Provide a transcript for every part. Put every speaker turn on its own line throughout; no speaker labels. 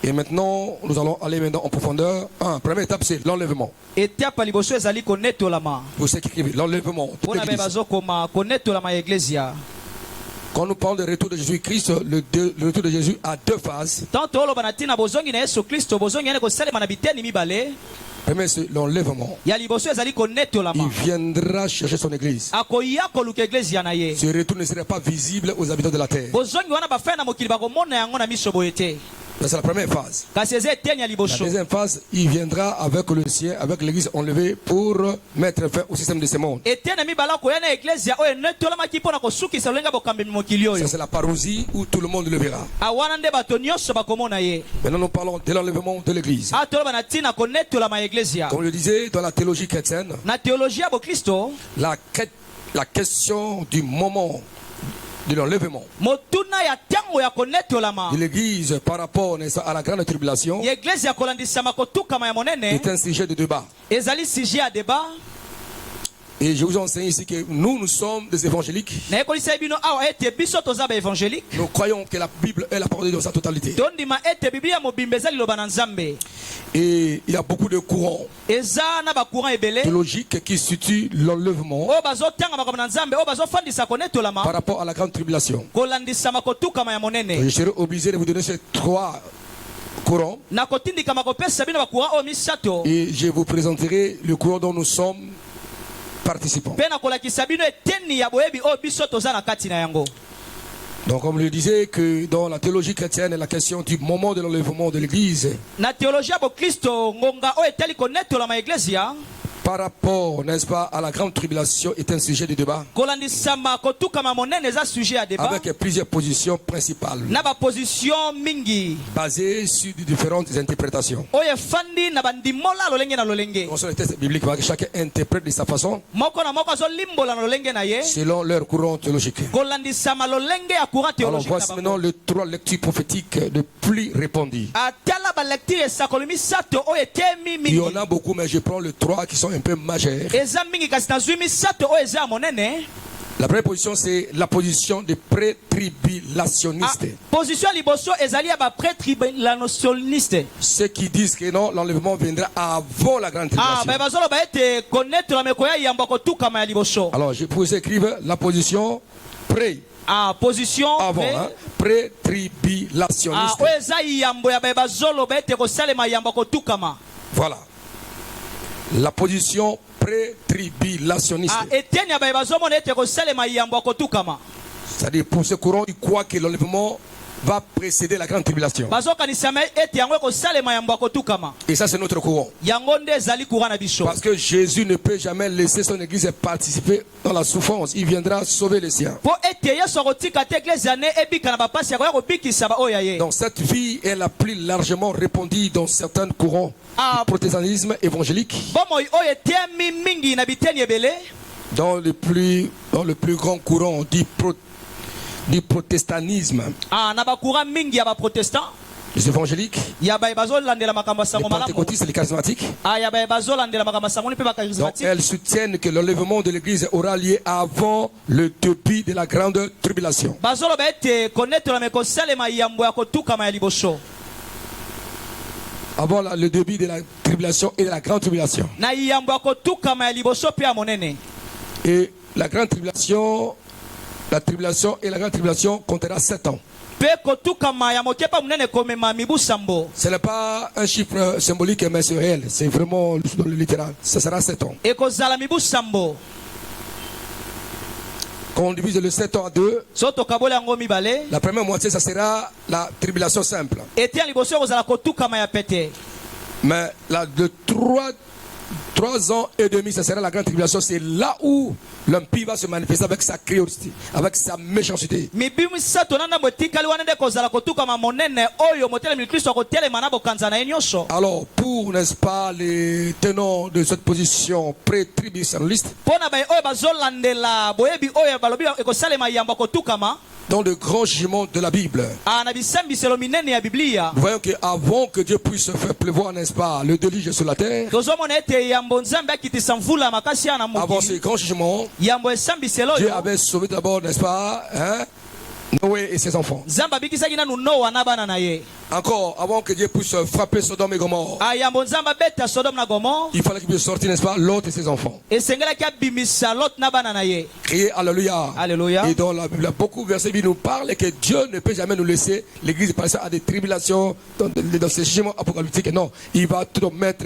Et maintenant, nous allons aller maintenant en profondeur. Première étape, c'est l'enlèvement. Vous savez qu'écrivez l'enlèvement. Quand nous parlons du retour de Jésus-Christ, le retour de Jésus a deux phases. Premier, c'est l'enlèvement. Il viendra chercher son église. Ce retour ne serait pas visible aux habitants de la terre. C'est la première phase. La deuxième phase, il viendra avec le sien, avec l'église enlevée pour mettre fin au système de ce monde. Ça, c'est la parousie où tout le monde le verra. Maintenant, nous parlons de l'enlèvement de l'église. Comme je le disais, dans la théologie chrétienne, la question du moment de l'enlèvement de l'église par rapport à la grande tribulation est un sujet de débat. Et je vous enseigne ici que nous sommes des évangéliques. Nous croyons que la Bible est la parole de Dieu dans sa totalité. Et il y a beaucoup de courants théologiques qui situent l'enlèvement par rapport à la grande tribulation. Je serai obligé de vous donner ces trois courants. Et je vous présenterai le courant dont nous sommes participants. Donc comme je le disais, que dans la théologie chrétienne, la question du moment de l'enlèvement de l'église par rapport, n'est-ce pas, à la grande tribulation est un sujet de débat avec plusieurs positions principales basées sur différentes interprétations. Dans les textes bibliques, chacun interprète de sa façon selon leur courant théologique. Alors voici maintenant les trois lectures prophétiques de pluie répandue. Il y en a beaucoup, mais je prends les trois qui sont un peu majeurs. La première position, c'est la position des pré-tribulationnistes. Ceux qui disent que non, l'enlèvement viendra avant la grande tribulation. Alors, je vous écrire la position pré.
Position
avant, hein, pré-tribulationniste. Voilà. La position pré-tribulationniste. C'est-à-dire pour ce courant, il croit que l'enlèvement va précéder la grande tribulation. Et ça, c'est notre courant. Parce que Jésus ne peut jamais laisser son église participer dans la souffrance. Il viendra sauver les siens. Donc cette vie est la plus largement répandue dans certains courants du protestantisme évangélique. Dans le plus grand courant du protestantisme, les évangéliques, les pentecôtistes, les charismatiques. Donc elles soutiennent que l'enlèvement de l'église aura lieu avant le début de la grande tribulation. Avant le début de la tribulation et de la grande tribulation. Et la grande tribulation, la tribulation et la grande tribulation comptera 7 ans. Ce n'est pas un chiffre symbolique, mais c'est réel. C'est vraiment dans le littéral. Ce sera 7 ans. Quand on divise le 7 ans à 2, la première moitié, ça sera la tribulation simple. Mais de 3 ans et demi, ça sera la grande tribulation. C'est là où l'impie va se manifester avec sa cruauté, avec sa méchanceté. Alors, pour, n'est-ce pas, les tenants de cette position pré-tribulationniste, dans le grand jugement de la Bible, nous voyons qu'avant que Dieu puisse faire pleuvoir, n'est-ce pas, le déluge sur la terre, avant ce grand jugement, Dieu avait sauvé d'abord, n'est-ce pas, hein, Noé et ses enfants. Encore, avant que Dieu puisse frapper Sodome et Gomorrhe, il fallait qu'il puisse sortir, n'est-ce pas, Lot et ses enfants. Criez Alléluia.
Alléluia.
Et dans la Bible, beaucoup de versets nous parlent que Dieu ne peut jamais nous laisser l'église passer à des tribulations, dans ces jugements apocalyptiques. Non, il va tout mettre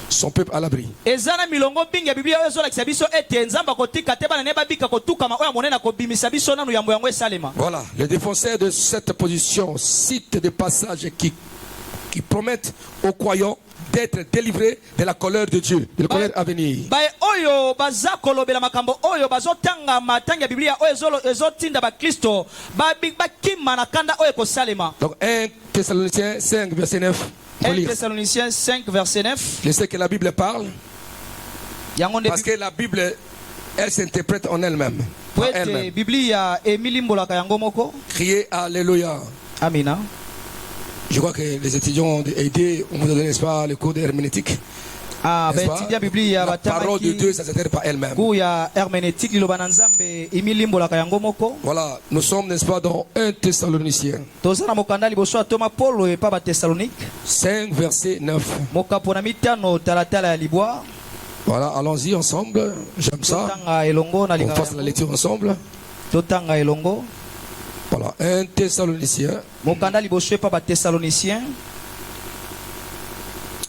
son peuple à l'abri. Voilà, les défenseurs de cette position citent des passages qui promettent aux croyants d'être délivrés de la colère de Dieu, de la colère à venir. Donc 1 Thessaloniciens 5 verset 9.
1 Thessaloniciens 5 verset 9.
Je sais que la Bible parle parce que la Bible, elle s'interprète en elle-même. Criez Alléluia.
Amina.
Je crois que les étudiants ont aidé, on vous donne, n'est-ce pas, le cours d'herméneutique. La parole de Dieu, ça s'intéresse par elle-même. Voilà, nous sommes, n'est-ce pas, dans 1 Thessaloniciens 5 verset 9. Voilà, allons-y ensemble. J'aime ça. On fasse la lecture ensemble. Voilà, 1 Thessaloniciens.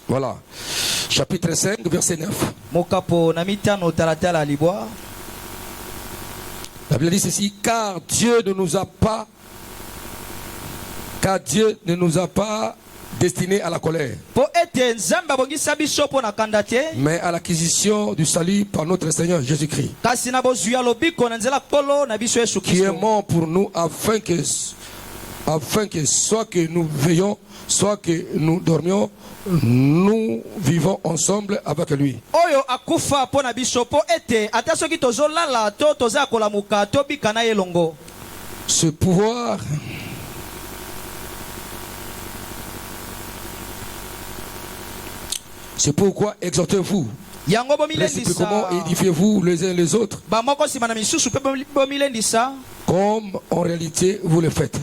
Voilà, chapitre 5, verset 9. La Bible dit ceci, car Dieu ne nous a pas destiné à la colère, mais à l'acquisition du salut par notre Seigneur Jésus-Christ, qui est mort pour nous afin que soit que nous veillons, soit que nous dormions, nous vivons ensemble avec lui. Ce pouvoir c'est pourquoi exhortez-vous, réciproquement édifiez-vous les uns les autres, comme en réalité vous le faites.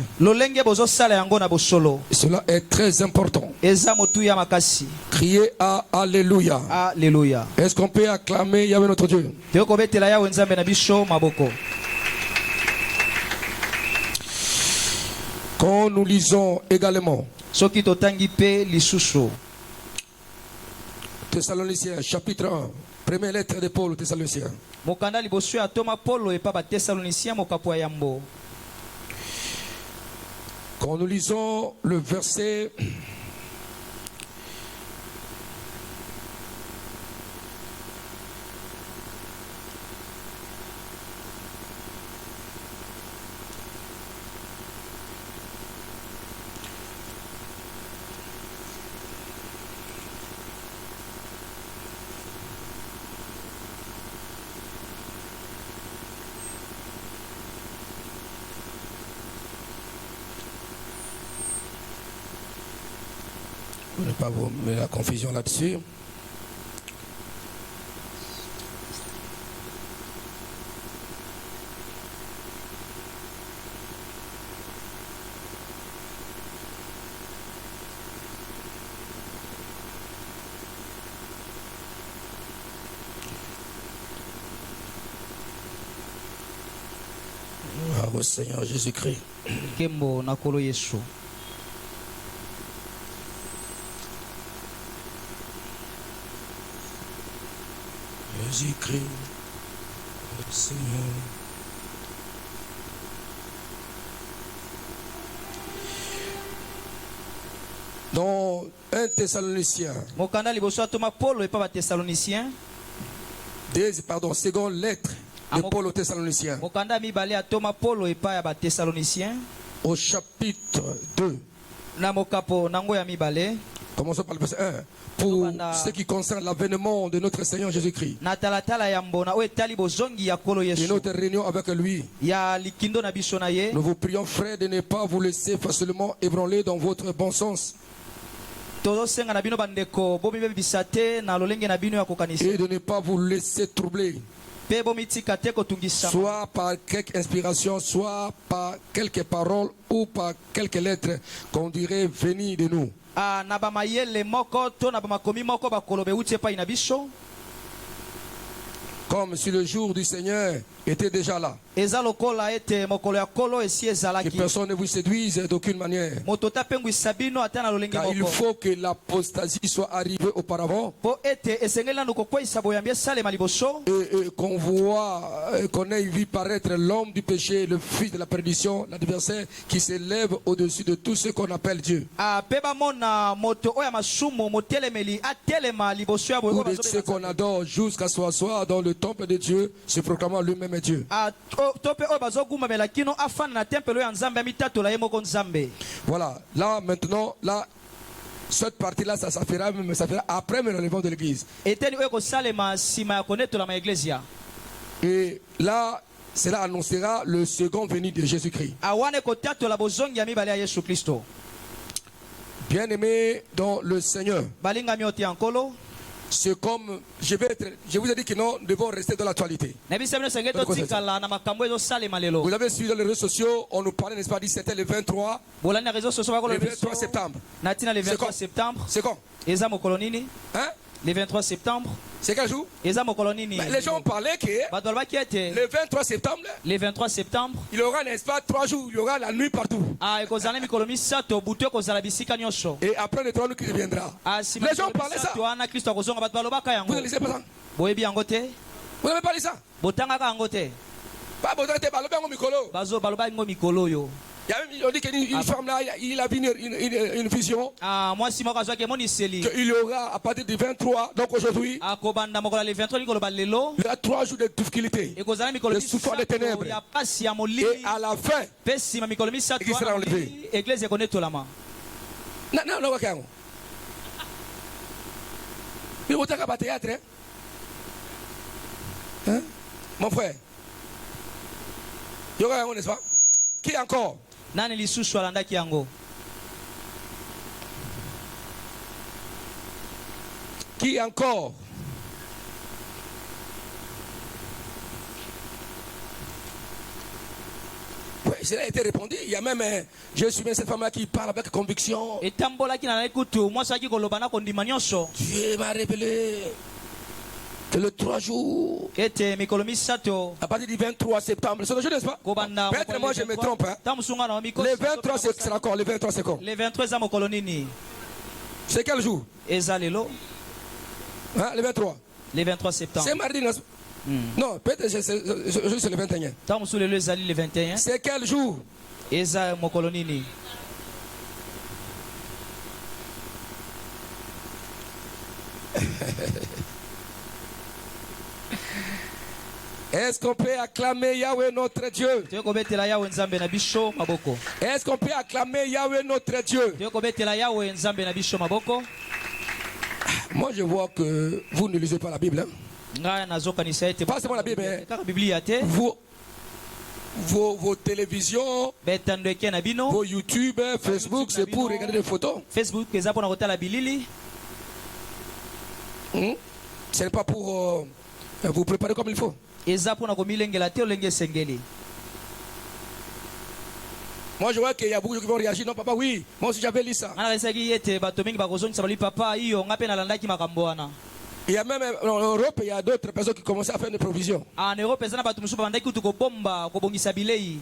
Cela est très important. Criez à Alléluia.
Alléluia.
Est-ce qu'on peut acclamer Yahweh notre Dieu? Quand nous lisons également Thessaloniciens chapitre 1, première lettre de Paul aux Thessaloniciens. Quand nous lisons le verset je ne vais pas vous mettre la confusion là-dessus. Au Seigneur Jésus-Christ. Jésus-Christ, Seigneur. Dans 1 Thessaloniciens, seconde lettre de Paul aux Thessaloniciens, au chapitre 2. Commençons par le verset 1. Pour ce qui concerne l'avènement de notre Seigneur Jésus-Christ et notre réunion avec lui, nous vous prions, frères, de ne pas vous laisser facilement ébranler dans votre bon sens et de ne pas vous laisser troubler
Pe bomitika te kotungisa.
soit par quelque inspiration, soit par quelques paroles ou par quelques lettres qu'on dirait venir de nous.
Na bamayele moko to na bamakomi moko bakolobe uti epai na biso.
Comme si le jour du Seigneur était déjà là.
Eza lokola ete mokolo ya kolo esi
Que
ezalaki.
personne ne vous séduise d'aucune manière.
Moto tapengwisa bino ata na lolenge
Car il
moko.
faut que l'apostasie soit arrivée auparavant.
Po ete esengeli nanu kokweyisa boyambi esalema liboso.
Et qu'on voit, qu'on ait vu paraître l'homme du péché, le fils de la perdition, l'adversaire qui s'élève au-dessus de tout ce qu'on appelle Dieu.
Pe bamona moto oyo ya masumu motelemeli atelema liboso ya
Ou
boyo
de ce qu'on adore jusqu'à s'asseoir dans le temple de Dieu, se proclamant lui-même est Dieu.
to pe oyo bazogumamela kino afana na tempelo ya nzambe amitatola ye moko nzambe.
Voilà, là maintenant, là, cette partie-là, ça fera après le relèvement de l'église.
Eteni oyo kosalema nsima ya konetolama eglesia.
Et là, cela annoncera le second venu de Jésus-Christ.
Awane kotatola bozongi ya mibale ya Yesu Kristo.
Bien-aimés dans le Seigneur,
Balingami oti ya nkolo.
c'est comme, je vous ai dit que nous devons rester dans l'actualité.
Na biso bino senge totikala na makambo ezosalema lelo.
Vous avez suivi dans les réseaux sociaux, on nous parlait, n'est-ce pas, dit c'était le 23,
Bolani na réseaux sociaux bakolo
le
biso.
23 septembre.
Natina le
C'est
23
quand?
septembre.
C'est quand?
Eza mokolo nini?
Hein?
Le 23 septembre.
C'est quel jour?
Eza mokolo nini?
Les gens parlaient que
Bato balobaki ete
le 23 septembre,
le 23 septembre.
il y aura, n'est-ce pas, 3 jours, il y aura la nuit partout.
Ekozala mikolo misato butu ekozala bisika nyonso.
Et après le 3 jours qui reviendra.
Sima
Les gens
mikolo
parlaient ça.
misato wana Kristo akozonga bato balobaka
Vous
yango.
ne lisez pas ça?
Boyebi yango te?
Vous n'avez pas lu ça?
Botangaka yango te?
Pas besoin de parler en micro.
Baloba yango mikolo oyo.
Il y a même, on dit qu'une femme là, il a vu une vision.
Mwasi moko azwaki emoniseli.
Qu'il y aura à partir du 23, donc aujourd'hui,
Akobanda mokolo le 23 mikolo balelo.
il y a 3 jours de difficulté.
Ekozala mikolo
Le souffle des ténèbres.
ya pasi ya
Et
molili.
à la fin,
Pe sima mikolo misato
Église sera
wana
enlevée.
molili, Église ekonetolama.
non, quelqu'un. Mais vous avez pas théâtre, hein? Mon frère. Il y aura un, n'est-ce pas? Qui encore?
Nani lisusu alandaki yango?
Qui encore? Oui, cela a été répondu. Il y a même, je suis bien cette femme-là qui parle avec conviction.
Etambolaki na ekutu mwasi aki koloba na kondima nyonso.
Dieu m'a révélé que le 3 jours,
Ete mikolo misato
à partir du 23 septembre, c'est le jour, n'est-ce pas?
kobanda.
Peut-être moi je me trompe. Hein?
Tamusunga na miko.
Le 23 c'est encore, le 23 c'est quand?
Le 23 za mokolo nini?
C'est quel jour?
Eza lelo.
Hein, le 23.
Le 23 septembre.
C'est mardi, n'est-ce pas? Non, peut-être c'est le 21.
Tamusu lelo ezali le 21.
C'est quel jour?
Eza mokolo nini?
Est-ce qu'on peut acclamer Yahweh notre Dieu?
Tokobetela Yawe nzambe na biso maboko.
Est-ce qu'on peut acclamer Yahweh notre Dieu?
Tokobetela Yawe nzambe na biso maboko.
Moi je vois que vous ne lisez pas la Bible. Hein?
Nga nazokanisa ete
Pas seulement la Bible, hein?
kaka Biblia te.
Vos télévisions,
Betando eke na bino.
vos YouTube, Facebook, c'est pour regarder des photos.
Facebook eza pona kotala bilili.
Ce n'est pas pour vous préparer comme il faut.
Eza pona komilengela te olenge sengeli.
Moi je vois qu'il y a beaucoup de gens qui vont réagir. Non papa, oui, moi aussi j'avais lu ça.
Ana resaki ete bato mingi bakozongisa bali papa iyo ngape nalandaki makambo wana.
Il y a même en Europe, il y a d'autres personnes qui commencent à faire des provisions.
En Europe eza na bato mususu bandaki kutu kobomba kobongisa bilei.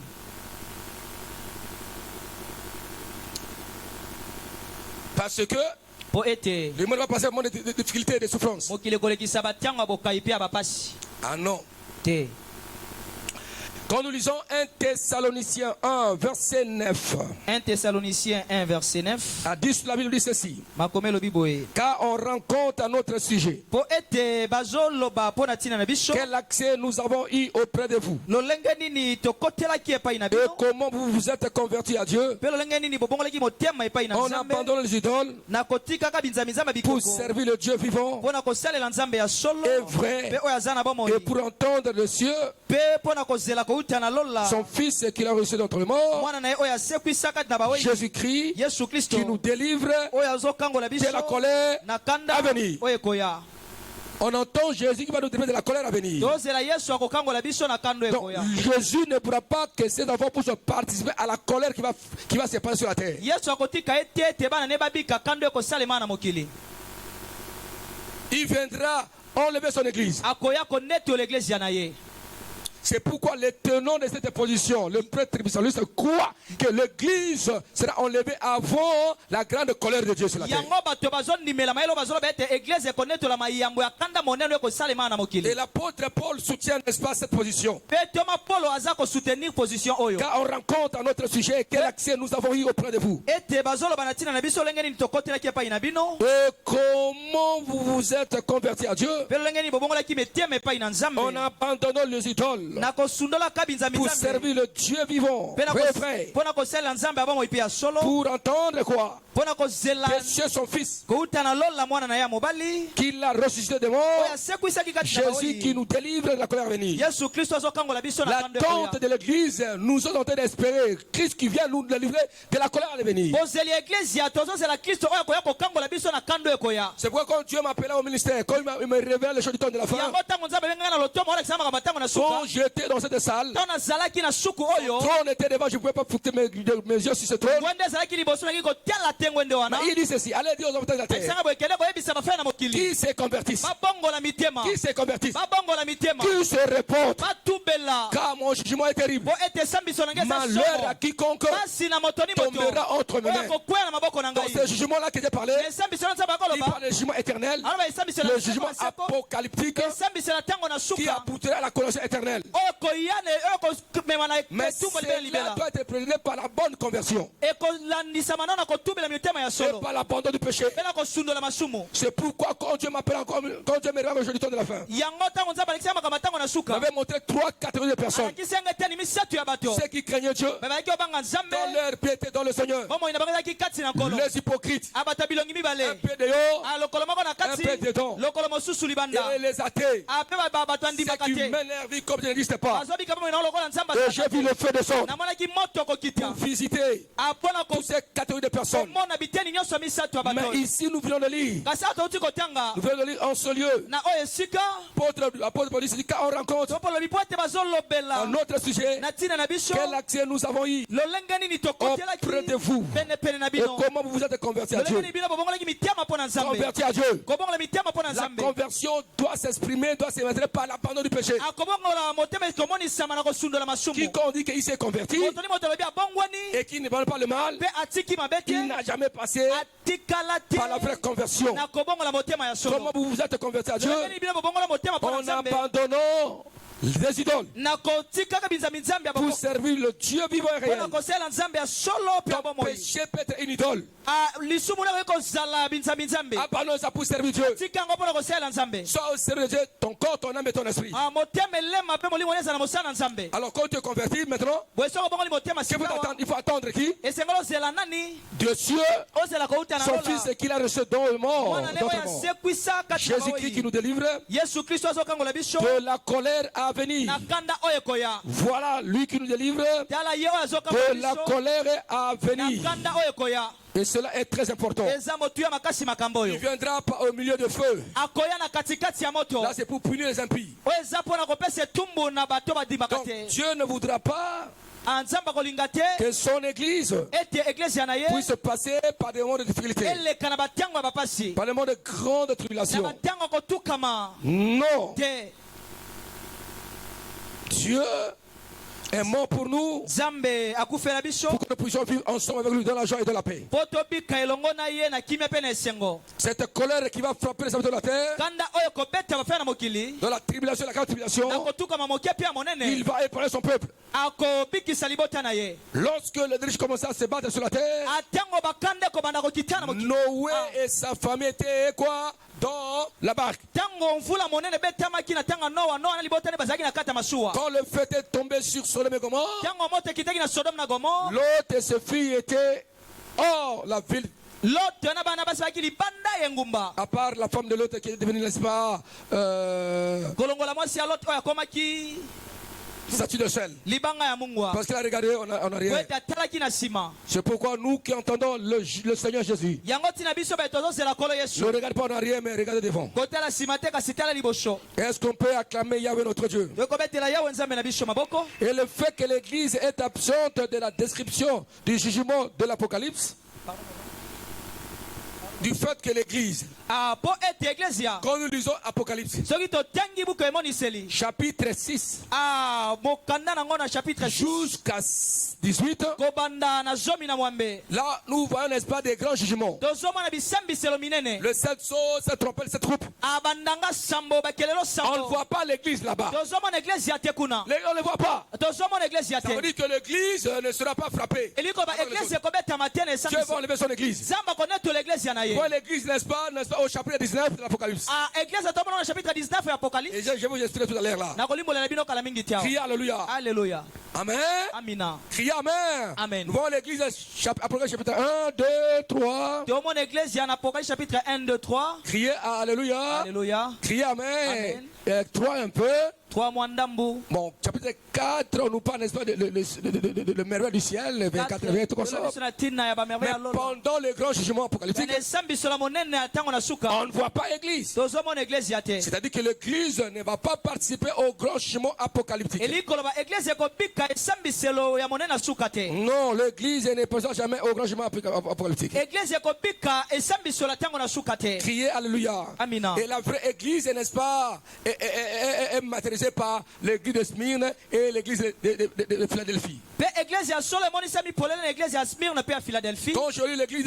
Parce que
Po ete
le monde va passer un moment de difficultés et de souffrances.
mokili kolekisa batiango bokai pe bapasi.
Ah non.
Te.
Quand nous lisons 1 Thessaloniciens 1, verset 9,
1 Thessaloniciens 1 verset 9.
à 10, la Bible dit ceci.
Makomelo biboye.
Car on rend compte à notre sujet
Po ete bazoloba pona tina na biso.
quel accès nous avons eu auprès de vous.
Lolenge nini tokotelaki epai na
Et
bino.
comment vous vous êtes convertis à Dieu
Pe lolenge nini bobongolaki motema epai na
en
nzambe.
abandonnant les idoles
Na kotikaka binzamizamba
pour
bikoko.
servir le Dieu vivant
Pona kosalela nzambe ya solo.
et vrai
Pe oyo aza na bomoi.
et pour entendre le cieux
Pe pona kozela kouta na lola.
son fils qu'il a reçu d'entre les morts,
Mwana na ye oyo asekwisaka na bawe.
Jésus-Christ,
Yesu Kristo.
qui nous délivre
Oyo azokangola biso.
de la colère
Na kanda
à venir.
oyo koya.
On entend Jésus qui va nous délivrer de la colère à venir.
tozela yesu akokangola biso na kando
Donc
ekoya.
Jésus ne pourra pas que ses enfants puissent participer à la colère qui va se passer sur la terre.
yesu akotika ete ete bana ne babika kando ekosalema na mokili.
Il viendra enlever son église.
akoya konetola eglezia na ye.
C'est pourquoi les tenants de cette position, le prêtre tribunaliste, croit que l'église sera enlevée avant la grande colère de Dieu sur la terre.
yango bato bazondimela mayelo bazoloba ete egleze ekonetola mayambo ya kanda monene ekosalema na mokili.
Et l'apôtre Paul soutient, n'est-ce pas, cette position.
pe toma polo aza kosoutenir position oyo.
Car on rencontre à notre sujet quel accès nous avons eu auprès de vous.
ete bazoloba na ntina na biso lolenge nini tokotelaki epai na bino.
Et comment vous vous êtes convertis à Dieu.
pe lolenge nini bobongolaki metiema epai na nzambe.
En abandonnant les idoles
na kosundola kabinza
pour
minzambe.
servir le Dieu vivant,
Pe na
vrai,
kos-
vrai.
mpo na kosalela nzambe abongo epai ya solo.
Pour entendre quoi?
mpo na kozela
Que Dieu, son fils,
kouta na lola mwana na ye ya mobali
qu'il a ressuscité des morts,
oyo asekwisaki kati na
Jésus qui
baoyi.
nous délivre de la colère à venir.
yesu kristo azokangola biso na kando
L'attente
ekoya.
de l'église nous sommes en train d'espérer Christ qui vient nous délivrer de la colère à venir.
bozeli eglezia tozozela kristo oyo akoya kokangola biso na kando ekoya.
C'est pourquoi quand Dieu m'appelait au ministère, quand il me révèle les choses du temps de la fin,
yango ntango nzambe bengai na lotomo olakisa makambo ntango na suka
quand j'étais dans cette salle,
ntango nazalaki na suku
le
oyo
trône était devant, je ne pouvais pas foutre mes yeux sur ce trône.
ngwende ezalaki liboso naki kotiala te ngwende wana.
Mais il dit ceci, allez dire aux habitants de la terre,
esanga boye kende koyebisa bafere na mokili
qui se convertissent,
babongola mitema
qui se convertissent,
babongola mitema
qui se répondent,
batubela
car mon jugement est terrible.
po ete esambiso na ngai eza
Malheur à
somo
quiconque
basi na moto ni moto
tombera entre mes
oyo
mains.
akokwea na maboko na
Dans
ngai.
ce jugement-là que j'ai parlé,
esambiso na nzambe
il
akoloba
parle du jugement éternel,
aloba esambiso na
le
nzambe
jugement
maseko
apocalyptique
esambiso na ntango na
qui
suka
aboutirait à la condamnation éternelle.
oyo koyane oyo komema na
Mais
etumbu libela
cela
libela
doit être prévenu par la bonne conversion
ekolandisama nano na kotubela mitema ya
et
solo
par l'abandon du péché.
mpe na kosundola masumu.
C'est pourquoi quand Dieu m'appelle encore, quand Dieu me révèle aujourd'hui temps de la fin,
yango ntango nzambe alekisaka makambo ntango na
il
suka
m'avait montré 3 catégories de personnes.
alakisi yango eteni misato ya bato
Ceux qui craignaient Dieu,
bazalaki obanga nzambe
dans leur piété dans le Seigneur.
bomoi na bango ezalaki kati na nkolo
Les hypocrites,
abato ya bilongi
un
mibale
peu de haut,
lokolo moko na
un
kati
peu dedans.
lokolo mosusu libanda
Et les athées,
ape bato
ceux
andimaka
qui
te
mènent leur vie comme je n'existe pas.
bazobika bomoi na lokola nzambe
Et j'ai vu le feu descendre
namonaki moto kokita
pour visiter
apona
toutes ces catégories de personnes.
komona biteni nyonso ya misato ya bato
Mais ici, nous venons de lire.
kasi awa touti kotanga
Nous venons de lire en ce lieu.
na oyo esika
L'apôtre Paul dit quand on rencontre
topolobi po ete bazolobela
un autre sujet,
na ntina na biso
quel accès nous avons eu
lolenge nini tokotelaki
auprès de vous
penepene na
et
bino
comment vous vous êtes convertis à
lolenge
Dieu.
nini bino bobongolaki mitema mpo na nzambe
Convertis à Dieu.
kobongola mitema mpo na
La
nzambe
conversion doit s'exprimer, doit s'émettre par l'abandon du péché.
akobongola motema ekomonisama na kosundola masumu
Quiconque dit qu'il s'est converti
moto ni moto alobi abongwani
et qui ne parle pas le mal,
mpe atiki mabe te
il n'a jamais passé
atikala te
par la vraie conversion.
na kobongola motema ya
Comment
solo
vous vous êtes convertis à Dieu?
lolenge nini bino bobongola motema mpo na
En
nzambe
abandonnant les idoles
na kotikaka binzambi nzambe ya
pour servir le Dieu vivant et
mpo na
réel.
kosalela nzambe ya solo mpe ya
Ton
bomoi
péché peut être une idole.
lisumu nako ekozala binzambi nzambe
Abandonne ça pour servir Dieu.
tika yango mpo na kosalela nzambe
Sois au service de Dieu, ton corps, ton âme et ton esprit.
motema elema mpe molimo eza na mosala na nzambe
Alors quand tu es converti maintenant,
boye soko obongoli motema
il faut attendre qui?
esengeli ozela nani
De Dieu,
ozela kouta na
son
lola
fils qu'il a reçu dans le mort.
mwana ne oyo asekwisa kati na
Jésus-Christ qui
baoyi
nous délivre
yesu kristo azokangola biso
de la colère à venir.
na kanda oyo ekoya
Voilà lui qui nous délivre
tala ye oyo azokangola
de la
biso
colère à
na
venir.
kanda oyo ekoya
Et cela est très important.
eza motuya makasi makambo
Il
oyo
viendra au milieu de feu.
akoya na katikati ya moto
Là, c'est pour punir les impies.
oyo eza mpo na kopesa etumbu na bato badimaka
Donc,
te
Dieu ne voudra pas
nzambe akolinga te
que son église
ete eglezia na ye
puisse passer par des moments de difficulté,
eleka na batango ya bapasi
par des moments de grande
na
tribulation.
batango ya kotukama
Non.
te
Dieu est mort pour nous,
nzambe akufela biso
pour que nous puissions vivre ensemble avec lui dans la joie et dans la paix.
mpo tobika elongo na ye na kimia mpe na esengo
Cette colère qui va frapper les habitants de la terre,
kanda oyo kobeta bafere na mokili
dans la tribulation, la grande tribulation,
na kotukama moke mpe ya
il
monene
va éprouver son peuple.
akobikisa libota na ye
Lorsque les riches commençaient à se battre sur la terre,
atango bakanda ekobanda kokitana na mokili
Noé et sa famille étaient quoi? Dans la barque.
ntango mvula monene ebetamaki na ntango noa na libota ne bazalaki na kati ya masuwa
Quand le feu est tombé sur Sodome et Gomorrhe,
ntango moto ekitaki na sodome na gomor
Lot et ses filles étaient hors la ville,
loto na bana basi bazalaki libanda ya engumba
à part la femme de Lot qui est devenue, n'est-ce pas,
kolongola mwasi ya loto oyo akomaki
statue de sel.
libanga ya mungwa
Parce qu'il a regardé en arrière.
po ete atalaki na nsima
C'est pourquoi nous qui entendons le Seigneur Jésus,
yango ntina biso baye tozozela nkolo yesu
ne regarde pas en arrière, mais regarde devant.
kotala nsima te kasi tala liboso
Est-ce qu'on peut acclamer Yahweh notre Dieu?
tokobetela yawe nzambe na biso maboko.
Et le fait que l'Église est absente de la description du jugement de l'Apocalypse, du fait que l'Église,
po ete eglesia
quand nous lisons Apocalypse,
soki totangi buku emoniseli
chapitre 6,
mokanda nango na chapitre 6
jusqu'à 18,
kobanda na zomi na mwambe
là nous voyons, n'est-ce pas, des grands jugements.
tozomona bisambiselo minene
Le 7 sauts, cette trompette, cette troupe.
abandanga sambo bakelelo
On ne
sambo
voit pas l'Église là-bas.
tozomona eglesia te kuna
On ne le voit pas.
tozomona eglesia
Ça veut
te
dire que l'Église ne sera pas frappée.
elikoba eglesia ekobetama te na
Dieu va
esambisa
enlever son Église.
nzambe akonetola eglesia na ye
Pour l'Église, n'est-ce pas, au chapitre 19 de l'Apocalypse.
eglesia tomona na chapitre 19 ya
Et
apocalypse
je vais vous expliquer tout à l'heure là.
nakolimbolela bino kala mingi tiao
Criez Alléluia.
alleluya
Amen.
amina
Criez Amen.
Amen.
Nous voyons l'Église, Apocalypse chapitre 1, 2, 3.
tomona eglesia na apocalypse chapitre 1 2 3
Criez Alléluia.
alleluya
Criez Amen. Et 3 un peu.
3 mwandambu
Bon, chapitre 4, on nous parle, n'est-ce pas, de merveille du ciel, le 24, le 23, ça.
biso na ntina ya bamerveille ya
Mais
lolo
pendant le grand jugement apocalyptique,
na esambiselo monene ya ntango na suka
on ne voit pas l'Église.
tozomona eglesia te
C'est-à-dire que l'Église ne va pas participer au grand jugement apocalyptique.
elikoloba eglesia ekobika esambiselo ya monene na suka te
Non, l'Église ne présente jamais au grand jugement apocalyptique.
eglesia ekobika esambiselo ya ntango na suka te
Criez Alléluia.
Amina.
Et la vraie Église, n'est-ce pas, est matérialisée par l'Église de Smyrne et l'Église de Philadelphie.
mpe eglesia solo emonisami polele na eglesia ya smirne mpe ya philadelphie
Quand je lis l'Église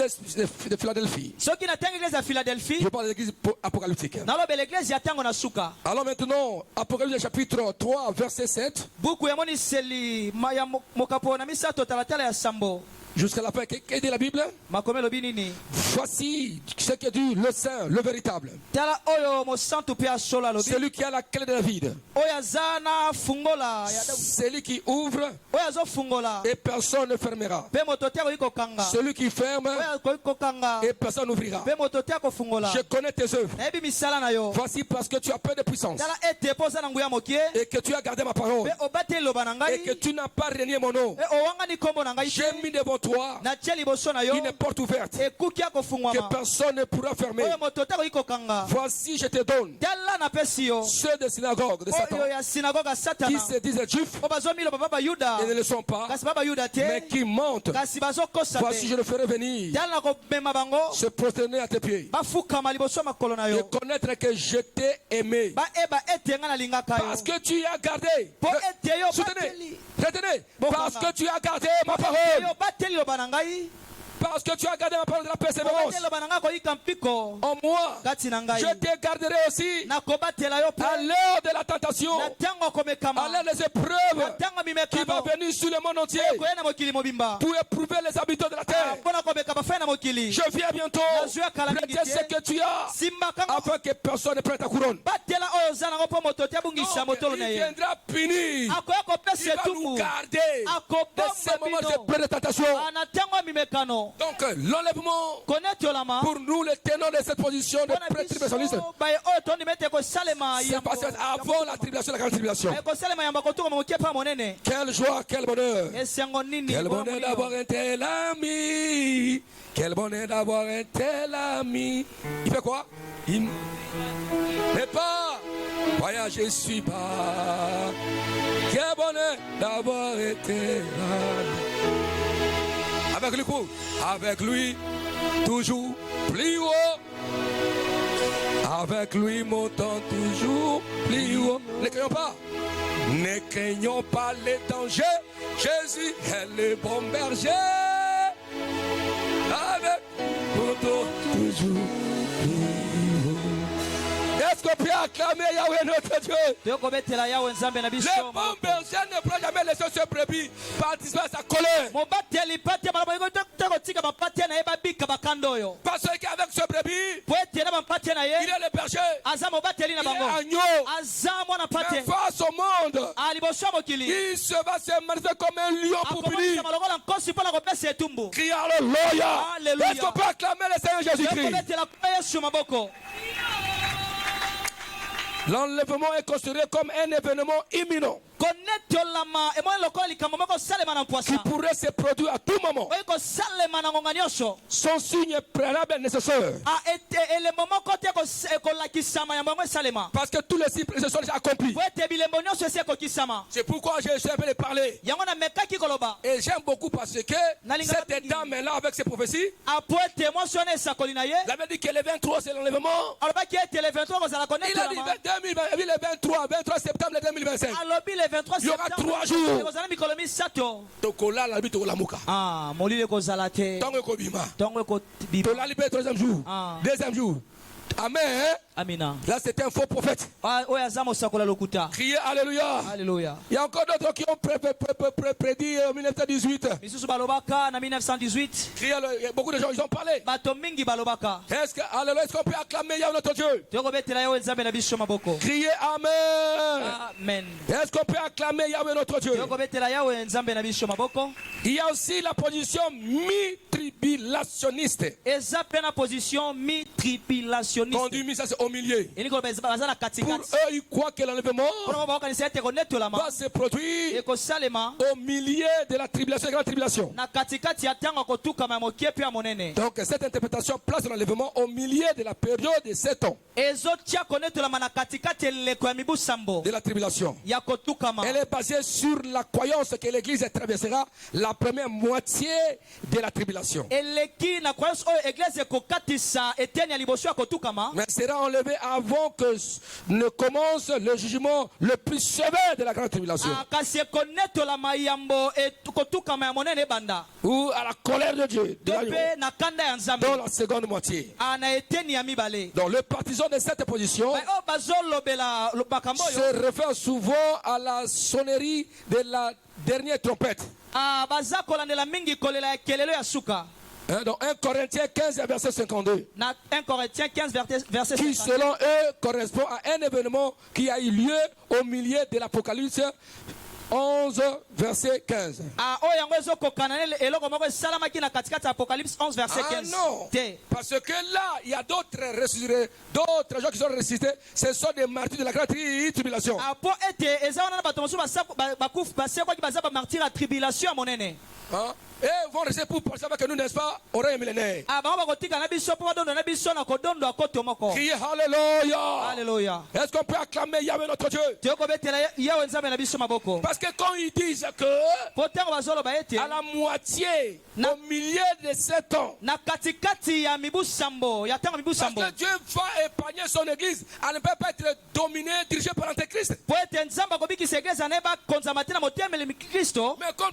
de Philadelphie,
soki natangi eglesia ya philadelphie
je parle de l'Église apocalyptique.
nalobela eglesia ya ntango na suka
Alors maintenant, Apocalypse chapitre 3, verset 7,
buku emoniseli ya mokapo na misato talatala ya sambo
jusqu'à la fin, qu'est dit la Bible?
makomelo binini
Voici ce que dit le Saint, le véritable.
tala oyo mosantu mpe asolo alobi
Celui qui a la clé de David.
oyo aza na fungola ya
Celui qui ouvre
oyo azofungola
et personne ne fermera.
mpe moto te akoki kokanga
Celui qui ferme
oyo akoki kokanga
et personne n'ouvrira.
mpe moto te akofungola
Je connais tes œuvres.
nayebi misala na yo
Voici parce que tu as peu de puissance
tala ete mpo oza na nguya mokie
et que tu as gardé ma parole
mpe obateli liloba na
et que
ngai
tu n'as pas renié mon nom.
mpe owangani nkombo na ngai
J'ai
te
mis devant toi
natie liboso na yo
une porte ouverte
ekuki
que
akofungwama
personne ne pourra fermer.
oyo moto te akoki kokanga
Voici, je te donne
tala napesi yo
ceux des synagogues de Satan
oyo ya sinagoge ya
qui
satana
se disent juifs
mpo bazomiloba ba bayuda
et ne le sont pas,
kasi ba bayuda
mais
te
qui mentent.
kasi bazokosa
Voici, je
te
le ferai venir
tala nakomema bango
se prosterner à tes pieds
bafukama liboso ya makolo na
et
yo
connaître que je t'ai aimé.
baeba ete nga nalingaka
Parce
yo
que tu as gardé.
mpo ete yo
Soutenez,
bateli
retenez.
Bon,
Parce
papa.
que tu as gardé ma
ete
parole.
yo bateli liloba na ngai
Parce que tu as gardé ma parole de la persévérance
bateli liloba na ngai koyika mpiko
en moi.
kati na ngai
Je te garderai aussi
nakobatela yo
à
mpe
l'heure de la tentation,
na ntango
à
akomekama
l'heure des
na
épreuves
ntango
qui va
mimekano
venir sur le monde entier
koya na mokili mobimba
pour éprouver les habitants de la terre.
mpo na komeka bafai na mokili
Je viens bientôt.
Nazwa kala mingi
Prêtez
te.
ce que tu as
simbakango
afin que personne ne prenne ta couronne.
batela oyo oza nango mpo moto te abungisa motolo
Il
na ye
viendra punir.
akoya
Il
kopesa
va nous
etumbu
garder de ces
akobomba
moments de
bino
pleine tentation.
na ntango ya mimekano
Donc l'enlèvement
konetiolama
pour nous, les ténors de cette position de
mpona
pré-tribulationniste,
biso baye oyo tondima ete kosalema
c'est passé avant la tribulation, la grande tribulation.
kosalema yamba kotuka mokie mpa monene
Quelle joie, quel bonheur.
esengo nini
Quel
mpona
bonheur
molimo.
d'avoir un tel ami. Quel bonheur d'avoir un tel ami. Il fait quoi? Il n'est pas. Voyage, je suis pas. Quel bonheur d'avoir été là. Avec lui, quoi? Avec lui, toujours plus haut. Avec lui, montant toujours plus haut. Ne craignons pas. Ne craignons pas les dangers. Jésus est le bon berger. Avec montant toujours plus haut. Est-ce qu'on peut acclamer Yahweh notre Dieu?
tokobetela yawe nzambe na biso
Le bon berger ne pourra jamais laisser ce brebis participer à sa colère.
mobateli pate balaboyiko tokotika bapate na ye babika bakando oyo
Parce qu'avec ce brebis,
po ete na bapate na
il
ye
est le berger,
aza mobateli na
il est
bango
agneau.
aza mwana
Mais
pate
face au monde,
aliboso ya mokili
il se va se manifester comme un lion pour punir.
akomonisa lokola nkosi mpo na kopesa etumbu
Crie Alléluia.
Alléluia.
Est-ce qu'on peut acclamer le Seigneur Jésus-Christ?
tokobetela kwa yesu maboko
L'enlèvement est considéré comme un événement imminent.
konetolama emoyo lokola likambo moko salema na
qui
mpwasa
pourrait se produire à tout moment.
oyo kosalema na ngonga nyonso
Son signe préalable est nécessaire.
elembo moko te ekolakisama yambo yango esalema
Parce que tous les signes précédents sont déjà accomplis.
po ete bilembo nyonso esi ekokisama
C'est pourquoi j'ai un peu de parler.
yango namekaki koloba
Et j'aime beaucoup parce que
Nalinga
cette
mingi.
dame-là, avec ses prophéties,
apo ete mwasi wana esakoli na ye
il avait dit que le 23, c'est l'enlèvement.
alobaki ete le 23 kozala
Il a dit
konetolama
le 23 septembre 2025.
alobi le 23
Il y aura 3 jours.
ekozala mikolo misato
Tokola la bi tokola muka.
molili ekozala te
Tango ekobima.
ntongo ekobima
Tola libe troisième jour. Deuxième jour. Amen.
amina
Là, c'était un faux prophète.
oyo aza mosakola lokuta
Criez Alléluia.
alleluya
Il y a encore d'autres qui ont prédit en 1918.
misusu balobaka na 1918
Criez, il y a beaucoup de gens, ils ont parlé.
bato mingi balobaka
Est-ce qu'on peut acclamer Yahweh notre Dieu?
tokobetela yawe nzambe na biso maboko
Criez Amen.
amen
Est-ce qu'on peut acclamer Yahweh notre Dieu?
tokobetela yawe nzambe na biso maboko
Il y a aussi la position mi-tribulationniste.
eza mpe na position mi-tribulationniste
Conduit, ça c'est au milieu.
elingi koloba baza na
Pour
katikati
eux, ils croient que l'enlèvement
mpona baokanisa ete konetolama
va se produire
ekosalema
au milieu de la tribulation et de la tribulation.
na katikati ya ntango akotukama ya mokie mpe ya monene
Donc cette interprétation place l'enlèvement au milieu de la période de 7 ans
ezotia konetolama na katikati eleko ya mibu sambo
de la tribulation.
ya kotukama
Elle est basée sur la croyance que l'Église traversera la première moitié de la tribulation.
eleki na croyance oyo eglise ekokatisa eteni ya liboso ya kotukama
Mais sera enlevé avant que ne commence le jugement le plus sévère de la grande tribulation.
kasi ekonetolama yambo kotukama ya monene ebanda
Ou à la colère de Dieu. De
to
l'agneau,
mpe na kanda ya nzambe
dans la seconde moitié.
na eteni ya mibale
Donc le partisan de cette position
oyo bazolobela makambo oyo
se réfère souvent à la sonnerie de la dernière trompette.
baza kolandela mingi kolela ya kelelo ya suka
Donc 1 Corinthiens 15 verset 52.
na 1 Corinthiens 15 verset
Qui
50
selon eux correspond à un événement qui a eu lieu au milieu de l'Apocalypse 11 verset 15.
oyo yango ezokokana na eloko moko esalamaki na katikati ya Apocalypse 11 verset 15
non.
te
Parce que là, il y a d'autres gens qui sont ressuscités. Ce sont des martyrs de la grande tribulation.
po ete eza wana na bato mosusu basekwaki baza bamartire ya tribulation ya monene
Hein? Et ils vont rester pour penser que nous, n'est-ce pas, au règne millénaire.
bango bakotika na biso mpo badondo na biso na kodondo ya koto moko
Criez Alléluia.
alleluya
Est-ce qu'on peut acclamer Yahweh notre Dieu?
tokobetela yawe nzambe na biso maboko
Parce que quand ils disent que
po ntango bazoloba ete
à la moitié, au milieu de 7 ans,
na katikati ya mibu sambo ya ntango mibu
parce
sambo
que Dieu va épargner son église, elle ne peut pas être dominée, dirigée par l'Antéchrist.
po ete nzambe akobikisa eglise na ye bakonzama te na motemeli kristo
Mais comme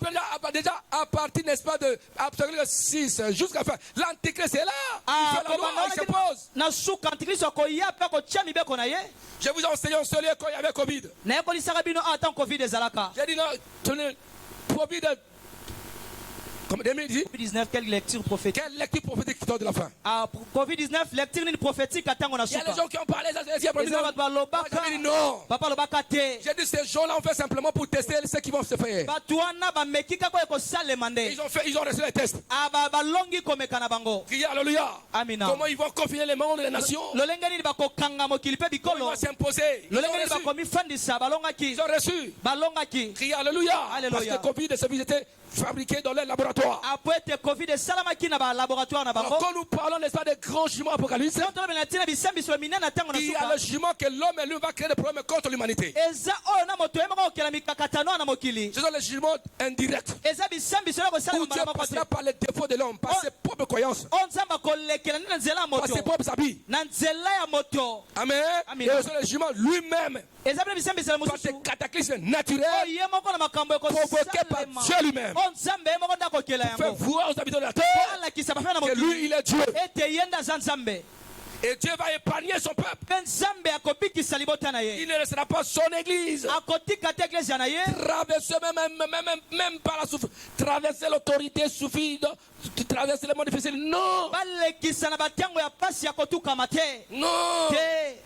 déjà à partir, n'est-ce pas, de Apocalypse 6 jusqu'à la fin, l'Antéchrist est là. Il fait la loi, il se pose.
na suka antikristo akoya mpe akotia mibeko na ye
Je vous ai enseigné en ce lieu quand il y avait Covid.
nayekolisaka bino atan covid ezalaka
J'ai dit non, tenez, Covid, comme Demi dit,
covid-19 quelle lecture prophétique
quelle lecture prophétique qui donne de la fin?
covid-19 lecture nini prophétique atango na
Il y a
suka
des gens qui ont parlé, ça c'est
eza bato balobaka
J'ai dit non.
papa alobaka te
J'ai dit ces gens-là ont fait simplement pour tester ce qui vont se faire.
bato wana bameki kaka ekosalema nde
Ils ont reçu les tests.
balongi komeka na bango
Criez Alléluia.
amina
Comment ils vont confiner les mondes et les nations?
lolenge nini bakokanga mokili mpe
Ils
bikolo
vont s'imposer. Ils ont
lolenge nini
reçu.
bakomifandisa balongaki
Ils ont reçu.
balongaki
Criez Alléluia.
Alléluia.
Parce que Covid et services étaient fabriqués dans leur laboratoire.
apo ete covid esalamaki na balaboratoire na
Alors
bango
quand nous parlons, n'est-ce pas, des grands jugements apocalypses,
ntango tolobela ntina bisambiso ya minene na ntango na
il y a
suka
le jugement que l'homme et lui va créer des problèmes contre l'humanité.
eza oyo na moto oyebaka kokela mikakatano na mokili
Ce sont les jugements indirects.
eza bisambiso na kosalema
Où Dieu
mbala moko te
passera par les défauts de l'homme, par ses propres croyances,
oyo nzambe akolekela nde na nzela ya
par ses
moto
propres habits.
na nzela ya moto
Amen.
Amen.
Et ce sont les jugements lui-même,
eza bino bisambisela
par
mosusu
des cataclysmes naturels,
oyo ye moko na makambo
provoqués par
ekosalema
Dieu lui-même.
oyo nzambe ye moko nde akokela
Fait
yango
voir aux habitants de la
po
terre
alakisa bafana na
que lui,
mokili
il est Dieu.
ete ye nde aza nzambe
Et Dieu va épargner son peuple.
mpe nzambe akobikisa libota na ye
Il ne laissera pas son église
akotika te eglise na ye
traverser même par la souffrance. Traverser l'autorité suffit de traverser le monde difficile. Non.
balekisa na batiango ya pasi ya kotukama te
Non.
te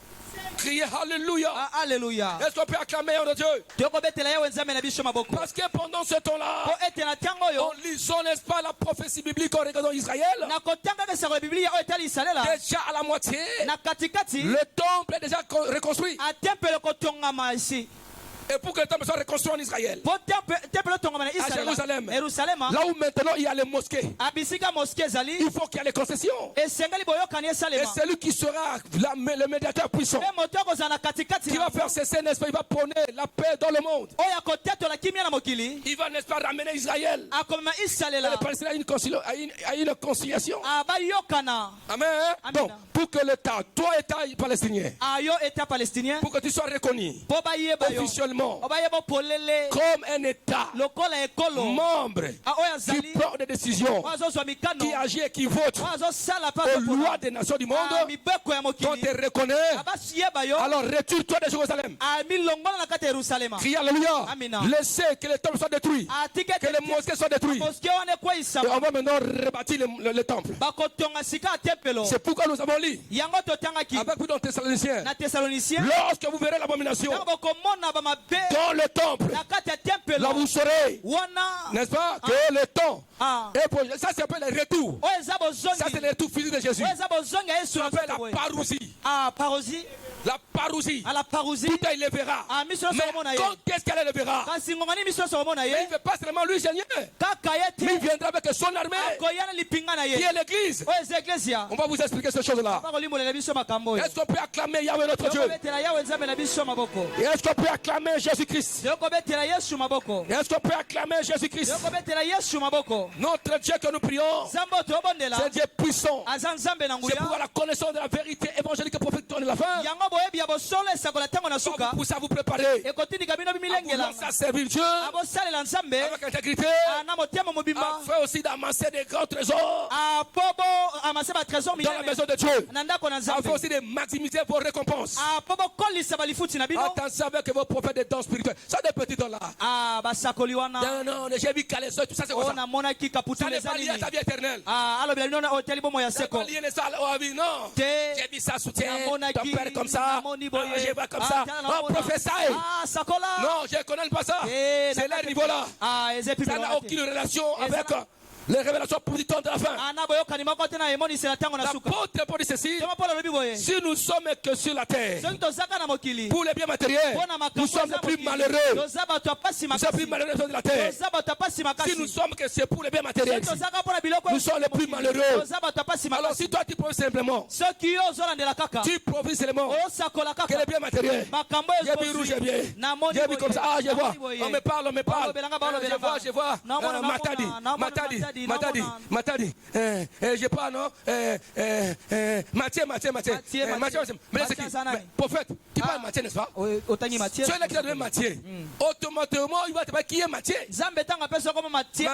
Criez Alléluia.
alleluya
Est-ce qu'on peut acclamer notre Dieu?
tokobetela yawe nzambe na biso maboko
Parce que pendant ce temps-là,
po ete na ntango oyo
en lisant, n'est-ce pas, la prophétie biblique en regardant Israël,
na kotangaka esako ya biblia oyo etali isalela
déjà à la moitié,
na katikati
le temple est déjà reconstruit.
atempele kotongama esi
Et pour que le temple soit reconstruit en Israël.
po temple tongama na
À Jérusalem.
Jérusalem
Là où maintenant il y a les mosquées.
abisika mosquée ezali
Il faut qu'il y ait les concessions.
esengeli boyokani
Et
esalema
celui qui sera le médiateur puissant,
pe moto akozala na katikati
qui va faire cesser, n'est-ce pas, il va prôner la paix dans le monde.
oyo akotetola kimia na mokili
Il va, n'est-ce pas, ramener Israël.
akomema
Et
isalela
le Palestinien a une conciliation.
abayokana
Amen.
Amen.
Donc, pour que l'État, toi État palestinien,
ayo état palestinien
pour que tu sois reconnu
po bayeba yo
officiellement
obayeba polele
comme un État
lokola ekolo
membre
oyo
qui
azali
prend des décisions,
azozwa mikano
qui agit et qui vote
azosala
aux lois des nations du monde,
mibeko ya
quand
mokili
tu reconnaît,
abasiyeba yo
alors retire-toi de Jérusalem.
amilongola na kati ya yerusalema
Crie Alléluia.
Amina.
Laissez que les temples soient détruits,
atike
que les mosquées soient détruites.
moske wana
Et
ekweisama
on va maintenant rebâtir le temple.
bakotonga sika ya tempelo
C'est pourquoi nous avons lu
yango totangaki
avec plus dans Thessaloniciens.
na thessalonicien
Lorsque vous verrez l'abomination
ntango bokomona bamabe
dans le temple,
na kati ya
là
tempelo
vous saurez,
wana
n'est-ce pas, que le temps
Ah.
est proche. Ça, c'est un peu le retour.
oyo eza
Ça, c'est
bozongi
le retour physique de Jésus.
oyo eza bozongi ya yesu
Ça
na
s'appelle
nzoto boye.
la parousie.
parosi
La parousie.
ala parosi
Tout il le verra.
Ah, miso nyonso
Mais
omona ye.
quand qu'est-ce qu'elle le verra?
kasi ngongani miso nyonso omona
Mais il
ye
ne fait pas seulement lui, Seigneur.
kaka ye
Mais il
te
viendra avec son armée,
akoya na lipinga na
qui
ye
est l'église.
oyo eza eklesia
On va vous expliquer ces choses-là.
bakolimbolela biso makambo oyo
Est-ce qu'on peut acclamer Yahweh notre Dieu?
yokobetela yawe nzambe na biso maboko
Et est-ce qu'on peut acclamer Jésus-Christ?
yokobetela yesu maboko
Et est-ce qu'on peut acclamer Jésus-Christ?
yokobetela yesu maboko
Notre Dieu que nous prions,
nzambe oyo tobondela
c'est Dieu puissant.
aza nzambe na
C'est pour
nguya
la connaissance de la vérité évangélique et prophétique de la fin.
yango boyebi ya bosolo esakola ntango na suka
Pour ça vous préparer.
ekotindika bino
À
bimilengela
vouloir servir Dieu
abosalela nzambe
avec intégrité.
na motema mobimba
Afin aussi d'amasser des grands trésors
apobo amase batrésor
dans la
minene
maison de Dieu.
na ndako na
Afin
nzambe
aussi de maximiser vos récompenses.
po bokolisa balifuti na bino
Attention avec vos prophètes des dons spirituels. Ça des petits dons là.
basakoli wana
Non, non, j'ai vu qu'à les autres, tout ça c'est comme
oyo
ça.
namonaki
Ça
kaputu
n'est
eza
pas lié à
nini
ta vie éternelle.
alobela lino oteli bomo ya
C'est
seko
pas lié à ça à la vie, non.
te
J'ai vu ça soutien.
namonaki
Ton père comme ça.
namoni
Ah,
boye
je vois comme ça. Oh, prophétie.
sakola
Non, je ne connais pas ça.
Eh,
C'est leur niveau là.
eza epi
Ça n'a aucune relation avec les révélations positives de la fin.
ana boyokani moko te na emonisela ntango na suka
L'apôtre Paul dit ceci.
toma mpo alobi boye
Si nous sommes que sur la terre,
soki tozaka na mokili
pour les biens matériels,
mpona
nous
makambo
sommes
eza
les plus
mokili,
malheureux.
toza bato ya pasi
Nous sommes les plus
makasi
malheureux de la terre.
toza bato ya pasi
Si nous
makasi
sommes que c'est pour les biens matériels,
soki tozaka mpona biloko
nous sommes les plus malheureux.
toza bato ya pasi
Alors
makasi
si toi tu profites simplement,
soki yo ozolandela kaka
tu profites seulement
osakola
que les
kaka
biens matériels.
makambo
J'ai vu rouge et bien. J'ai vu comme ça. Ah, je vois. On me parle, on me parle. Je vois. Matadi. Je parle, non? Mathieu. Prophète, tu parles Mathieu, n'est-ce pas?
otangi matie
Celui qui a donné Mathieu, automatiquement, il va te dire qui est Mathieu.
nzambe ntango apesa koma matie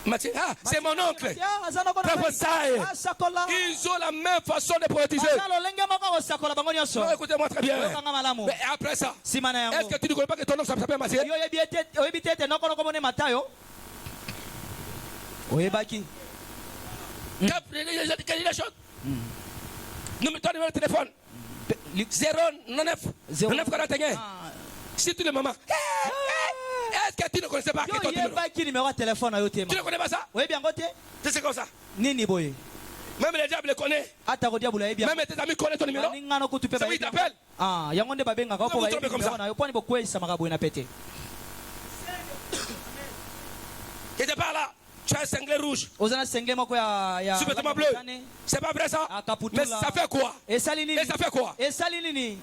Mathieu. Ah, c'est mon oncle. Prophète.
asakola
Ils ont la même façon de prophétiser.
aza lolenge moko kosakola bango nyonso
Non, écoutez-moi très bien.
oyokanga malamu
Mais après ça,
nsima na
est-ce
yango
que tu ne connais pas que ton oncle s'appelle Mathieu?
yo oyebi te ete nokonoko mone matayo oyebaki
Quelle est la chose? Ton numéro de téléphone 099 941. Si tu le maman, est-ce que tu ne connaissais pas que ton
yo
numéro?
oyebaki nimero ya telefone na yo te
Tu ne connais pas ça?
oyebi yango te
C'est comme ça.
nini boye
Même les diables le connaissent.
ata kodiabula yebi
Même tes amis connaissent ton numéro.
ningano kutu pe
C'est lui qui t'appelle.
yango nde babengaka
Vous trompez comme ça.
na yo poni bokweisamaka boye na pete
Qui te parle là? Tu as un cinglé rouge.
oza na senge moko ya
Sous-vêtement bleu. C'est pas vrai ça?
Akaputula.
Mais ça fait quoi?
esali
Et
nini
ça fait quoi?
esali nini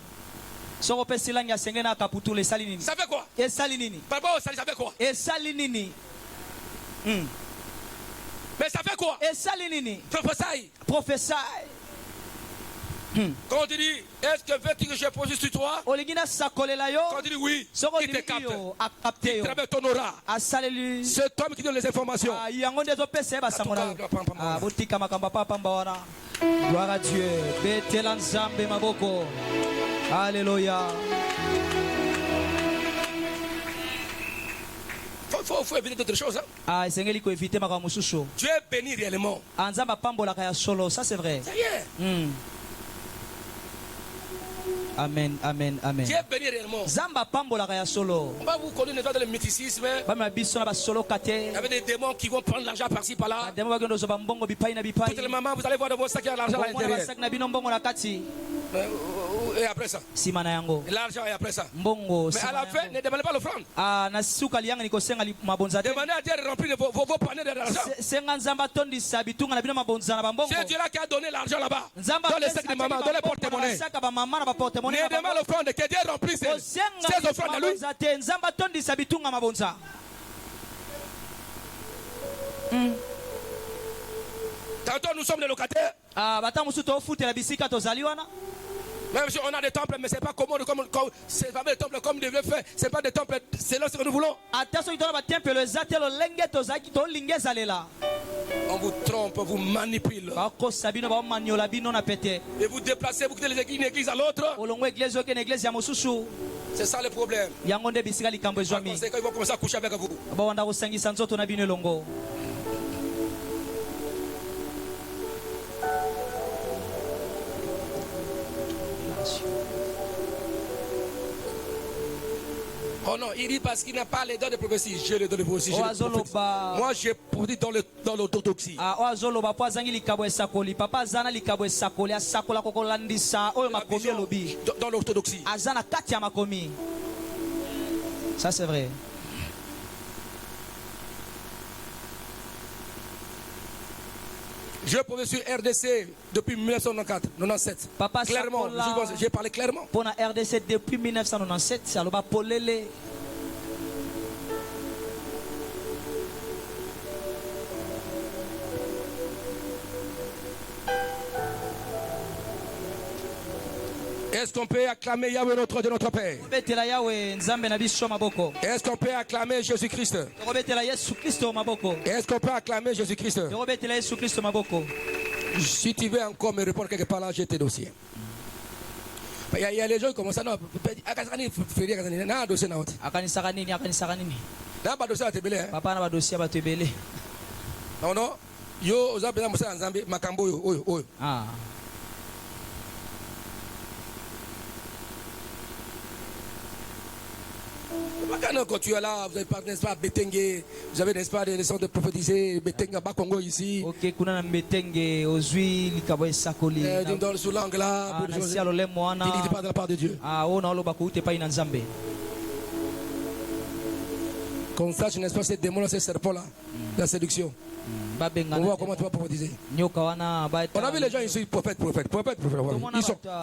soko opesi langi ya senge na akaputula esali nini
Ça fait quoi?
esali nini
Par rapport au salut, ça fait quoi?
esali nini
Mais ça fait quoi?
esali nini
Prophétie.
profesai
Quand tu dis, est-ce que veux-tu que je pose sur toi?
olingi nasakolela yo
Quand tu dis oui,
soko
il te
olimi
capte.
yo akapte
Il
yo
travaille ton aura.
asaleli
C'est toi qui donne les informations.
yango nde ezopesa ye basango na yo
Atuka,
botika makambo apapamba wana gloire à dieu betela nzambe maboko alleluya
Faut éviter d'autres choses. Hein?
esengeli koevite makambo mosusu
Dieu bénit réellement.
nzambe apambolaka ya solo ça c'est vrai
Ça y est.
amen
Dieu bénit réellement.
nzambe apambolaka ya solo
On va vous connaître dans le mythicisme.
bamema biso na basoloka te
Il y avait des démons qui vont prendre l'argent par-ci par-là.
bademo bakende ozwa bambongo bipai na bipai
Toutes les mamans, vous allez voir de vos sacs, il y a l'argent à
omona
l'intérieur.
basaki na bino mbongo na kati
Et après ça.
nsima na yango
L'argent est après ça.
mbongo
Mais à
nsima
la
na
fin,
yango.
ne demandez pas l'offrande.
Na suka lianga nikosenga mabonza te.
Demandez à Dieu de remplir vos paniers d'argent.
Senga nzamba atondisa bitunga na bino mabonza na bambongo.
C'est Dieu là qui a donné l'argent là-bas.
Nzamba
Dans les sacs de maman, dans les porte-monnaies.
saka ba mama na ba porte-monnaie.
Ne demandez l'offrande que Dieu remplisse ses offrandes à lui.
Mabonza te nzamba atondisa bitunga mabonza.
Tantôt nous sommes des locataires.
Bata musu to futela bisika tozali wana.
Même si on a des temples, mais c'est pas commode comme c'est pas des temples comme devait faire. C'est pas des temples selon ce que nous voulons.
Attention itona ba temple le zatelo lenge tozaki to lingeza lela.
On vous trompe, vous manipule.
Ba ko sabino ba maniola bino na pete.
Et vous déplacez, vous quittez une église à l'autre.
Olongo église oke na église ya mosusu.
C'est ça le problème.
Yango nde bisika likambo ezwami.
C'est quand ils vont commencer à coucher avec vous.
Ba wanda ko sangisa nzoto na bino elongo.
Oh non, il dit parce qu'il n'a pas les dons de prophétie. J'ai les dons de prophétie. Moi, j'ai prophétisé dans l'orthodoxie.
Oazoloba po azangi likabo esakoli. Papa azana likabo esakoli. Asakola kokolandisa oyo makomi elobi.
Dans l'orthodoxie.
Azana kati ya makomi. Ça c'est vrai.
Je prophétise sur RDC depuis 1997.
Papa
clairement, j'ai parlé clairement.
Pour la RDC depuis 1997, c'est alors Polele.
Est-ce qu'on peut acclamer Yahweh notre Dieu, notre Père? Est-ce qu'on peut acclamer Jésus-Christ? Est-ce qu'on peut acclamer Jésus-Christ? Si tu veux encore me répondre quelque part là, j'ai tes dossiers. Il y a les gens qui commencent à dire non, non. Yo, vous avez besoin de Zambie, Makambo, yo. Quand tu es là, vous avez pas, n'est-ce pas, Betenge, vous avez, n'est-ce pas, des leçons de prophétiser, Betenge, Bakongo ici.
Ok, kuna Betenge, Ozui, Likabo Sakoli.
Dans le sous-langue là, il n'était pas de la part de Dieu. Qu'on sache, n'est-ce pas, ces démons, ces serpents-là, la séduction. On voit comment tu vas prophétiser. On a vu les gens ici, prophètes. Ils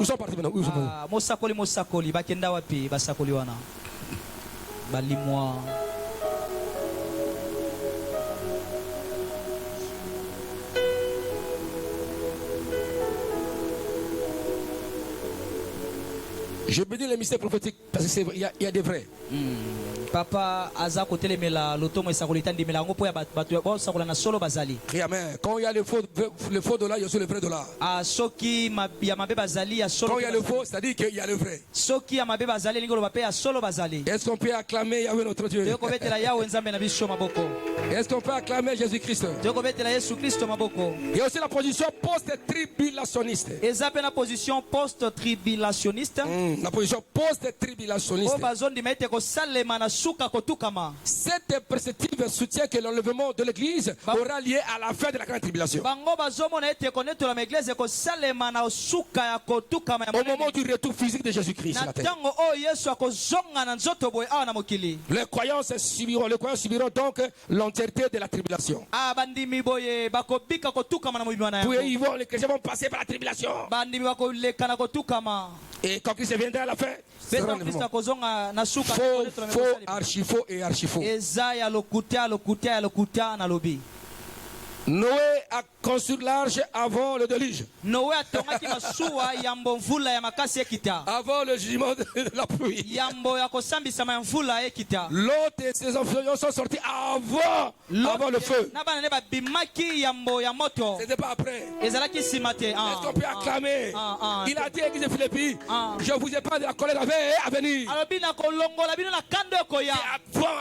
sont partis maintenant.
Mosakoli, Bakenda Wapi, Basakoli Wana. Balimwa.
Je peux dire les mystères prophétiques parce qu'il y a des vrais.
Papa aza kotelemela lotomo esakolita ndimela ngo po ya batu ba sakola na solo bazali.
Amen. Quand il y a le faux dollar, il y a aussi le vrai dollar.
Soki ya mabe bazali ya solo.
Quand il y a le faux, c'est-à-dire qu'il y a le vrai.
Soki ya mabe bazali ngolo bape ya solo bazali.
Est-ce qu'on peut acclamer Yahweh notre Dieu?
Yoko betela Yahweh nzambe na biso maboko.
Est-ce qu'on peut acclamer Jésus-Christ?
Yoko betela Yesu Kristo maboko.
Il y a aussi la position post-tribulationniste.
Ezape na position post-tribulationniste.
La position post-tribulationniste.
O bazondi mete ko salema na
cette perspective soutient que l'enlèvement de l'église aura lieu à la fin de la grande tribulation. Au moment du retour physique de Jésus-Christ sur la terre. Les croyants subiront donc l'entièreté de la tribulation. Puis les chrétiens vont passer par la tribulation. Et quand Christ viendra à la fin, faux, archi-faux et archi-faux. Noé a construit l'arche avant le déluge. Avant le jugement de la pluie. L'autre et ses enfants sont sortis avant le feu. C'était pas après. Est-ce qu'on peut acclamer? Il a dit à l'église de Philippi, je vous ai pas de la colère à venir.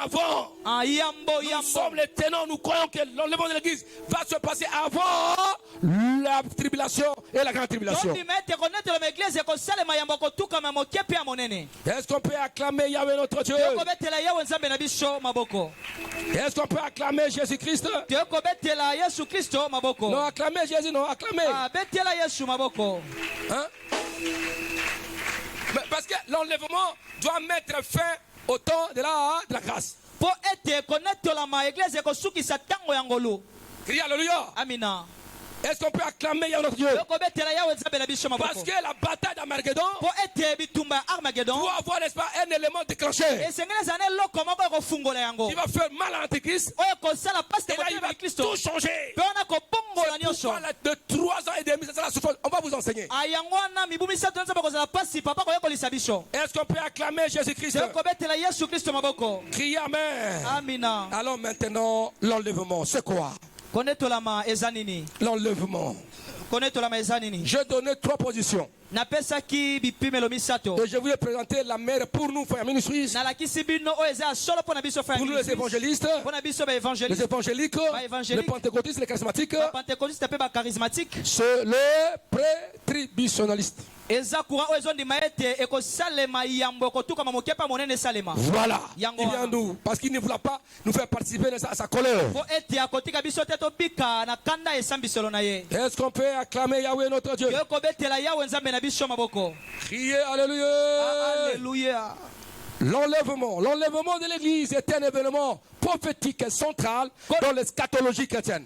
Avant. Nous sommes les ténors, nous croyons que l'enlèvement de l'église va se passer avant la tribulation et la grande tribulation. Est-ce qu'on peut acclamer Yahweh notre Dieu? Est-ce qu'on peut acclamer Jésus-Christ? Non, acclamer Jésus, non, acclamer. Hein? Mais parce que l'enlèvement doit mettre fin au temps de la grâce.
Po ete connaître la ma église ko suki sa tango yangolo.
Crie alléluia.
Amina.
Est-ce qu'on peut acclamer Yahweh notre Dieu? Parce que la bataille d'Armageddon doit avoir, n'est-ce pas, un élément déclencheur qui va faire mal à l'Antéchrist. Et là, il va tout changer. C'est pourquoi de 3 ans et demi, c'est ça la souffrance. On va vous enseigner. Est-ce qu'on peut acclamer Jésus-Christ? Criez Amen.
Amina.
Alors maintenant, l'enlèvement, c'est quoi? L'enlèvement. Je donnais 3 positions. Et je voulais présenter la mère pour nous, frères ministres, pour nous les évangélistes, les évangéliques, les pentecôtistes, les charismatiques, c'est le pré-tributionnaliste. Voilà. Il vient nous, parce qu'il ne voulait pas nous faire participer à sa colère. Est-ce qu'on peut acclamer Yahweh notre Dieu? Criez Alléluia.
Alléluia.
L'enlèvement de l'église est un événement prophétique et central dans l'eschatologie chrétienne.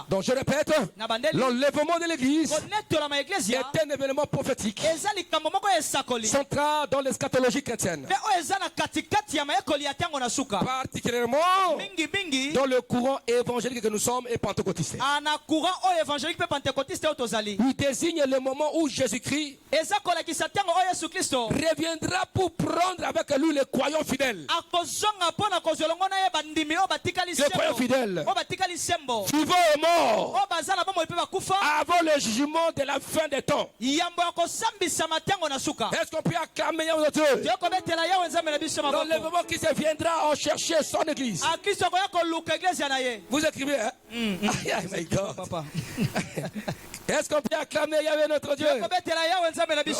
Donc je répète, l'enlèvement de l'église est un événement prophétique central dans l'eschatologie chrétienne. Particulièrement dans le courant évangélique que nous sommes et pentecôtistes. Il désigne le moment où Jésus-Christ reviendra pour prendre avec lui les croyants fidèles. Les croyants fidèles, vivants et morts, avant le jugement de la fin des temps. Est-ce qu'on peut acclamer notre Dieu? L'enlèvement qui se viendra en chercher son église. Vous écrivez, hein? Oh my God. Est-ce qu'on peut acclamer Yahweh notre Dieu?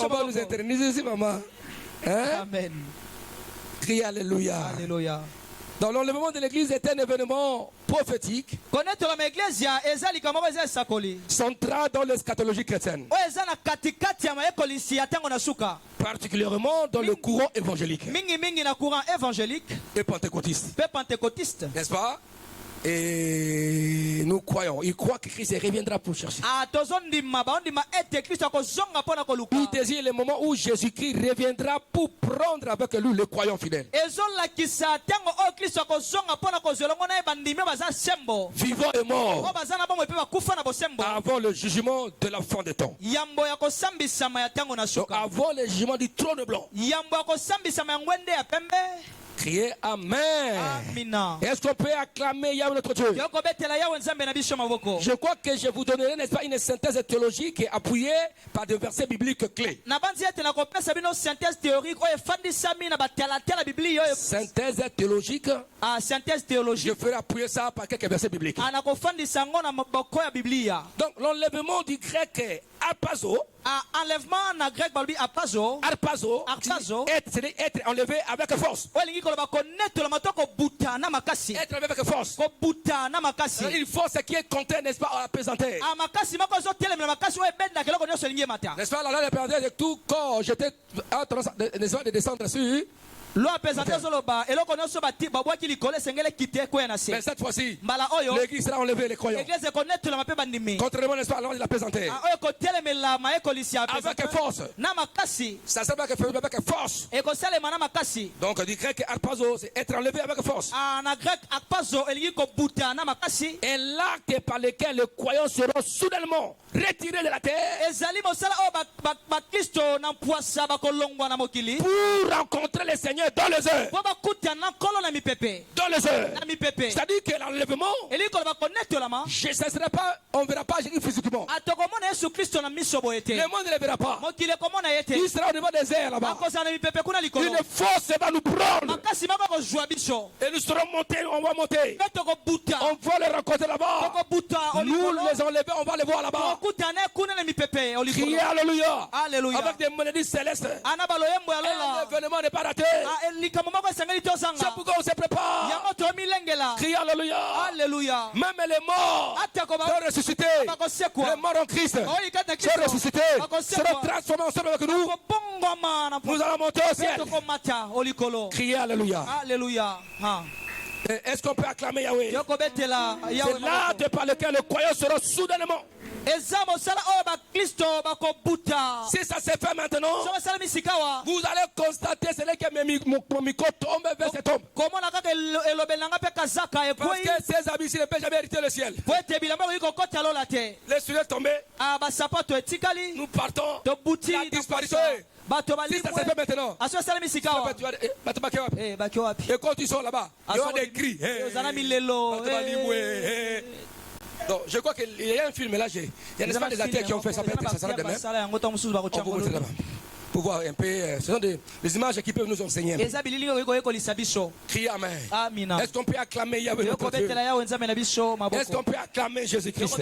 On va nous éterniser ici, maman. Hein?
Amen.
Crie Alléluia.
Alléluia.
Donc l'enlèvement de l'église est un événement prophétique central dans l'eschatologie chrétienne, particulièrement dans le courant évangélique et pentecôtiste. N'est-ce pas? Et nous croyons, il croit que Christ reviendra pour chercher. Il désire le moment où Jésus-Christ reviendra pour prendre avec lui les croyants fidèles. Vivants et morts. Avant le jugement de la fin des temps. Donc avant le jugement du trône blanc. Criez Amen.
Amina.
Est-ce qu'on peut acclamer Yahweh notre Dieu? Je crois que je vous donnerai, n'est-ce pas, une synthèse théologique appuyée par des versets bibliques clés. Synthèse théologique. Je ferai appuyer ça par quelques versets bibliques. Donc l'enlèvement du grec arpazo. Arpazo, être enlevé avec force. Être enlevé avec force. Une force qui est contraire, n'est-ce pas, à présenter. N'est-ce pas, la loi de de tout corps, j'étais en train de descendre dessus. Mais cette fois-ci, l'église sera enlevée, les croyants. Contrairement, n'est-ce pas, à la loi de la présenter. Avec force. Ça sert avec force. Donc, du grec arpazo, c'est être enlevé avec force. Et l'acte par lequel les croyants seront soudainement retirés de la terre pour rencontrer le Seigneur dans les heures. Dans les heures. C'est-à-dire que l'enlèvement, on ne verra pas Jésus physiquement. Le monde ne le verra pas. Il sera au niveau des airs là-bas. Une force va nous prendre. Et nous serons montés, on va monter. On va les rencontrer là-bas. Nous les enlever, on va les voir là-bas. Criez Alléluia. Avec des mélodies célestes. L'événement n'est pas raté. C'est pourquoi on se prépare.
kobetela.
Criez Alléluia.
Alléluia.
Même les morts sont ressuscités. Les morts en Christ sont ressuscités. Seront transformés ensemble avec nous. Nous allons monter au ciel. Criez Alléluia.
Alléluia.
Est-ce qu'on peut acclamer Yahweh? C'est l'acte par lequel les croyants seront soudainement. Si ça se fait maintenant, vous allez constater que mon micro tombe vers cet homme. Parce que ces habits ne peuvent jamais hériter le ciel. Les souliers tombés, nous partons. La disparition. Si ça se fait maintenant, et quand ils sont là-bas, il y aura des cris. Donc, je crois qu'il y a un film là, il y a des acteurs qui ont fait ça, ça sera demain. On vous montrer là-bas. Pour voir un peu, ce sont des images qui peuvent nous enseigner. Criez Amen. Est-ce qu'on peut acclamer Yahweh notre Dieu? Est-ce qu'on peut acclamer Jésus-Christ?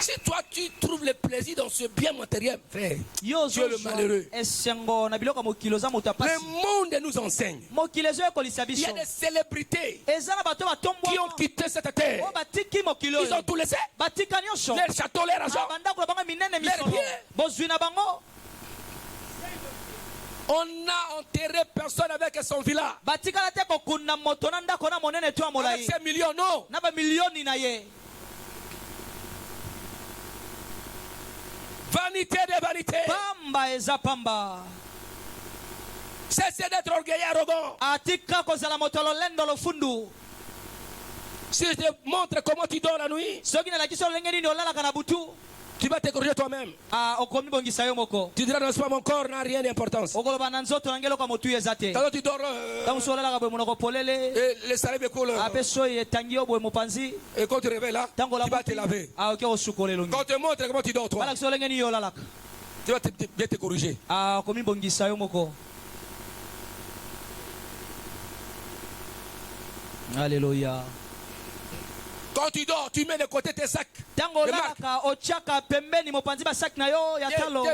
Si toi tu trouves le plaisir dans ce bien matériel, frère, tu es le malheureux. Le monde nous enseigne. Il y a des célébrités qui ont quitté cette terre. Ils ont tout laissé. Leur château, leur argent, leurs biens. On n'a enterré personne avec son villa. Avec ses millions, non. Vanité de vanité. Cessez d'être orgueilleux et arrogant. Si je te montre comment tu dors la nuit, tu vas te corriger toi-même. Tu diras non, c'est pas mon corps, n'a rien d'importance. Quand tu dors, les salés coulent. Et quand tu réveilles là, tu vas te laver. Quand tu montres comment tu dors toi, tu vas bien te corriger.
Alléluia.
Quand tu dors, tu mets de côté tes sacs. Tes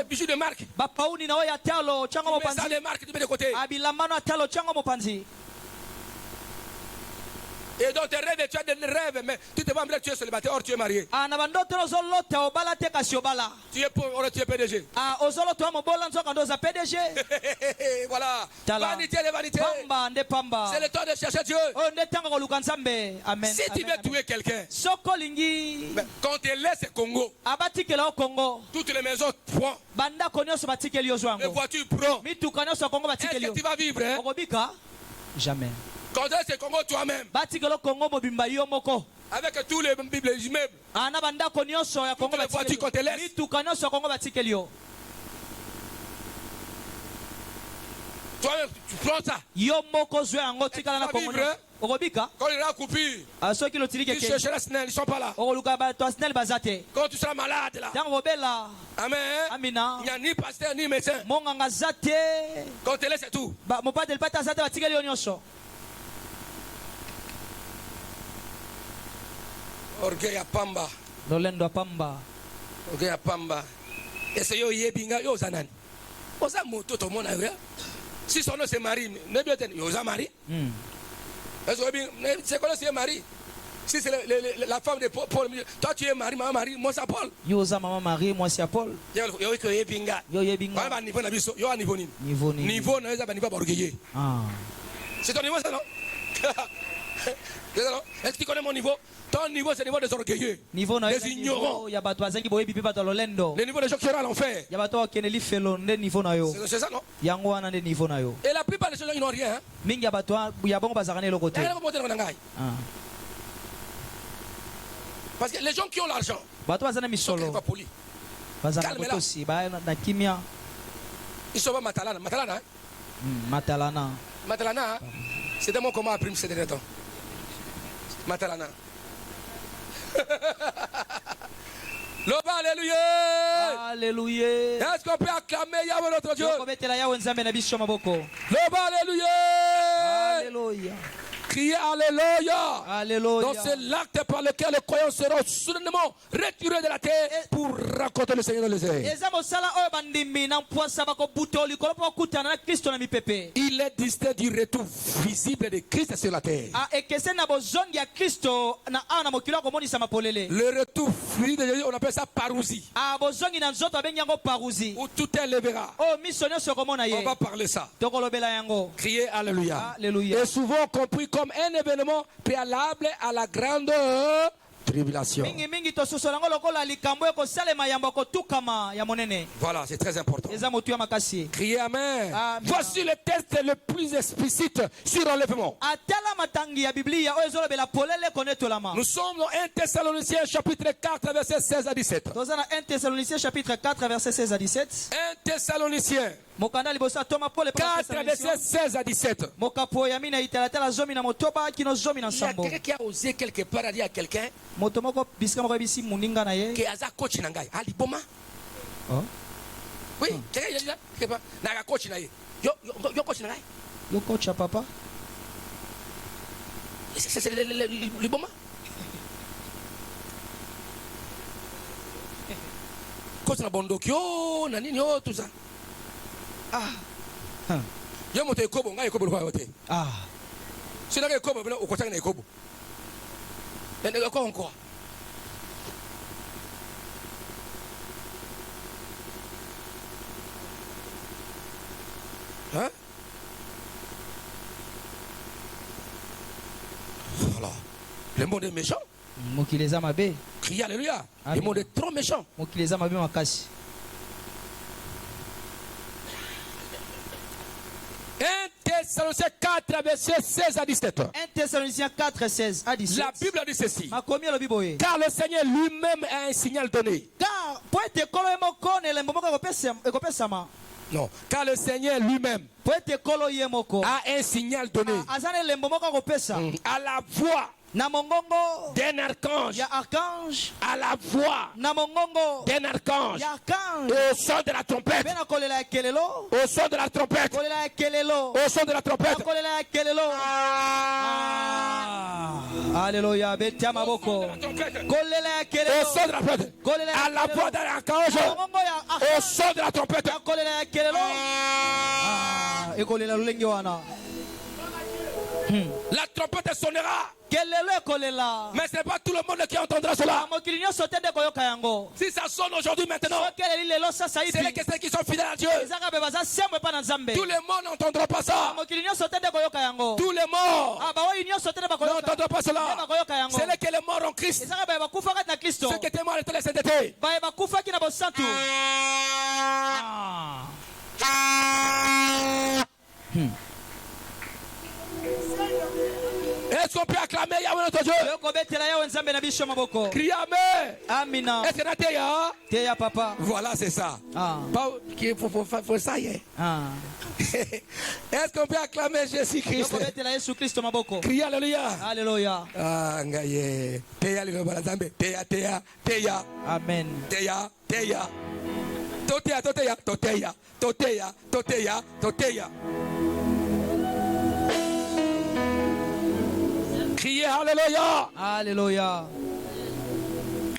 bijoux de marque. Tu mets ça les marques, tu mets de côté. Et dans tes rêves, tu as des rêves, mais tu te vas me dire que tu es célibataire, or tu es marié. Tu es pauvre, or tu es PDG. Voilà. Vanité de vanité. C'est le temps de chercher Dieu. Si tu veux tuer quelqu'un, quand tu laisses Congo, toutes les maisons prennent, les voitures prennent. Est-ce que tu vas vivre?
Jamais.
Quand c'est Congo toi-même, avec tous les immeubles, toutes les voitures qu'on te laisse, toi-même tu prends ça. Quand il y a coupure, tu cherches la SNEL, ils ne sont pas là. Quand tu seras malade là, Amen. Il n'y a ni pasteur ni médecin. Quand tu laisses, c'est tout. Orgueil à Pamba. Orgueil à Pamba. Et c'est yo yebinga yo zanan. Oza moto to mona yo. Si son nom c'est Marie, ne bien ten yo za Marie. C'est quoi c'est Marie? Si c'est la femme de Paul, toi tu es Marie, maman Marie, moi c'est Paul.
Yo za maman Marie, moi c'est Paul.
Yo ko yebinga.
Yo yebinga.
Ba niveau na biso, yo a niveau ni. Niveau na za ba niveau orgueilleux. C'est ton niveau ça non? Est-ce que tu connais mon niveau? Ton niveau, c'est le niveau des orgueilleux, des ignorants. Le niveau des gens qui iront à l'enfer. C'est ça, non? Et la plupart des gens, ils n'ont rien. Parce que les gens qui ont l'argent, ils sont pas polis. Ils sont pas matalana. Matalana, c'est un mot qu'on m'a appris ces derniers temps. Matalana. Loba, alléluia.
Alléluia.
Est-ce qu'on peut acclamer Yahweh notre Dieu? Loba, alléluia.
Alléluia.
Criez Alléluia.
Alléluia.
Donc c'est l'acte par lequel les croyants seront soudainement retirés de la terre pour rencontrer le Seigneur dans les airs.
Eza mosala oyo bandimi na mpwasa bakobuta likolo mpo bakutana na Kristo na mipepe.
Il est distinct du retour visible de Christ sur la terre.
Ekeseni na bozongi ya Kristo na awa na mokili akomonisa mapolele.
Le retour fluide de Jésus, on appelle ça parousie.
Bozongi na nzoto abengi yango parousie.
Où tout est levera.
Oh miso nyonso ekomona ye.
On va parler ça.
Tokolobela yango.
Criez Alléluia.
Alléluia.
Et souvent compris comme un événement préalable à la grande tribulation.
Mingi mingi tososola ngo lokola likambo ekosalema yambo kotukama ya monene.
Voilà, c'est très important.
Eza motu ya makasi.
Criez Amen.
Amen.
Voici le texte le plus explicite sur l'enlèvement.
Atala matangi ya Biblia oyo ezolobela polele konetolama.
Nous sommes dans 1 Thessaloniciens chapitre 4 verset 16 à 17.
Toza na 1 Thessaloniciens chapitre 4 verset 16 à 17.
1 Thessaloniciens
Mokanda liboso atoma pole
4 verset 16 à 17.
Mokapo ya mina italatala zomi na motoba kino zomi na
Il y a
nsambo.
quelqu'un qui a osé quelque part à dire à quelqu'un
Moto moko bisika moko bisi muninga na ye.
que aza coach na ngai ali boma.
Oh.
Oui, quelqu'un il a dit quelque part na coach na ye. Yo coach na ngai.
Yo coach ya papa.
C'est le boma. Coach na bondoki yo na nini yo tout ça. Yo moto ekobo ngai ekobo kwa yote. Sina ke ekobo bino ukotanga na ekobo. Nende ko encore. Hein? Voilà. Le monde est méchant.
Mokili eza mabe.
Criez Alléluia.
Amen.
Le monde est trop méchant.
Mokili eza mabe makasi.
1 Thessaloniciens 4 verset 16 à 17.
1 Thessaloniciens 4 16 à 17.
La Bible dit ceci.
Makomi alobi boye.
Car le Seigneur lui-même a un signal donné.
Car po ete kolo ye moko na elembo moko ekopesama.
Non, car le Seigneur lui-même
Po ete kolo ye moko
a un signal donné
aza na elembo moko akopesa.
à la voix
Na mongongo
d'un archange,
ya archange.
à la voix
Na mongongo
d'un archange,
ya archange.
et au son de la trompette,
Pe na kolela ya kelelo.
au son de la trompette,
Kolela ya kelelo.
au son de la trompette.
Na kolela ya kelelo. Alléluia. Betia maboko. Kolela ya
Au
kelelo.
son de la trompette, à la voix d'un archange,
Na mongongo ya
au
archange.
son de la trompette.
Na kolela ya kelelo. Ekolela lulenge wana.
La trompette sonnera,
Kelelo ekolela.
mais ce n'est pas tout le monde qui entendra cela.
Mokili nyonso te nde koyoka yango.
Si ça sonne aujourd'hui maintenant,
Soki eleli lelo sasa
c'est les
hivi.
questions qui sont fidèles à Dieu.
Ezaka be baza sembo epa na Nzambe.
Tout le monde n'entendra pas ça.
Mokili nyonso te nde koyoka yango.
Tous les morts
Baoyi nyonso te nde bakoyoka.
n'entendront pas
Nde
cela.
bakoyoka yango.
C'est les que les morts en Christ.
Ezaka be bakufa kati na Kristo.
Ceux qui étaient morts étaient les saintetés.
Baye bakufaki na bosantu.
Est-ce qu'on peut acclamer Yahweh notre Dieu?
Yokobetela yawe Nzambe na biso maboko.
Criez Amen.
Amina.
Est-ce que tu as
Teya papa.
Voilà, c'est ça. Pas qu'il faut ça y est. Est-ce qu'on peut acclamer Jésus-Christ?
Yokobetela Yesu Kristo maboko.
Criez Alléluia.
Alléluia.
Ah, ngaye. Teya lino balazambe. Teya.
Amen.
Teya. Toteya. Criez Alléluia.
Alléluia.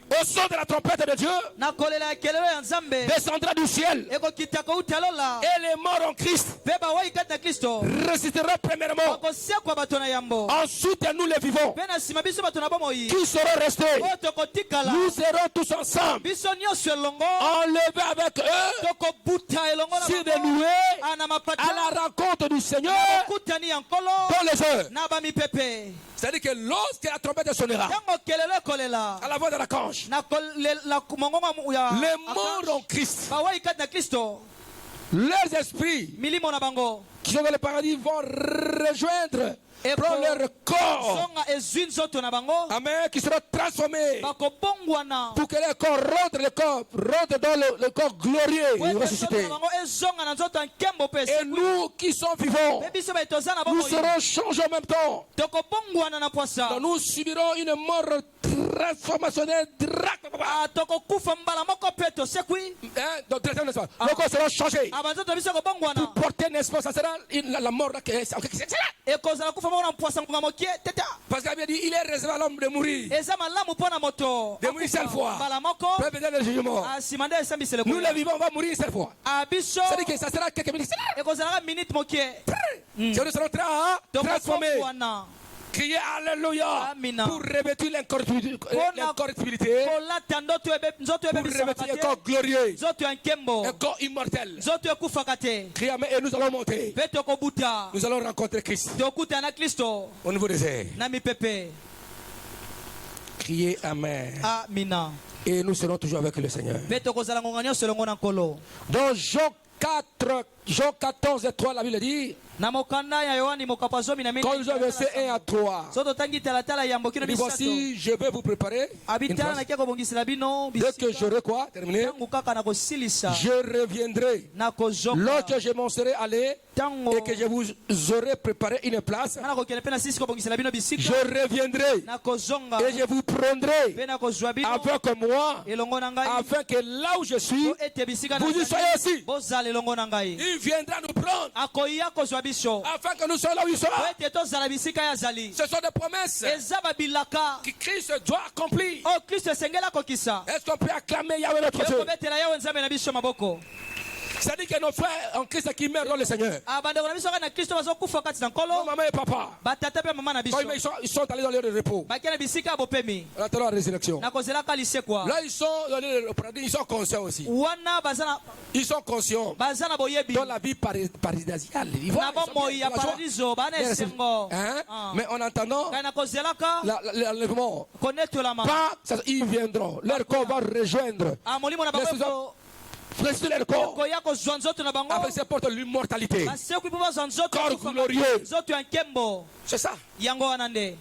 Au son de la trompette de Dieu,
Na kolela ya kelelo ya Nzambe.
descendra du ciel.
Ekokita kouta lola.
Et les morts en Christ
Pe baoyi kati na Kristo.
ressusciteront premièrement.
Bakosekwa bato na yambo.
Ensuite, nous les vivons,
Pe na nsima biso bato na bomoi.
qui seront restés.
Oyo tokotikala.
Nous serons tous ensemble,
Biso nyonso elongo.
enlevés avec eux,
Tokobuta elongo na
sur des
bango.
nuées,
Ana mapata.
à la rencontre du Seigneur
Kutani ya nkolo.
dans les heures.
Na bamipepe.
C'est-à-dire que lorsque la trompette sonnera,
Tango kelelo ekolela.
à la voix de l'archange,
Na mongongo ya.
les morts en Christ,
Baoyi kati na Kristo.
leurs esprits
Milimo na bango.
qui sont dans le paradis vont rejoindre,
Et
prendre leur corps.
Songa ezwi nzoto na bango.
Amen, qui seront transformés
Bakobongwana.
pour que leur corps rentre dans le corps glorieux et ressuscité. Et nous qui sommes vivants, nous serons changés en même temps. Donc nous subirons une mort transformationnel direct.
tokokufa mbala moko pe tosekwi
Donc, directement, n'est-ce pas? Donc, on sera changé.
abanzoto biso kobongwana
Pour porter, n'est-ce pas? Ça sera la mort. C'est là.
ekozala kufa moko na mpwasa ngonga mokie teta
Parce qu'il avait dit, il est réservé à l'homme de mourir.
eza malamu mpo na moto
De mourir cette fois.
mbala moko
Peut-être le jugement.
nsima nde esambisele
Nous les vivons, on va mourir cette fois.
biso
C'est-à-dire que ça sera quelques minutes.
ekozalaka minute mokie
Nous serons transformés.
tokobongwana
Criez Alléluia.
Amina.
Pour revêtir l'incorruptibilité.
kolata nzoto
Pour
ebebisaka
revêtir un
te
corps glorieux.
nzoto ya nkembo
Un corps immortel.
nzoto ekufaka te
Criez Amen et nous allons monter.
mpe tokobuta
Nous allons rencontrer Christ
tokuta na kristo
au niveau des airs.
na mipepe
Criez Amen.
amina
Et nous serons toujours avec le Seigneur.
mpe tokozala ngonga nyonso elongo na nkolo
Dans Jean 14 et 3, la Bible dit,
na mokanda ya yohani mokapo zomi na
quand nous avons verset 1 à 3,
so totangi talatala yambo kino
il dit,
misato
voici, je vais vous préparer une
abitala
place.
nakia kobongisela bino
Dès que j'aurai quoi? Terminé.
ntango kaka na kosilisa
Je reviendrai.
na kozoka
Lorsque je m'en serai allé
ntango
et que je vous aurai préparé une place,
nga na kokende mpe na sisi kobongisela bino
je
bisika
reviendrai
na kozonga
et je vous prendrai
mpe na kozwa bino
avec moi,
elongo na ngai
afin que là où je suis,
po ete bisika na
vous y soyez aussi.
bozala elongo na ngai
Il viendra nous prendre
akoya kozwa biso
afin que nous soyons là où il
po
sera.
ete tozala bisika ya zali
Ce sont des promesses
eza babilaka
que Christ doit accomplir.
oyo kristo esengeli akokisa
Est-ce qu'on peut acclamer Yahweh notre Dieu?
tokobetela yawe nzambe na biso maboko
C'est-à-dire que nos frères en Christ qui meurent dans le Seigneur,
bandeko na biso kaka na kristo bazokufa kati na
nos
nkolo
maman et papa,
batata mpe mama na biso
quand ils sont allés dans le lieu de repos,
bakia na bisika ya bopemi
en attendant la résurrection,
na kozelaka lisekwa
là ils sont dans le lieu de paradis, ils sont conscients aussi.
wana
Ils sont conscients
baza na boyebi
dans la vie paradisiale. Ils
na
sont
bomoi
bien,
ya
ils ont la joie.
paradiso bana esengo
Hein?
Ah.
Mais en attendant
ngai na kozelaka
l'enlèvement,
konetolama
ils viendront. Leur corps va rejoindre.
molimo na bango
Ressusciter leur corps.
koya kozwa nzoto na bango
Avec ses portes l'immortalité.
basekwi mpo bazwa nzoto
Corps
kufa
glorieux.
nzoto ya nkembo
C'est ça.
yango wana nde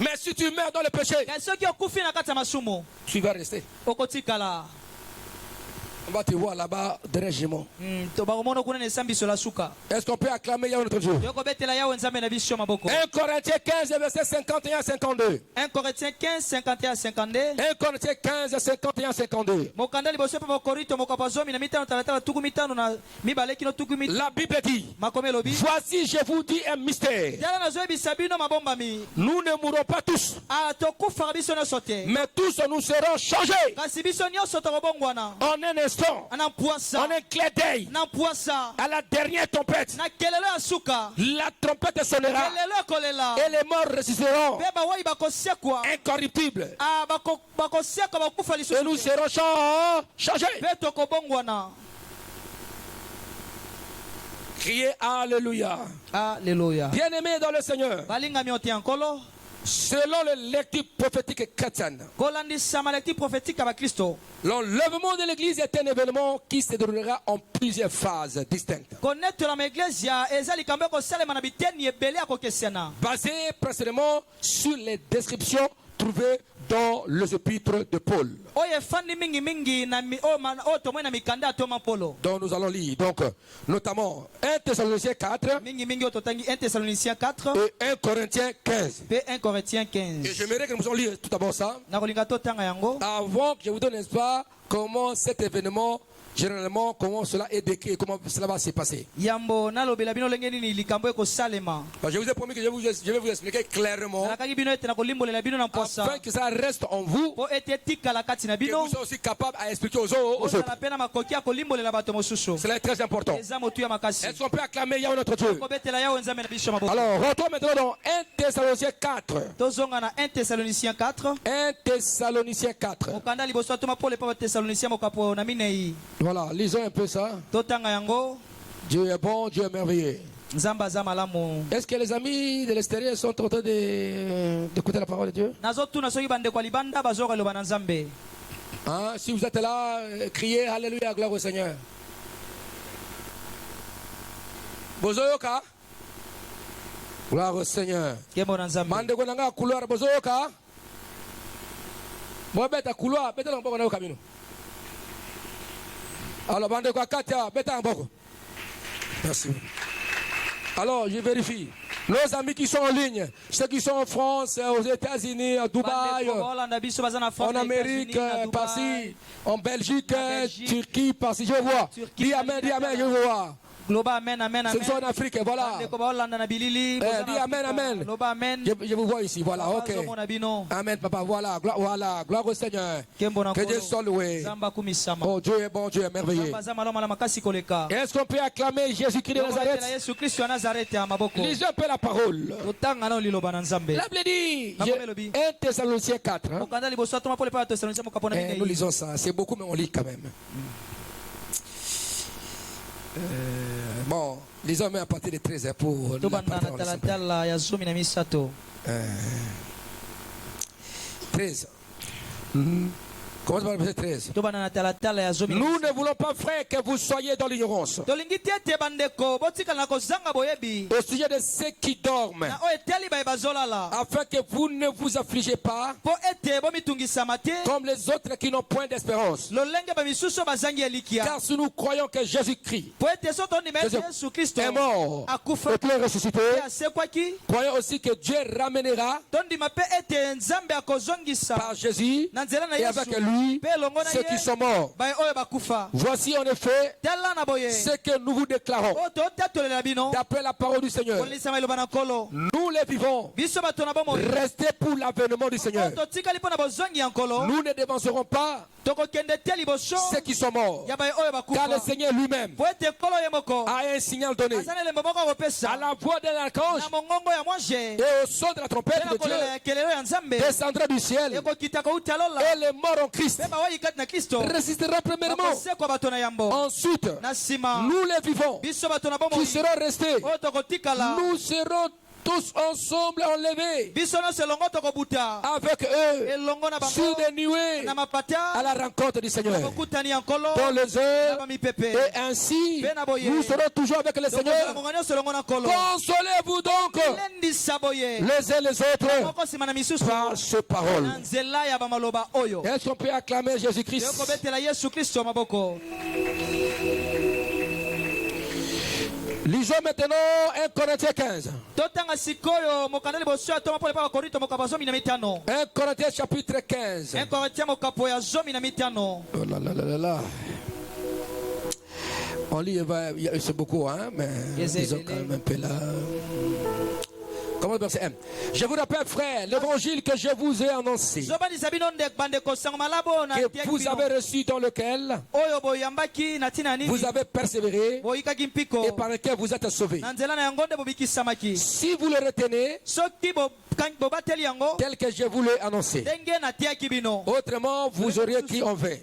Mais si tu meurs dans le péché,
kasi soki okufi na kati ya masumu
tu vas rester.
okotikala
On va te voir là-bas de régiment.
bakomona kuna na esambiso la suka
Est-ce qu'on peut acclamer Yahweh notre Dieu?
tokobetela yawe nzambe na biso maboko
1 Corinthiens 15, verset 51 à 52.
1 Corinthiens 15 51 52
1 Corinthiens 15, 51 52.
mokanda liboso mpe bakorinto mokapo zomi na mitano talatala tuku mitano na mibale kino tuku mitano
La Bible dit,
makomi elobi
voici, je vous dis un mystère.
tala nazoyebisa bino mabombami
Nous ne mourrons pas tous,
tokufaka biso nyonso te
mais tous nous serons changés
kasi biso nyonso tokobongwana
en un instant,
na
en
mpwasa
un clin d'œil,
na mpwasa
à la dernière trompette.
na kelelo ya suka
La trompette sonnera
kelelo ekolela
et les morts ressusciteront
mpe bawai bakosekwa
incorruptibles.
bakosekwa bakufa
Et
lisusu
nous
te.
serons changés.
mpe tokobongwana
Criez Alléluia.
alleluya
Bien-aimés dans le Seigneur,
balingami ote ya nkolo
selon les lectures prophétiques chrétiennes,
kolandisa malekti prophétique ya bakristo
l'enlèvement de l'Église est un événement qui se déroulera en plusieurs phases distinctes,
konetolama eglesia eza likambo ekosalema na biteni ebele ya kokesana
basées précisément sur les descriptions trouvées dans les épîtres de Paul.
oyo efandi mingimingi oyo tomoi na mikanda ya toma polo
Donc nous allons lire, donc, notamment 1 Thessaloniciens 4
mingimingi oyo totangi 1 Thessaloniciens 4
et 1 Corinthiens 15.
mpe 1 Corinthiens
Et
15
j'aimerais que nous allons lire tout d'abord ça,
nakolinga totanga yango
avant que je vous donne, n'est-ce pas, comment cet événement, généralement, comment cela est décrit et comment cela va se passer.
yambo nalobela bino lenge nini likambo ekosalema
Parce que je vous ai promis que je vais vous expliquer clairement,
nalakaki bino ete nakolimbolela bino na
afin
mposa
que ça reste en vous,
mpo ete etikala kati na
que
bino
vous soyez aussi capable à expliquer aux autres.
ozala mpe na makoki ya kolimbolela bato mosusu
Cela est très important.
eza motu ya makasi
Est-ce qu'on peut acclamer Yahweh notre Dieu?
kobetela yawe nzambe na biso maboko
Alors, rentrons maintenant dans 1 Thessaloniciens 4.
tozonga na 1 Thessaloniciens 4
1 Thessaloniciens 4.
mokanda liboso atoma pole mpo bathesalonicien mokapo na minei
Voilà, lisons un peu ça.
totanga yango
Dieu est bon, Dieu est merveilleux.
nzambe aza malamu
Est-ce que les amis de l'extérieur sont en train d'écouter la parole de Dieu?
nazotuna soki bandeko ya libanda bazoka eloba na nzambe
Hein? Si vous êtes là, criez Alléluia, gloire au Seigneur. Bozoyoka? Gloire au Seigneur.
kembo na nzambe
Mandeko nanga couloir bozoyoka? Bobeta couloir, beta longbo na kamino. Alors bandeko akatia, beta ngoko. Merci. Alors, je vérifie. Nos amis qui sont en ligne, ceux qui sont en France, aux États-Unis, à Dubaï, en Amérique, par-ci, en Belgique, Turquie, par-ci, je vois. Dis amen, je vois. Ceux qui sont en Afrique, voilà. Dis amen, amen. Je vous vois ici, voilà, ok. Amen, papa, voilà, gloire au Seigneur. Que Dieu soit loué. Oh, Dieu est bon, Dieu est merveilleux. Est-ce qu'on peut acclamer Jésus-Christ de Nazareth? Lisez un peu la parole. La Bible dit, 1 Thessaloniciens 4. Nous lisons ça, c'est beaucoup, mais on lit quand même. Bon, lisons même à partir de 13 pour la parole. 13. Commence par le verset 13. Nous ne voulons pas, frères, que vous soyez dans l'ignorance au sujet de ceux qui dorment, afin que vous ne vous affligez pas comme les autres qui n'ont point d'espérance. Car si nous croyons que Jésus-Christ est mort et qu'il est ressuscité, croyons aussi que Dieu ramènera par Jésus et avec lui ceux qui sont morts. Voici en effet ce que nous vous déclarons d'après la parole du Seigneur. Nous les vivons. Restez pour l'avènement du Seigneur. Nous ne dévancerons pas ceux qui sont morts, car le Seigneur lui-même a un signal donné à la voix d'un archange et au son de la trompette de Dieu descendra du ciel, et les morts en Christ résistera premièrement. Ensuite, nous les vivons qui serons restés, nous serons tous ensemble enlevés avec eux sur des nuées à la rencontre du Seigneur dans les heures, et ainsi nous serons toujours avec le Seigneur. Consolez-vous donc les uns les autres par ces paroles. Est-ce qu'on peut acclamer Jésus-Christ? Lisons maintenant 1 Corinthiens 15. 1 Corinthiens chapitre 15. Oh là là là là. On lit, c'est beaucoup, hein, mais disons quand même un peu là. Comment verset 1. Je vous rappelle, frère, l'évangile que je vous ai annoncé, que vous avez reçu, dans lequel vous avez persévéré et par lequel vous êtes sauvés. Si vous le retenez tel que je vous l'ai annoncé, autrement vous auriez cru en vain.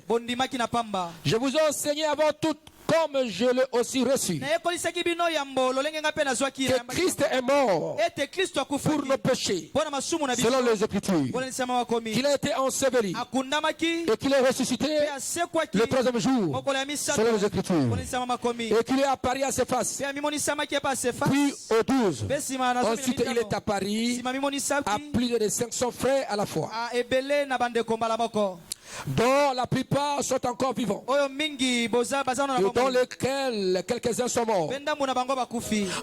Je vous ai enseigné avant tout, comme je l'ai aussi reçu, que Christ est mort pour nos péchés, selon les Écritures, qu'il a été enseveli et qu'il est ressuscité le troisième jour, selon les Écritures, et qu'il est apparu à ses faces, puis aux 12. Ensuite il est apparu à plus de 500 frères à la fois, dont la plupart sont encore vivants, et dans lesquels quelques-uns sont morts.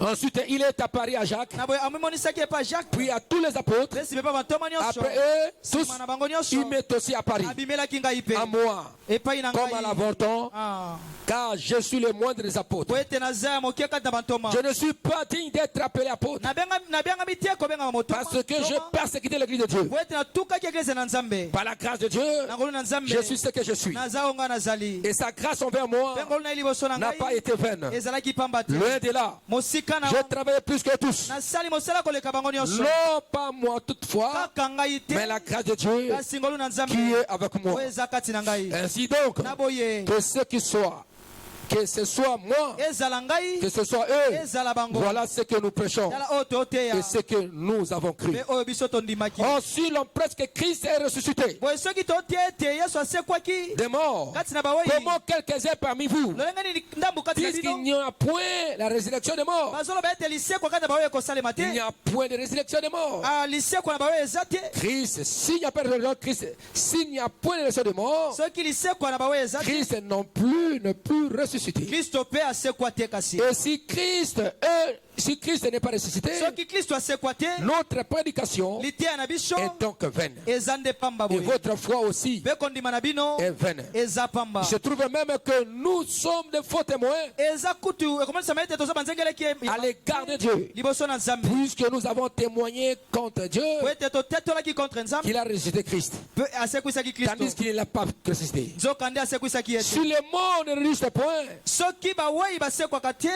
Ensuite il est apparu à Jacques, puis à tous les apôtres. Après eux tous, il m'est aussi apparu à moi comme à l'avorton, car je suis le moindre des apôtres. Je ne suis pas digne d'être appelé apôtre, parce que j'ai persécuté l'église de Dieu. Par la grâce de Dieu, je suis ce que je suis, et sa grâce envers moi n'a pas été vaine. Loin de là, j'ai travaillé plus que tous, non pas moi toutefois, mais la grâce de Dieu qui est avec moi. Ainsi donc, que ce qui soit, que ce soit moi, que ce soit eux, voilà ce que nous prêchons et ce que nous avons cru. Ensuite, l'on prêche que Christ est ressuscité des morts. Comment quelques-uns parmi vous disent qu'il n'y a point la résurrection des morts? Il n'y a point de résurrection des morts. Christ, s'il n'y a pas de résurrection, Christ, s'il n'y a point de résurrection des morts, Christ non plus ne peut ressusciter. Et si Christ est Si Christ n'est pas ressuscité,
soki Kristo asekwa te
notre prédication
litiya na biso
est donc vaine.
eza nde pamba
Et
boye
votre foi aussi
mpe kondima na bino
est vaine.
eza pamba.
Il se trouve même que nous sommes des faux témoins
eza kutu ekomonisa ete toza banzengeleki
à l'égard de Dieu.
liboso na nzambe
Puisque nous avons témoigné contre Dieu
po ete totetolaki contre nzambe
qu'il a ressuscité Christ.
mpe asekwisaki Kristo
Tandis qu'il n'a pas ressuscité.
nzoka nde asekwisaki ete
Si le monde ne ressuscite point,
soki bawei basekwaka te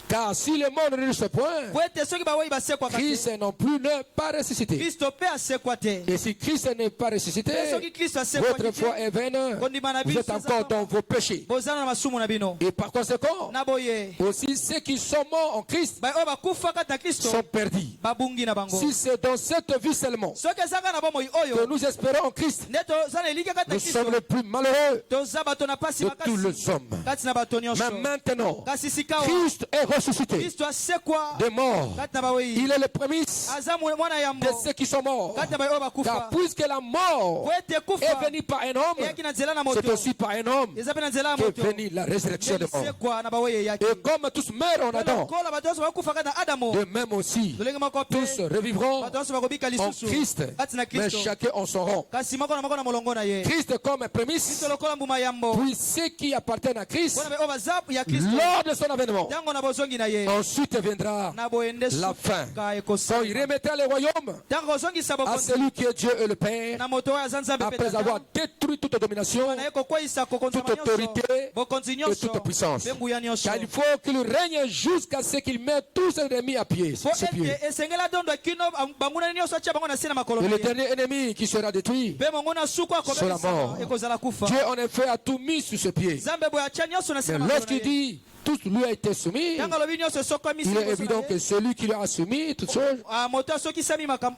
car si le monde ne ressuscite point,
po ete soki bawei basekwaka te
Christ non plus n'est pas ressuscité.
Kristo mpe asekwa te
Et si Christ n'est pas ressuscité,
mpe soki Kristo
votre
asekwaki
foi
te
est vaine.
kondima na
Vous
bino
êtes encore dans vos péchés.
bozala na masumu na bino
Et par conséquent,
na boye
aussi ceux qui sont morts en Christ
oyo bakufa kati na Kristo
sont perdus.
babungi na bango
Si c'est dans cette vie seulement
soki ezaka na bomoi
que
oyo
nous espérons en Christ,
nde toza na eliki kati na
nous sommes
Kristo
les plus malheureux
toza bato na pasi
de tous les
makasi
hommes.
kati na bato nyonso
Mais maintenant,
kasi sikawa
Christ est ressuscité
Kristo asekwa
des morts.
kati na bawei
Il est le prémisse
aza mwana yambo
de ceux qui sont morts.
kati na bayi oyo
Car
bakufa
puisque la mort
po ete
est
kufa
venue par un homme,
eyaki na nzela na
c'est
moto
aussi par un homme
eza mpe na nzela ya
qu'est
moto
venue la résurrection des morts.
lisekwa na bawei eyaki
Et comme tous meurent en Adam,
lokola bato nyonso bakufa kati na adamo
de même aussi,
lolenge moko
tous
mpe
revivront
bato nyonso bakobika
en
lisusu
Christ,
kati na
mais
Kristo
chacun en son rang.
kasi moko na moko na molongo na ye
Christ comme prémisse,
Kristo lokola mbuma yambo
puis ceux qui appartiennent à Christ,
mpona be oyo baza ya Kristo
lors de son avènement,
ntango na bozongi na ye
ensuite viendra
na boye nde
la fin.
suka
Quand il
ekosala
remettra le royaume
ntango kozongisa
à
bokonzi
celui qui est Dieu et le Père,
na moto oyo aza nzambe mpe
après avoir détruit toute domination,
na ye kokweyisa kokonzama
toute
nyonso
autorité
bokonzi
et
nyonso
toute puissance.
mpe nguya nyonso
Car il faut qu'il règne jusqu'à ce qu'il mette tous ses ennemis à pied.
po
Ses pieds.
ete esengeli adondo kino bangunani nyonso atia bango na se na makolo
Et
na
le
ye
dernier ennemi qui sera détruit,
mpe monguna suku
Sur la
akobebisama
mort.
ekozala kufa
Dieu en effet a tout mis sur ses pieds.
nzambe boye atia nyonso na se
Mais
na makolo na
lorsqu'il
ye
dit tout lui a été soumis,
ntango alobi nyonso esokomisi
il est
liboso
évident
na
que
ye
celui qui lui a soumis toutes choses
moto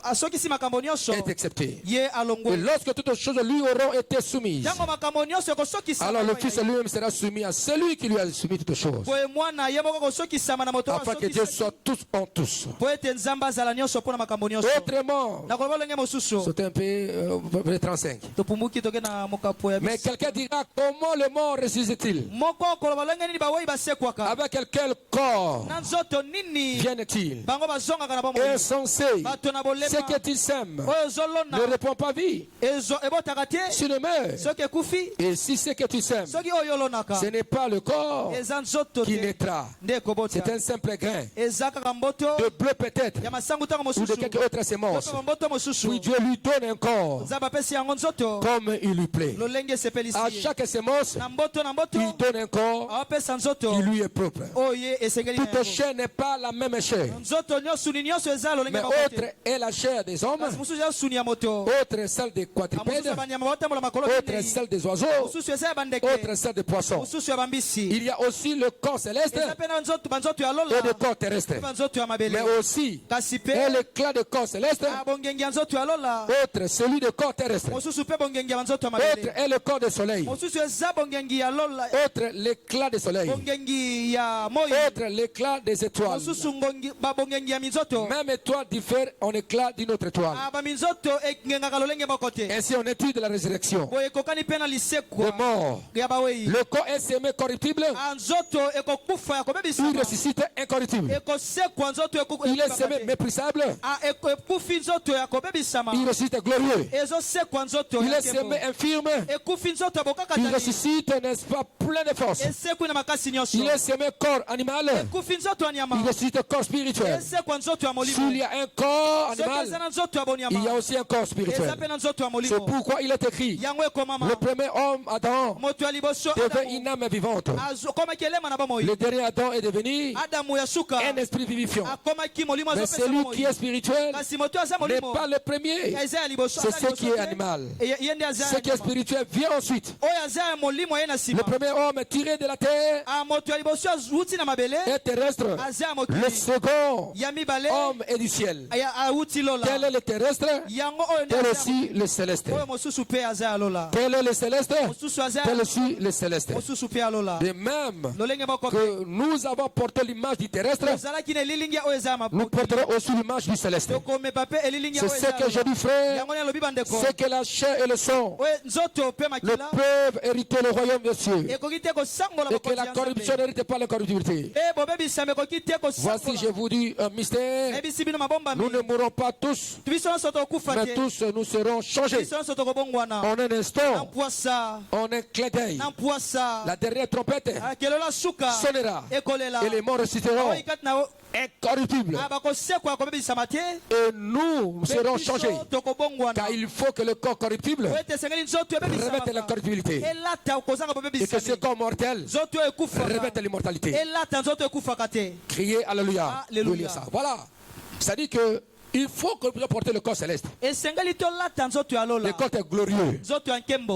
asokisi makambo nyonso
est accepté.
ye
Et
alongwe
lorsque toutes choses lui auront été soumises,
ntango makambo nyonso ekosokisama
alors le Fils lui-même sera soumis à celui qui lui a soumis toutes choses,
boye mwana ye moko kosokisama na moto oyo
afin que Dieu
asokisaki
soit tous en tous.
po ete nzambe azala nyonso mpo na makambo nyonso
Autrement,
nakoloba olenge mosusu
c'est un peu 35.
topumuki toke na mokapo ya
Mais quelqu'un dira, comment le mort ressuscite-t-il?
moko koloba olenge nini bawei basekwaka
Avec quel corps
na nzoto nini
viennent-ils?
bango bazongaka na bomoi
Insensé.
bato na
Ce
bolema
que tu sèmes
oyo ozolona
ne répond pas vie.
ebotaka te
Tu ne meurs.
soki ekufi
Et si ce que tu sèmes,
soki oyo olonaka
ce n'est pas le corps
eza nzoto
qui
te
naîtra,
nde ekobota
c'est un simple grain
eza kaka mboto
de bleu peut-être,
ya masangu ntango
ou de
mosusu
quelque autre sémence.
kaka mboto mosusu
Puis Dieu lui donne un corps
nzambe apesi yango nzoto
comme il lui plaît.
lolenge esepelisi
À
ye
chaque sémence,
na mboto
il donne un corps
awapesa nzoto
qui lui est propre.
oyo ye esengeli na
Toute
yango
chair n'est pas la même chair,
nzoto nyonso ni nyonso eza lolenge
mais
moko te
autre est la chair des hommes,
kasi mosusu eza suni ya moto
autre est celle des
mosusu
quadrupèdes,
ya banyama baotambola makolo
autre est
minei
celle des oiseaux,
mosusu eza ya bandeke
autre est celle des poissons.
mosusu ya bambisi
Il y a aussi le corps céleste
eza mpe na banzoto ya
et
lola
le corps terrestre.
mpe banzoto ya mabele
Mais aussi,
kasi mpe
et l'éclat de corps céleste,
bongengi ya nzoto ya lola
autre celui de corps terrestre,
mosusu mpe bongengi ya banzoto ya
autre
mabele
est le corps du soleil,
mosusu eza bongengi ya lola
autre l'éclat du soleil,
bongengi ya moi
autre l'éclat des étoiles.
mosusu babongengi ya minzoto
Même étoile diffère en éclat d'une autre étoile.
baminzoto engengaka lolenge moko te
Ainsi, on étudie la résurrection
boye ekokani mpe na
des
lisekwa
morts.
ya bawei
Le corps est semé corruptible,
nzoto ekokufa ya
il
kobebisama
ressuscite incorruptible.
ekosekwa nzoto
Il est semé méprisable,
ekufi nzoto ya kobebisama
il ressuscite glorieux.
ezosekwa nzoto
Il
ya
est
nkembo.
semé infirme,
ekufi nzoto ya
il
bokakatani
ressuscite, n'est-ce pas, plein de force.
esekwi na makasi nyonso
Il est semé corps animal,
ekufi nzoto ya
il
nyama
ressuscite corps spirituel.
esekwa nzoto ya
S'il
molimo
y a un corps
soki eza
animal,
na nzoto ya
il y a
bonyama
aussi un corps
eza
spirituel.
mpe na nzoto ya
C'est
molimo
pourquoi il est écrit,
yango ekomama
le premier homme, Adam,
moto ya liboso
devait une âme vivante.
akomaki elema na bomoi
Le dernier Adam est devenu
adamu ya suka
un esprit vivifiant.
akomaki molimo
Mais
azopesa
celui
bomoi
qui est spirituel
kasi moto aza
n'est
molimo
pas le premier.
eza ya liboso
C'est
aza
ce
liboso
qui est
te.
animal.
Ye nde aza
Ce qui est
ya nyama.
spirituel vient ensuite.
oyo aza ya molimo aye na
Le
nsima
premier homme est tiré de la terre
moto ya liboso awuti na mabele
est terrestre.
aza ya
Le
mokili
second
ya mibale
homme est du ciel.
awuti lola
Tel est le terrestre,
yango oyo nde
tel
aza
aussi le céleste.
oyo mosusu mpe aza ya lola
Tel est le céleste,
mosusu aza
tel
ya
aussi le céleste.
mosusu mpe ya lola
De même
lolenge moko mpe
que nous avons porté l'image du terrestre,
ozalaki na elilingi oyo eza ya
nous
mapuki
porterons aussi l'image du céleste.
tokomepa mpe elilingi
C'est
oyo
ce
eza
que
ya
je
lola
dis, frère,
yango ni alobi bandeko
c'est que la chair et le sang
oyo nzoto mpe
ne
makila
peuvent hériter le royaume des cieux.
ekoki te kosangola
Et que
bokonzi
la
ya
corruption
nzambe
n'héritez pas l'incorruptibilité. Voici, je vous dis un mystère. Nous ne mourrons pas tous, mais tous nous serons changés. En un instant, en un clin d'œil, la dernière trompette sonnera et les morts ressusciteront incorruptibles. Et nous serons changés. Car il faut que le corps corruptible revête l'incorruptibilité. Et que ce corps mortel revête l'immortalité. Criez Alléluia.
Alléluia.
Voilà. Ça dit que il faut que nous puissions porter le corps céleste. Le corps est glorieux.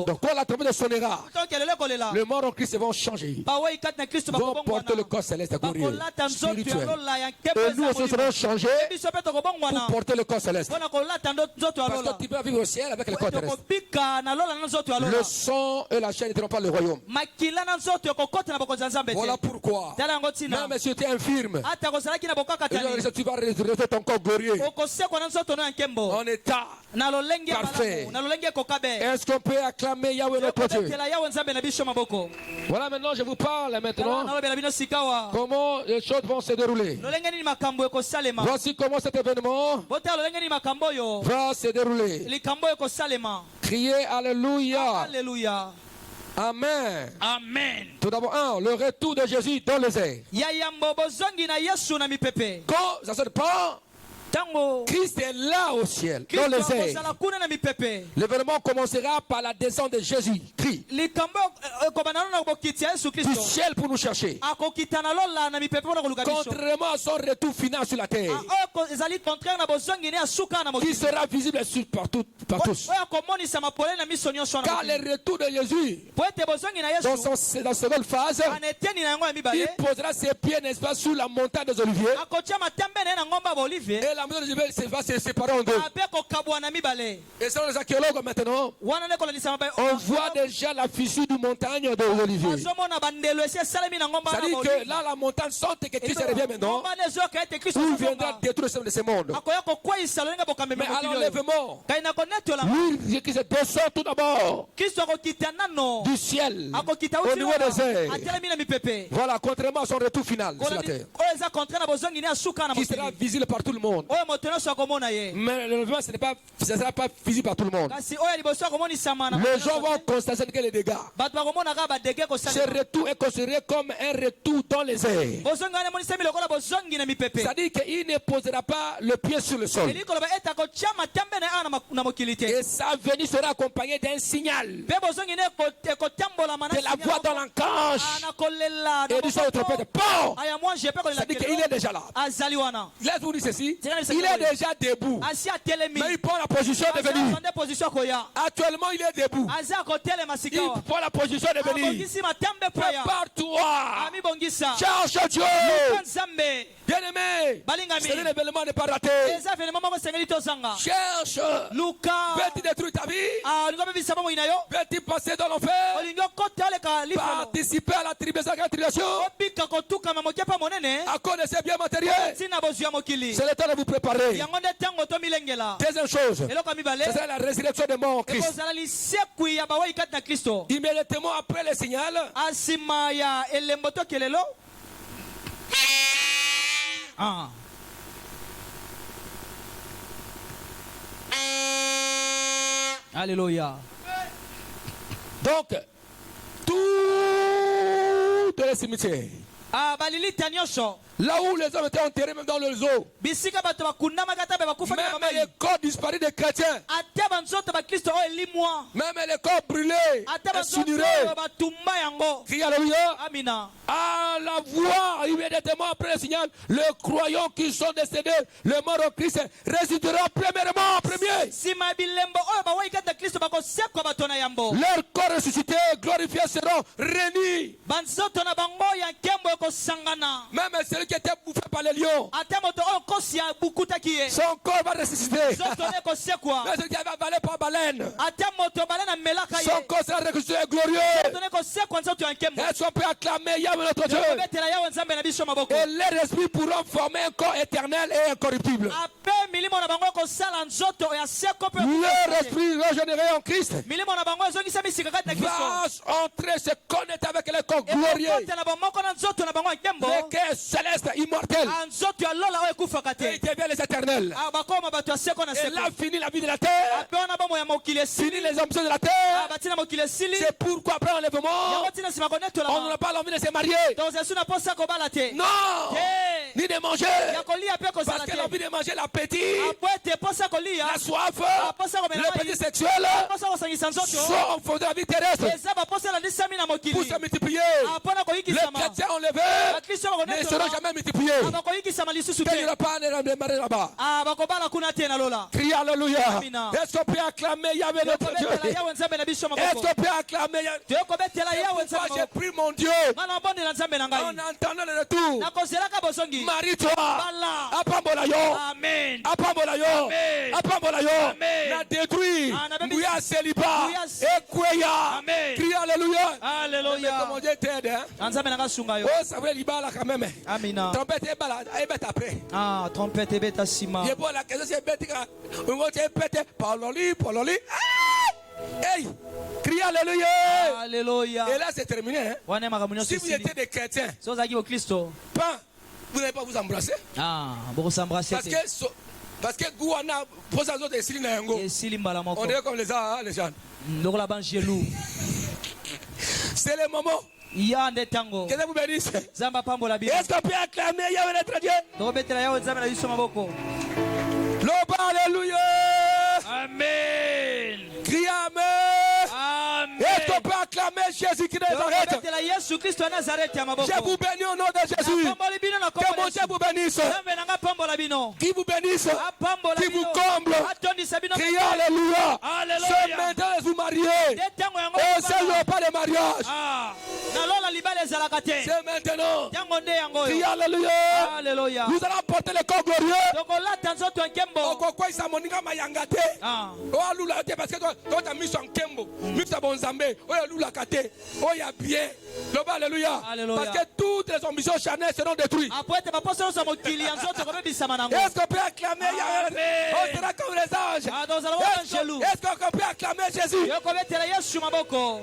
Donc quand la trompette sonnera, les morts en Christ vont changer. Vont porter le corps céleste glorieux, spirituel. Et nous aussi serons changés pour porter le corps céleste. Parce que tu peux vivre au ciel avec le corps terrestre. Le sang et la chair n'éteront pas le royaume. Voilà pourquoi, même si tu es infirme, tu vas retrouver ton corps glorieux. En état parfait. Est-ce qu'on peut acclamer Yahweh notre Dieu? Voilà, maintenant je vous parle comment les choses vont se dérouler. Voici comment cet événement va se dérouler. Criez Alléluia.
Alléluia.
Amen.
Amen.
Tout d'abord, le retour de Jésus dans les airs. Quand ça se passe, Christ est là au ciel, dans les airs. L'événement commencera par la descente de Jésus-Christ du ciel pour nous chercher. Contrairement à son retour final sur la terre, qui sera visible par tous. Car le retour de Jésus, dans sa seconde phase, il posera ses pieds, n'est-ce pas, sur la montagne des Oliviers. Et la maison de Dieu va se séparer en deux. Et selon les archéologues maintenant, on voit déjà la fissure du montagne des Oliviers. Ça dit que là, la montagne sent que Christ revient maintenant. Où il viendra détruire de ce monde. Mais à l'enlèvement, lui, Christ descend tout d'abord du ciel au niveau des airs. Voilà, contrairement à son retour final sur la terre, qui sera visible par tout le monde. Mais l'enlèvement, ce ne sera pas visible par tout le monde. Les gens vont constater que les dégâts. Ce retour est considéré comme un retour dans les airs. C'est-à-dire qu'il ne posera pas le pied sur le sol. Et sa venue sera accompagnée d'un signal, de la voix dans l'encanche et du son de trompette. Bon! C'est-à-dire qu'il est déjà là. Laisse-vous dire ceci. Il est déjà debout. Mais il prend la position de venir. Actuellement, il est debout. Il prend la position de venir. Prépare-toi. Cherche Dieu. Bien-aimé, ce événement n'est pas raté. Cherche. Veux-tu détruire ta vie? Veux-tu passer dans l'enfer? Participer à la tribulation à cause de ces biens matériels. C'est le temps de vous préparer. Deuxième chose, c'est la résurrection des morts en Christ. Immédiatement après le signal,
Alléluia.
donc, tous les cimetières, là où les hommes étaient enterrés, même dans les eaux, même les corps disparus des chrétiens, même les corps brûlés, incinérés, criez Alléluia. À la voix immédiatement après le signal, les croyants qui sont décédés, les morts en Christ, ressusciteront premièrement en premier. Leurs corps ressuscités, glorifiés seront réunis. Même celui qui était bouffé par les lions.
ata moto oyo nkosi abukutaki ye
Son corps va ressusciter.
nzoto ne ekosekwa
Mais celui qui va avaler par baleine,
ata moto balene amelaka ye
son corps sera ressuscité et glorieux.
nzoto ne ekosekwa nzoto ya nkembo
Est-ce qu'on peut acclamer Yahweh notre Dieu?
ekobetela yawe nzambe na biso maboko
Et les esprits pourront former un corps éternel et incorruptible.
ape milimo na bango ekosala nzoto ya seko mpe
Leur esprit régénéré en Christ
milimo na bango ezongisa misika kati na kristo
va entrer, se connecter avec les corps glorieux.
ekokota na bamoko na nzoto na bango ya nkembo
Les corps célestes, immortels.
nzoto ya lola oyo ekufaka
Et ils
te
deviennent les éternels.
bakoma bato ya seko na
Et
seko
là finit la vie de la terre.
ape wana bomo ya mokili
Fini
esili
les ambitions de la terre.
batina mokili esili
C'est pourquoi après l'enlèvement,
yango tina nsima
on n'a
konetolama
pas l'envie de se marier.
toza esu na posa kobala te
Non.
te
Ni de manger.
ya kolia mpe
Parce
kozala
que
te
l'envie de manger l'appétit,
apo ete posa kolia
la soif,
posa komela
l'appétit
mai
sexuel
posa kosangisa nzoto
sont fondés de la vie terrestre
eza baposa elandisami na
pour
mokili
se multiplier.
apona
Les
koyikisama
chrétiens enlevés
bakristo
ne seront
bakonetolama
jamais multipliés.
bakoyikisama lisusu
Il n'y
te
aura pas de mariage là-bas.
bakobala kuna te na lola
Crie Alléluia.
Amina.
Est-ce qu'on peut acclamer Yahweh notre Dieu?
tokobetela yawe nzambe na biso
Est-ce
maboko
qu'on peut acclamer Yahweh?
tokobetela yawe
Pourquoi
nzambe
j'ai
maboko
pris mon Dieu
nga na mbondela nzambe na
en
ngai
entendant le retour?
nakozelaka bozongi
Marie-toi.
bala
Apambola yo.
amen
Apambola yo.
Amen.
Apambola yo.
Amen.
Na détruit.
Ah, na baby-
Mouya célibat.
Mouya cé-
Ekweya.
Amen.
Crie Alléluia. Mais
Alléluia
comment Dieu t'aide, hein?
na nzambe na nga sunga yo
Oh, ça veut dire là quand même.
amina
Trompette et balade. Et bête après.
trompete ebeta nsima
Il est bon la question, c'est bête. On va te péter. Parlons-lui, parlons-lui. Ah! Hey! Crie Alléluia. Et
Alléluia
là, c'est terminé. Hein?
wana makambo nyonso
Si vous
esili
étiez des chrétiens,
so ozalaki bokristo
pas, vous n'allez pas vous embrasser.
bokosambrase
Parce
te
que, parce que Gouana, pour ça, autres, c'est Yango.
esili mbala
On
moko
est comme les gens.
lokola bangelou
C'est le moment.
ya nde ntango
Que Dieu vous bénisse.
nzambe apambola bino
Est-ce qu'on peut acclamer Yahweh notre Dieu?
tokobetela yawe nzambe na biso maboko
Loba, Alléluia.
amen
Crie Amen. Est-ce qu'on
amen
peut acclamer Jésus-Christ de Nazareth?
tokobetela yesu kristo ya nazareti ya maboko
Je vous bénis au nom de Jésus.
apamboli bino na
Que
kombo
mon
na
Dieu
Yesu.
vous bénisse.
nzambe na nga apambola bino
Qui vous bénisse.
apambola
Qui vous
bino
comble.
atondisa bino
Criez Alléluia.
Alléluia.
Ce matin, vous mariez.
nde ntango yango
Et
kobala.
ce n'est pas de mariage.
nalola libala ezalaka te
C'est maintenant.
ntango nde yango
Criez
oyo
Alléluia.
aleluya
Nous allons porter le corps glorieux.
tokolata nzoto ya nkembo
Okokwa isa moninga mayanga te. Olula te parce que toi tu as mis son kembo. Mix bon zambe. Oya lula kate. Oya bien. Loba Alléluia.
Alléluia.
Parce que toutes les ambitions charnelles seront détruites.
apo ete baposa nyonso ya mokili ya nzoto kobebisama nango
Est-ce qu'on peut acclamer Yahweh?
Amen.
On sera comme les anges.
tozala wana angelou
Est-ce qu'on peut acclamer Jésus?
yokobetela yesu maboko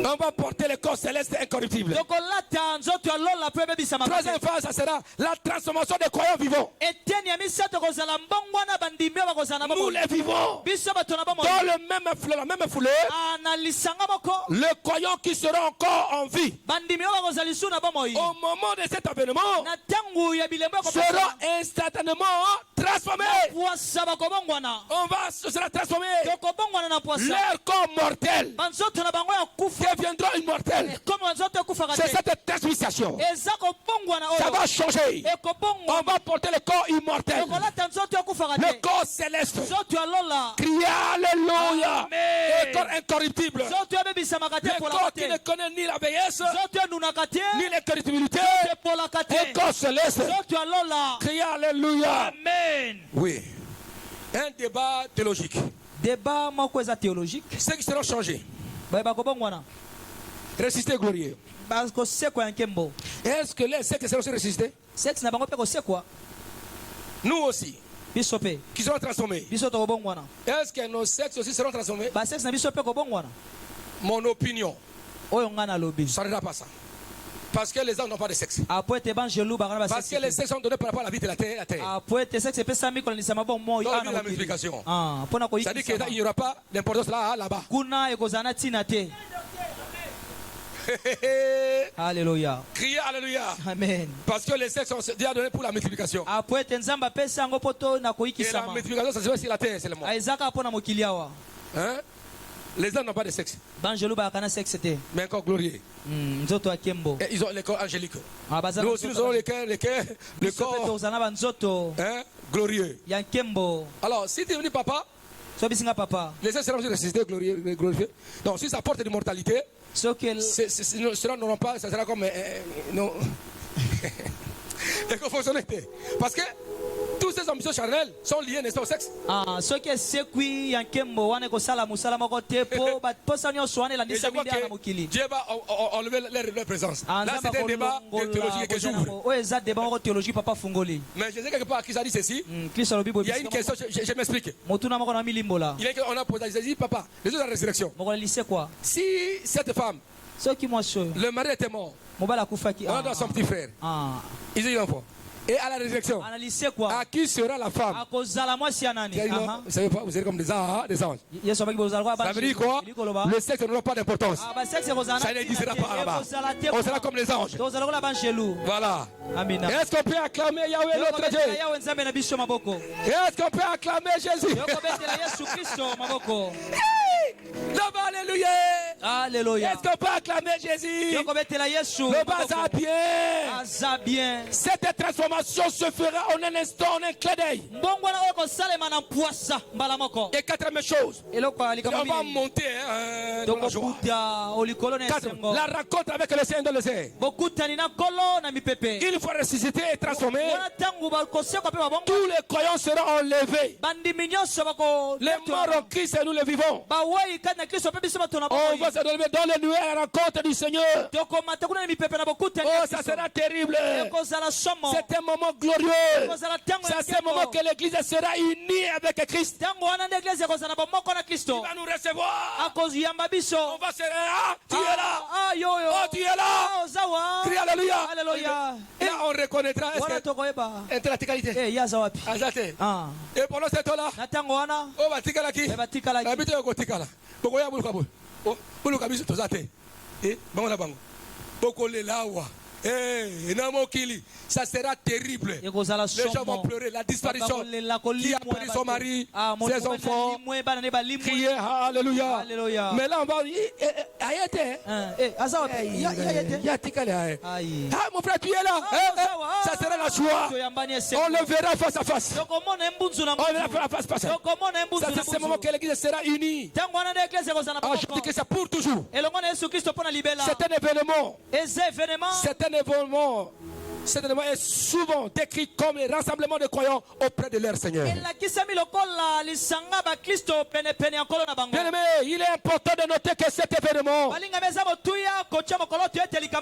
On va porter le corps céleste incorruptible.
tokolata nzoto ya lola mpo ebebisama
Troisième phase, ça sera la transformation des croyants vivants.
eteni ya misato kozala mbongwana bandimi oyo bakozala na
Nous
bomoi
les vivons
biso bato na bomoi
dans le même fleuve, la même foulée.
na lisanga moko
Les croyants qui seront encore en vie
bandimi oyo bakozala lisu na bomoi
au moment de cet avènement
na ntango ya bilembo
seront instantanément transformés.
pwasa bakobongwana
Ce sera transformé.
tokobongwana na pwasa
Leur corps mortel
banzoto na bango ya kufa
deviendront immortels.
comme banzoto ekufaka
C'est
te
cette transmission.
eza kobongwana
Ça
oyo
va changer. On
ekobongwana
va porter le corps immortel.
tokolata nzoto ekufaka
Le
te
corps céleste.
nzoto ya lola
Criez Alléluia.
Amen.
Le corps incorruptible.
nzoto ebebisamaka te
Le
epolaka
corps qui
te
ne connaît ni la vieillesse,
nzoto enunaka te
ni l'incorruptibilité.
epolaka te
Le corps céleste.
nzoto ya lola
Criez Alléluia.
amen
Oui. Un débat théologique.
débat moko eza théologique
Ceux qui seront changés.
baye bakobongwana
Ressuscités glorieux.
bakosekwa ya nkembo
Est-ce que les sectes seront aussi ressuscités?
sexe na bango mpe kosekwa
Nous aussi.
biso mpe
Qui seront transformés.
biso tokobongwana
Est-ce que nos sexes aussi seront transformés?
basexe na biso mpe kobongwana
Mon opinion.
oyo ngai nalobi
Ça ne sera pas ça. Parce que les hommes n'ont pas de sexe.
apo ete bangelu baka na
Parce que les sexes sont donnés par rapport à la vie de la terre.
apo ete sexe epesami kolandisa mabomoi
Dans la multiplication.
mpona
C'est-à-dire qu'il
koyikisama
n'y aura pas d'importance là-bas.
kuna ekozala na ntina te alleluya
Criez Alléluia.
amen
Parce que les sexes sont déjà donnés pour la multiplication.
apo ete nzambe apesi yango mpo to na
Et la
koyikisama
multiplication, ça se fait sur la terre seulement.
ezaka mpo na mokili awa
Hein? Les hommes n'ont pas de sexe.
bangelu balaka na sexe te
Mais encore glorieux.
nzoto ya nkembo
Et ils ont les corps angéliques.
baza
Nous aussi, nous aurons le
mpe
corps
tozala na banzoto
hein, glorieux.
ya nkembo
Alors, si tu es venu papa,
so bisinga papa
les sexes seront aussi ressuscités glorieux. Donc, si ça porte de mortalité,
soki
cela n'auront pas, ça sera comme. Non. Et que fonctionnalité. Parce que toutes ces ambitions charnelles sont liées, n'est-ce pas, au sexe.
Ce qui est séqui yankembo wane ko sala musala moko tepo ba posanyo soane la
Et je
nisa
crois
mindi ana
que
mokili.
Dieu va enlever leur présence. Là, c'est un débat de théologie que j'ouvre.
O eza débat moko théologie papa fungoli.
Mais je sais quelque part qui a dit ceci.
Kristo lobi bo.
Il y a une question, je m'explique.
Motuna moko na milimbola.
Il y a qu'on a posé, j'ai dit, papa, les autres de la résurrection.
Moko lycée quoi?
Si cette femme,
Ce qui moi so.
le mari était mort,
Mobala kufaki.
on a dans son petit frère, ils ont eu un enfant. Et à la résurrection,
Ana lycée quoi?
à qui sera la femme?
Akozala moi si anani.
Vous savez pas, vous êtes comme des anges.
Yeso baki bozala quoi?
Ça veut dire quoi? Le sexe n'aura pas d'importance.
Ba sexe kozana.
Ça n'existera pas là-bas. On sera comme les anges.
Tozala ko la banjelou.
Voilà.
Amina.
Est-ce qu'on peut acclamer Yahweh notre Dieu? Est-ce qu'on peut acclamer Jésus? Alléluia.
Alléluia.
Est-ce qu'on peut acclamer Jésus? Le bas à bien. Cette transformation se fera en un instant, en un clin d'œil. Et quatrième chose, on va monter dans la joie. La rencontre avec le Seigneur dans le ciel. Il faut ressusciter et transformer. Tous les croyants seront enlevés. Les morts en Christ et nous les vivons. On va se donner dans les nuées à la rencontre du Seigneur. Oh, ça sera terrible. C'est un moment glorieux. C'est un moment que l'Église sera unie avec Christ. Il va nous recevoir. On va se dire, tu es là. Oh, tu es là. Crie Alléluia. Et là, on reconnaîtra. Intellectualité. Et pendant ce temps-là, on va tikala qui? Habitez au tikala. Pourquoi il y a beaucoup de tozate. Et bon la bango. Beaucoup les lawa. Ça sera terrible. Les gens vont pleurer la disparition qui a perdu son mari, ses enfants. Crier Alléluia. Mais là on va mon frère, tu es là. Ça sera la joie. On le verra face à face. On verra face à face. C'est ce moment que l'Église sera unie. Je dis que c'est pour toujours. C'est un événement. C'est un événement. Cet événement est souvent décrit comme le rassemblement de croyants auprès de leur Seigneur. Bien-aimé, il est important de noter que cet événement,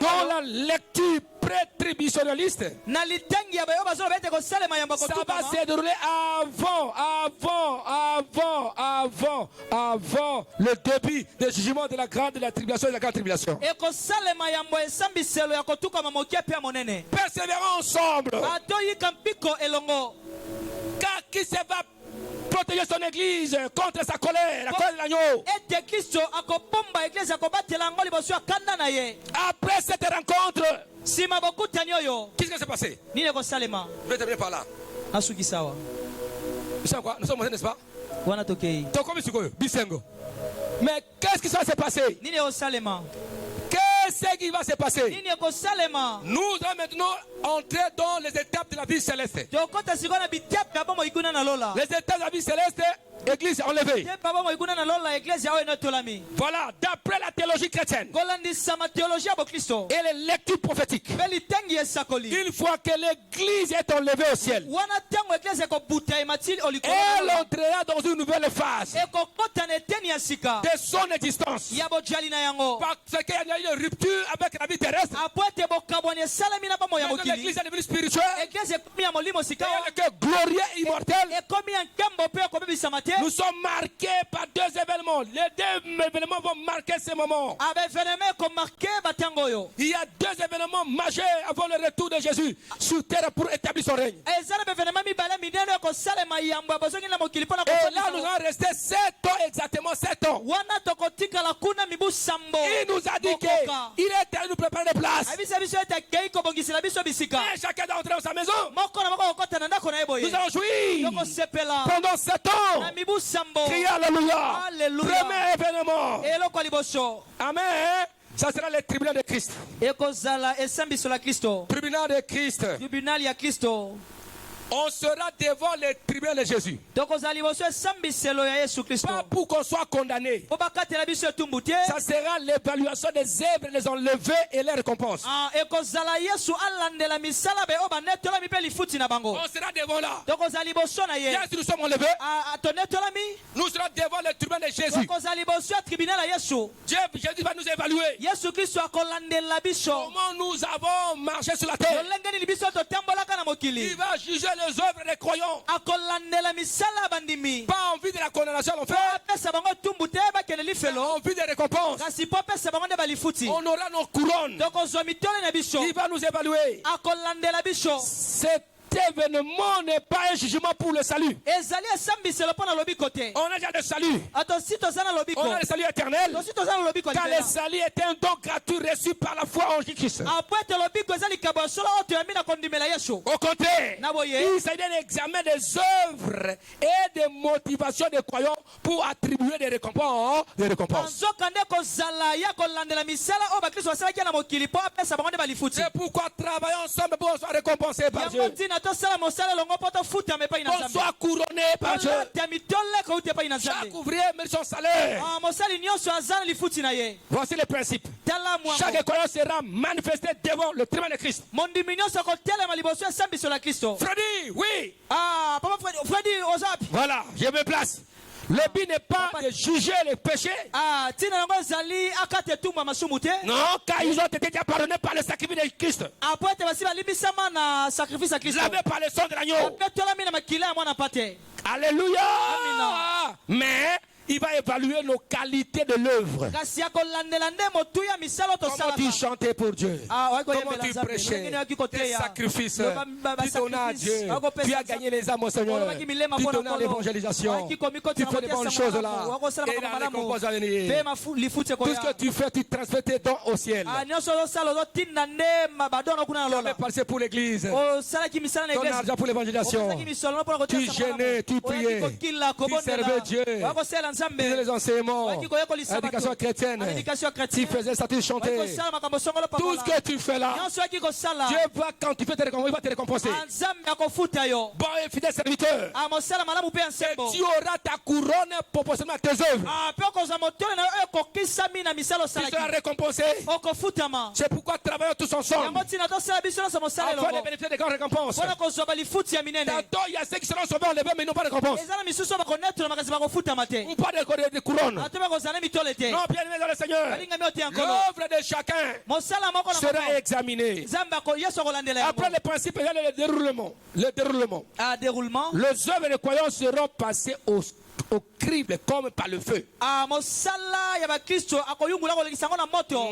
dans la lecture pré-tributionnaliste, ça va se dérouler avant le début du jugement de la grande tribulation et de la grande tribulation. Persévérons ensemble. Car qui se va protéger son église contre sa colère, la colère de l'agneau. Après cette rencontre, qu'est-ce qui s'est passé? Je vais terminer par là. Vous savez quoi? Nous sommes montés, n'est-ce pas? Mais qu'est-ce qui va se passer? Qu'est-ce qui va se passer? Nous allons maintenant entrer dans les étapes de la vie céleste. Les étapes de la vie céleste, Église enlevée. Voilà, d'après la théologie chrétienne et les lectures prophétiques, une fois que l'Église est enlevée au ciel, elle entrera dans une nouvelle phase de son existence. Parce qu'il y a eu une rupture avec la vie terrestre. L'Église est devenue spirituelle. Et il y a le cœur glorieux et immortel. Nous sommes marqués par deux événements. Les deux événements vont marquer ce moment. Il y a deux événements majeurs avant le retour de Jésus sur terre pour établir son règne. Et là, nous allons rester 7 ans, exactement 7 ans. Il nous a dit qu'il est à nous préparer des places. Et chacun doit entrer dans sa maison. Nous allons jouir pendant 7 ans. Criez Alléluia. Premier événement. Amen. Ça sera le tribunal de Christ. Tribunal de Christ. On sera devant les tribunaux de Jésus.
tokozala liboso ya esambiselo ya yesu kristo
Pas pour qu'on soit condamné.
po bakatela biso etumbu te.
Ça sera l'évaluation des œuvres, les enlevés et les récompenses.
Ekozala yesu alandela misala be oyo banetolami mpe lifuti na bango.
On sera devant là.
tokozala liboso na ye.
Si nous sommes enlevés,
tonetolami
nous serons devant le tribunal de Jésus.
tokozala liboso ya tribunal ya yesu.
Jésus va nous évaluer.
yesu kristo akolandela biso
Comment nous avons marché sur la terre.
lolenge nini biso totambolaka na mokili.
Il va juger les œuvres des croyants.
akolandela misala ya bandimi.
Pas envie de la condamnation à l'enfer,
apesa bango etumbu te bakende lifelo
envie des récompenses.
kasi po apesa bango nde balifuti.
On aura nos couronnes.
tokozwa mitole na biso
Il va nous évaluer.
akolandela biso.
Cet événement n'est pas un jugement pour le salut.
ezali esambiselo mpo na lobiko te.
On a déjà le salut.
tosi toza na lobiko
On a le salut éternel.
tosi toza na lobiko
Car le salut est un don gratuit reçu par la foi en Jésus-Christ.
apo ete lobiko eza likabo ya solo oyo toyambi na kondimela yesu.
Au contraire,
na boye
il s'agit d'un examen des œuvres et des motivations des croyants pour attribuer des récompenses.
nzoka nde kozala ya kolandela misala oyo bakristo basalaki na mokili mpo apesa bango nde balifuti.
C'est pourquoi travailler ensemble pour qu'on soit récompensé par Dieu.
yango ntina tosala mosala elongo mpo tofutama epai na
Qu'on
nzambe.
soit couronné par Dieu.
tolata mitole kauti epai na
Chaque
nzambe.
ouvrier mérite son salaire.
mosali nyonso aza na lifuti na ye.
Voici les principes.
tala mwango
Chaque croyant sera manifesté devant le tribunal de Christ.
mondimi nyonso akotelema liboso ya esambiselo ya kristo.
Freddy, oui.
papa fredi oza api.
Voilà, je me place. Le but n'est pas de juger les péchés.
ntina yango ezali akata etumbu ya masumu te.
Non, car ils ont été déjà pardonnés par le sacrifice de Christ.
apo ete basi balimbisama na sacrifice ya kristo.
Lavé par le sang de l'agneau.
betolami na makila ya mwana pate.
Alléluia.
Amina.
Mais il va évaluer nos qualités de l'œuvre.
kasi akolandela nde motuya misala
Comment tu
tosalaka.
chantais pour Dieu. Comment
koyembela
tu
nzambe.
prêchais
Ndenge
tes
koteya.
sacrifices.
Ba-
Tu donnais à
sacrifice.
Dieu.
Akopesa
Tu as
nzambe.
gagné les âmes au Seigneur.
Olobaki milema
Tu
mpona
donnais à
nkolo.
l'évangélisation.
Waki komiko
Tu
tina
fais des bonnes
kotiasa
choses
malamu.
là.
Wakosala
Et
makambo
la
malamu.
récompense va
Pe
venir.
lifuti
Tout ce
ekoya.
que tu fais, tu transfères tes dons au ciel.
nyonso ozosala ozotinda nde badono kuna na
Tu avais
lola.
passé pour l'église.
osalaki misala na
Ton
eglise.
argent pour l'évangélisation.
Opesaki misolo mpona
Tu
kotiasa malamu.
jeûnais, tu
Oyaki
priais.
kokila,
Tu
kobondela.
servais Dieu.
Wakosala
Tu faisais
nzambe.
les enseignements.
Waki koyekolisa bato.
L'éducation chrétienne.
L'éducation
Tu
chrétienne.
faisais ça, tu chantais.
Waki kosala makambo songolo
Tout ce
pamola.
que tu fais là,
nyonso waki kosala.
Dieu va, quand tu fais tes récompenses, il va te récompenser.
nzambe akofuta yo.
Bon et fidèle serviteur.
mosala malamu mpe ya
Et
nsembo.
tu auras ta couronne proportionnellement à tes œuvres.
mpe okozwa motole na yo oyo ekokisami na misala
Tu seras
osalaki.
récompensé.
okofutama.
C'est pourquoi travaillons tous ensemble
yango ntina tosala biso nyonso mosala
afin de
elongo
bénéficier des grandes récompenses.
mpona kozwa balifuti ya minene.
Tantôt, il y a ceux qui seront sauvés enlevés, mais ils n'ont pas de récompense.
eza na misusu oyo bakonetula makasi bakofutama te.
Ou pas de couronne.
ate bakozala mitole te.
Non, bien aimé dans le Seigneur.
balingami oyo te ya nkolo.
L'œuvre de chacun
mosala moko na
sera
moko.
examinée.
nzambe yesu akolandela yango.
Après le principe, il y a le déroulement. Le déroulement.
déroulement.
Les œuvres des croyants seront passées au crible comme par le feu.
mosala ya bakristo akoyungula kolekisa yango na moto.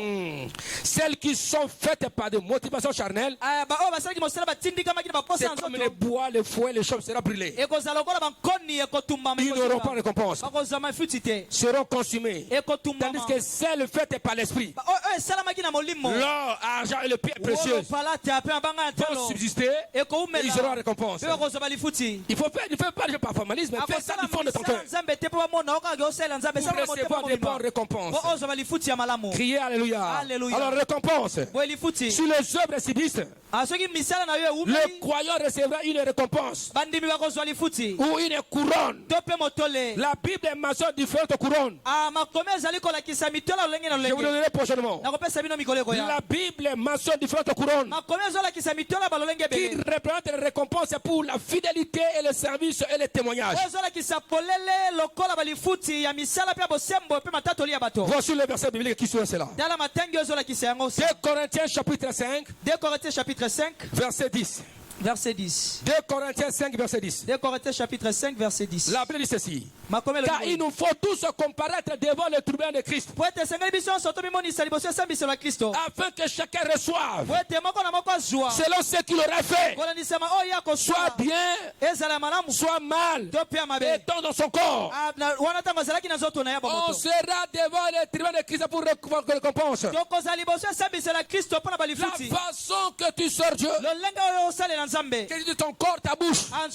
Celles qui sont faites par des motivations charnelles,
oyo basalaki mosala batindikamaki na baposa
c'est
na
comme les
nzoto.
bois, les fouets, les chaumes seront brûlés.
ekozala lokola bankoni ekotumbama.
Ils n'auront pas de récompense.
bakozwa mafuti te.
Seront consumés.
ekotumbama.
Tandis que celles faites par l'esprit,
oyo esalamaki na molimo.
l'or, argent et le pierre précieuse
palate ape mabanga ya
vont
talo.
subsister et ils auront la récompense.
mpe bakozwa balifuti.
Il ne faut pas le par formalisme, mais fais ça du fond de ton cœur
nzambe te mpo bamona okaka osala nzambe
pour recevoir des bonnes récompenses.
po ozwa balifuti ya malamu.
Criez Alléluia.
Alléluia.
Alors, récompense.
boye lifuti.
Si les œuvres subsistent,
soki misala na yo
le
eumeli
croyant recevra une récompense
bandimi bakozwa lifuti
ou une couronne.
to mpe motole.
La Bible mentionne différentes couronnes.
makomi ezali kolakisa mitola lolenge na
Je vous
lolenge.
donnerai prochainement.
nakopesa bino mikolo ekoya.
La Bible mentionne différentes couronnes
makomi ezolakisa mitola balolenge
qui
ebele.
représentent les récompenses pour la fidélité et le service et le témoignage.
oyo ezolakisa polele lokola balifuti ya misala mpe ya bosembo mpe matatoli ya bato.
Voici le verset biblique qui suit cela.
tala matangi oyo ezolakisa yango.
2 Corinthiens chapitre 5,
2 Corinthiens chapitre 5
verset 10.
verset 10.
2 Corinthiens 5, verset 10.
2 Corinthiens chapitre 5 verset 10.
La Bible dit ceci.
makomi
Car il
elobi
nous faut tous comparaître devant le tribunal de Christ,
po ete esengeli biso nyonso tomimonisa liboso ya esambiselo ya kristo.
afin que chacun reçoive
po ete moko na moko azwa
selon ce qu'il aurait fait,
kolandisama oyo
soit
akoswa
bien,
ezala ya malamu
soit mal,
to mpe ya mabe.
étant dans son corps.
wana ntango azalaki na nzoto na ye
On
bomoto.
sera devant le tribunal de Christ pour récompense.
tokozala liboso ya esambiselo ya kristo mpo na
La
balifuti.
façon que tu sors Dieu,
lolenge oyo osalela
que de ton corps, ta bouche. Dans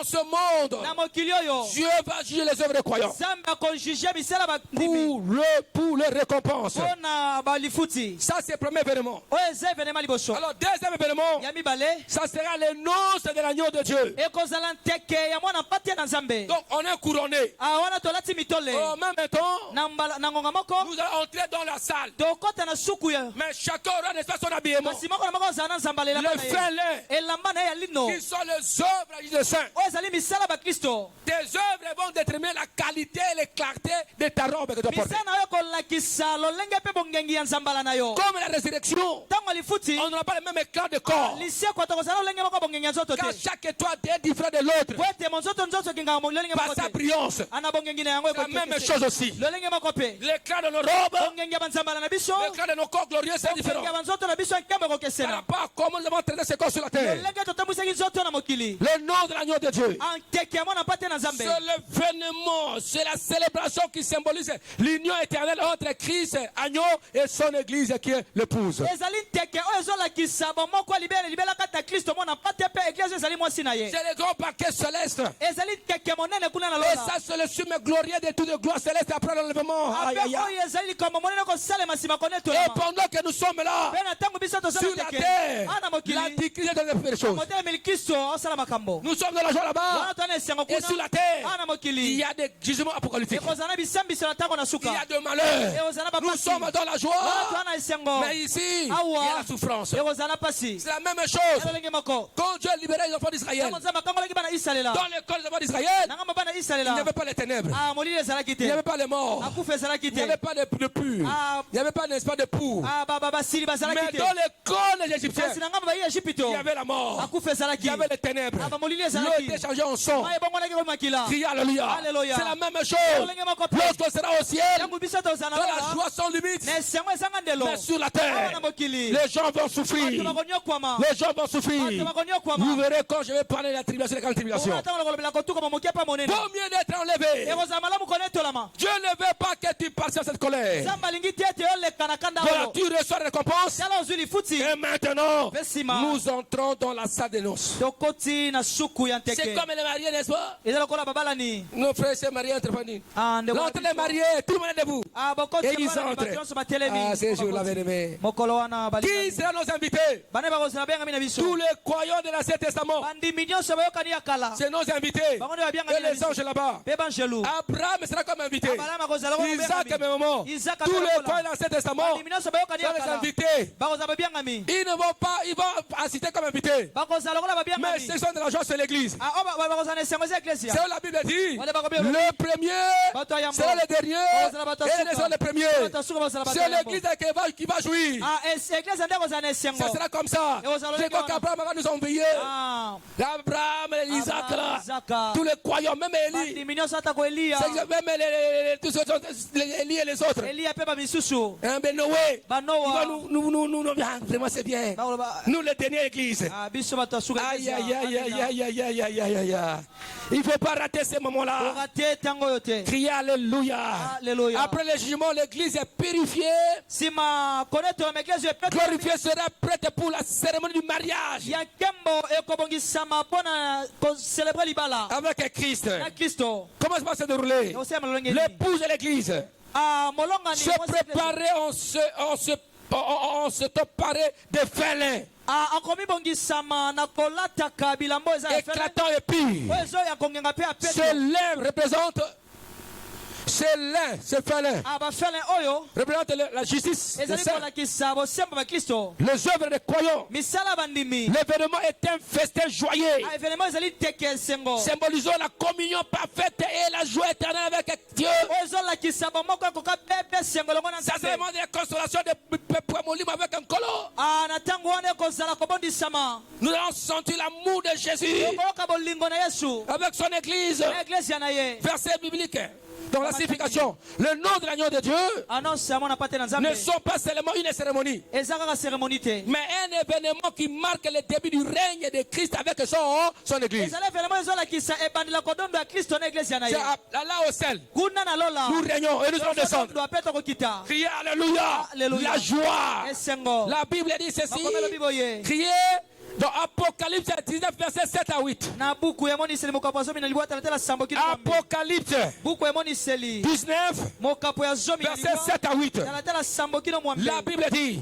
ce monde, Dieu va juger les œuvres des croyants pour le récompense. Ça, c'est le premier événement. Alors, deuxième événement, ça sera les noces de l'agneau de Dieu. Donc, on est couronné. En même temps, nous allons entrer dans la salle. Mais chacun aura n'est-ce pas son habillement. Le fin lait, qui sont les œuvres de saints. Tes œuvres vont déterminer la qualité et la clarté de ta robe que tu portes. Comme la résurrection, on n'aura pas le même éclat de corps. Car chaque étoile est différente de l'autre. Par sa brillance, c'est la même chose aussi. L'éclat de nos robes, l'éclat de nos corps glorieux, c'est différent. Par rapport à comment nous avons traité ces corps sur la terre. Le nom de l'agneau de Dieu. C'est l'événement, c'est la célébration qui symbolise l'union éternelle entre Christ, agneau, et son église qui est l'épouse. C'est le grand paquet céleste. Et ça, c'est le summe glorieux de toutes les gloires célestes après l'enlèvement. Et pendant que nous sommes là, sur la terre, l'antichrist est dans les choses. Nous sommes dans la joie là-bas. Et sur la terre, il y a des jugements apocalyptiques. Il y a de malheur. Nous sommes dans la joie. Mais ici, il y a la souffrance. C'est la même chose. Quand Dieu a libéré les enfants d'Israël, dans le corps des enfants d'Israël, il n'y avait pas les ténèbres. Il n'y avait pas les morts. Il n'y avait pas de pur. Il n'y avait pas, n'est-ce pas, de pour. Mais dans le corps des Égyptiens, il y avait la mort. Il y avait les ténèbres. L'eau était changée en sang. Criez Alléluia. C'est la même chose. Lorsqu'on sera au ciel, dans la joie sans limite, mais sur la terre, les gens vont souffrir. Les gens vont souffrir. Vous verrez quand je vais parler de la tribulation, de la grande tribulation. Vaut mieux d'être enlevé. Dieu ne veut pas que tu passes à cette colère. Voilà, tu reçois la récompense. Et maintenant, nous entrons dans la salle des noces. C'est comme les mariés, n'est-ce pas? Nos frères se marient entre familles. L'entre les mariés, tout le monde est debout. Et ils entrent. Ah, ces jours-là, bien-aimés. Qui seront nos invités? Tous les croyants de l'Ancien Testament. C'est nos invités. Et les anges là-bas. Abraham sera comme invité. Isaac et maman. Tous les croyants de l'Ancien Testament sont les invités. Ils ne vont pas, ils vont assister comme invités. Mais ce sont de la joie sur l'église. C'est où la Bible dit le premier sera le dernier et les autres les premiers. C'est l'église qui va jouir. Ça sera comme ça. C'est quand Abraham va nous envoyer. Abraham, Isaac, là. Tous les croyants, même Élie. Même Élie et les autres. Ben Noé. Nous, vraiment c'est bien. Nous, les dernières églises. Aïe, aïe, aïe, aïe, aïe, aïe, aïe, aïe, aïe, aïe. Il ne faut pas rater ces moments-là. Criez Alléluia. Après le jugement, l'église est purifiée. Glorifiée sera prête pour la cérémonie du mariage. Avec Christ. Comment ça va se dérouler? L'épouse de l'église se préparer, on se préparer de félins. Éclatant et pire. Ce lin représente. C'est lin, c'est félin. Représente la justice. Les œuvres des croyants. L'événement est un festin joyeux. Symbolisant la communion parfaite et la joie éternelle avec Dieu. Ça c'est vraiment des consolations de Pépoimolime avec un colon. Nous allons sentir l'amour de Jésus avec son église. Verset biblique. Donc la signification, le nom de l'agneau de Dieu ne sont pas seulement une cérémonie, mais un événement qui marque le début du règne de Christ avec son église. C'est là au ciel, nous régnons et nous allons descendre. Criez Alléluia, la joie. La Bible dit ceci, criez Dans Apocalypse 19, verset 7 à 8.
na buku emoniseli mokapo ya zomi na libwa talatala sambo kino mwambe.
Apocalypse
Buku emoniseli
19,
mokapo ya zomi na
verset
libwa
7 à 8.
talatala sambo kino mwambe.
La Bible dit,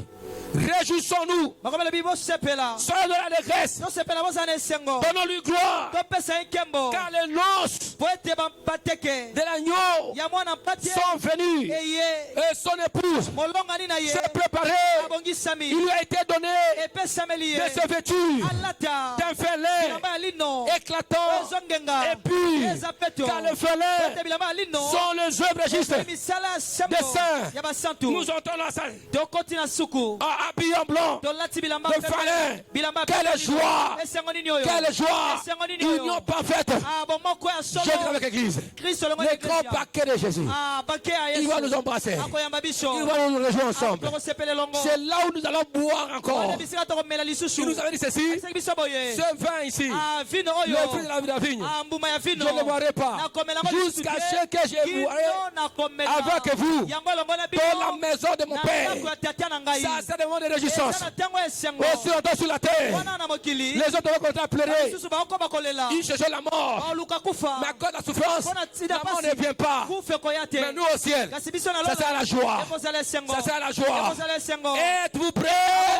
réjouissons-nous,
Bakomela bibo sepela.
soyons dans l'allégresse,
To sepela bozana esengo.
donnons-lui gloire,
Topesa ekembo.
car les noces
Po ete bampateke
de l'agneau
ya mwana mpatie
sont venues
eye
et son épouse
molongani na ye
s'est préparée.
abongisami
Il lui a été donné
epesameli ye
de se vêtir
alata
d'un fin lait
bilamba ya lino
éclatant
ezongenga
et pur,
eza peto
car le fin lait
ete bilamba ya lino
sont les œuvres justes
misala ya sembo
des saints.
ya basantu
Nous entendons la salle
tokoti na suku
habillés en blanc.
tolati bilamba
Le fin
bilamba
Quelle joie!
esengo nini oyo
Quelle joie!
esengo nini
Union
oyo
parfaite.
bomoko ya
Jésus
solo
avec l'église.
kristo longo
Le grand paquet de Jésus.
bake ya
Il
yesu
va nous embrasser.
akoyamba biso
Il va nous rejoindre ensemble.
tokosepele longo
C'est là où nous allons boire encore.
wana bisika tokomela lisusu
Il nous avait dit ceci.
Aseki biso boye
Ce vin ici,
vino
le
oyo
fruit de la vie de la vigne,
mbuma ya vino
je ne le boirai pas
nakomela ngo
jusqu'à
lisusu
ce que je boirai
nakomela
avec vous
yango elongo na bino
dans la maison de mon
na
Père.
ndako ya tata na ngai
Ça, c'est le moment de réjouissance.
eza na ntango ya esengo
Aussi longtemps sur la terre,
wana na mokili
les autres vont continuer à pleurer.
lisusu bakoba kolela
Ils cherchent la mort.
baoluka kufa
Mais à cause de la souffrance,
mpona
la
ntina
mort ne
pasi
vient pas.
kufa ekoya te
Mais nous au ciel,
kasi biso na
ça c'est à la joie.
ekozala esengo
Ça c'est à la joie.
ekozala esengo
Êtes-vous prêts?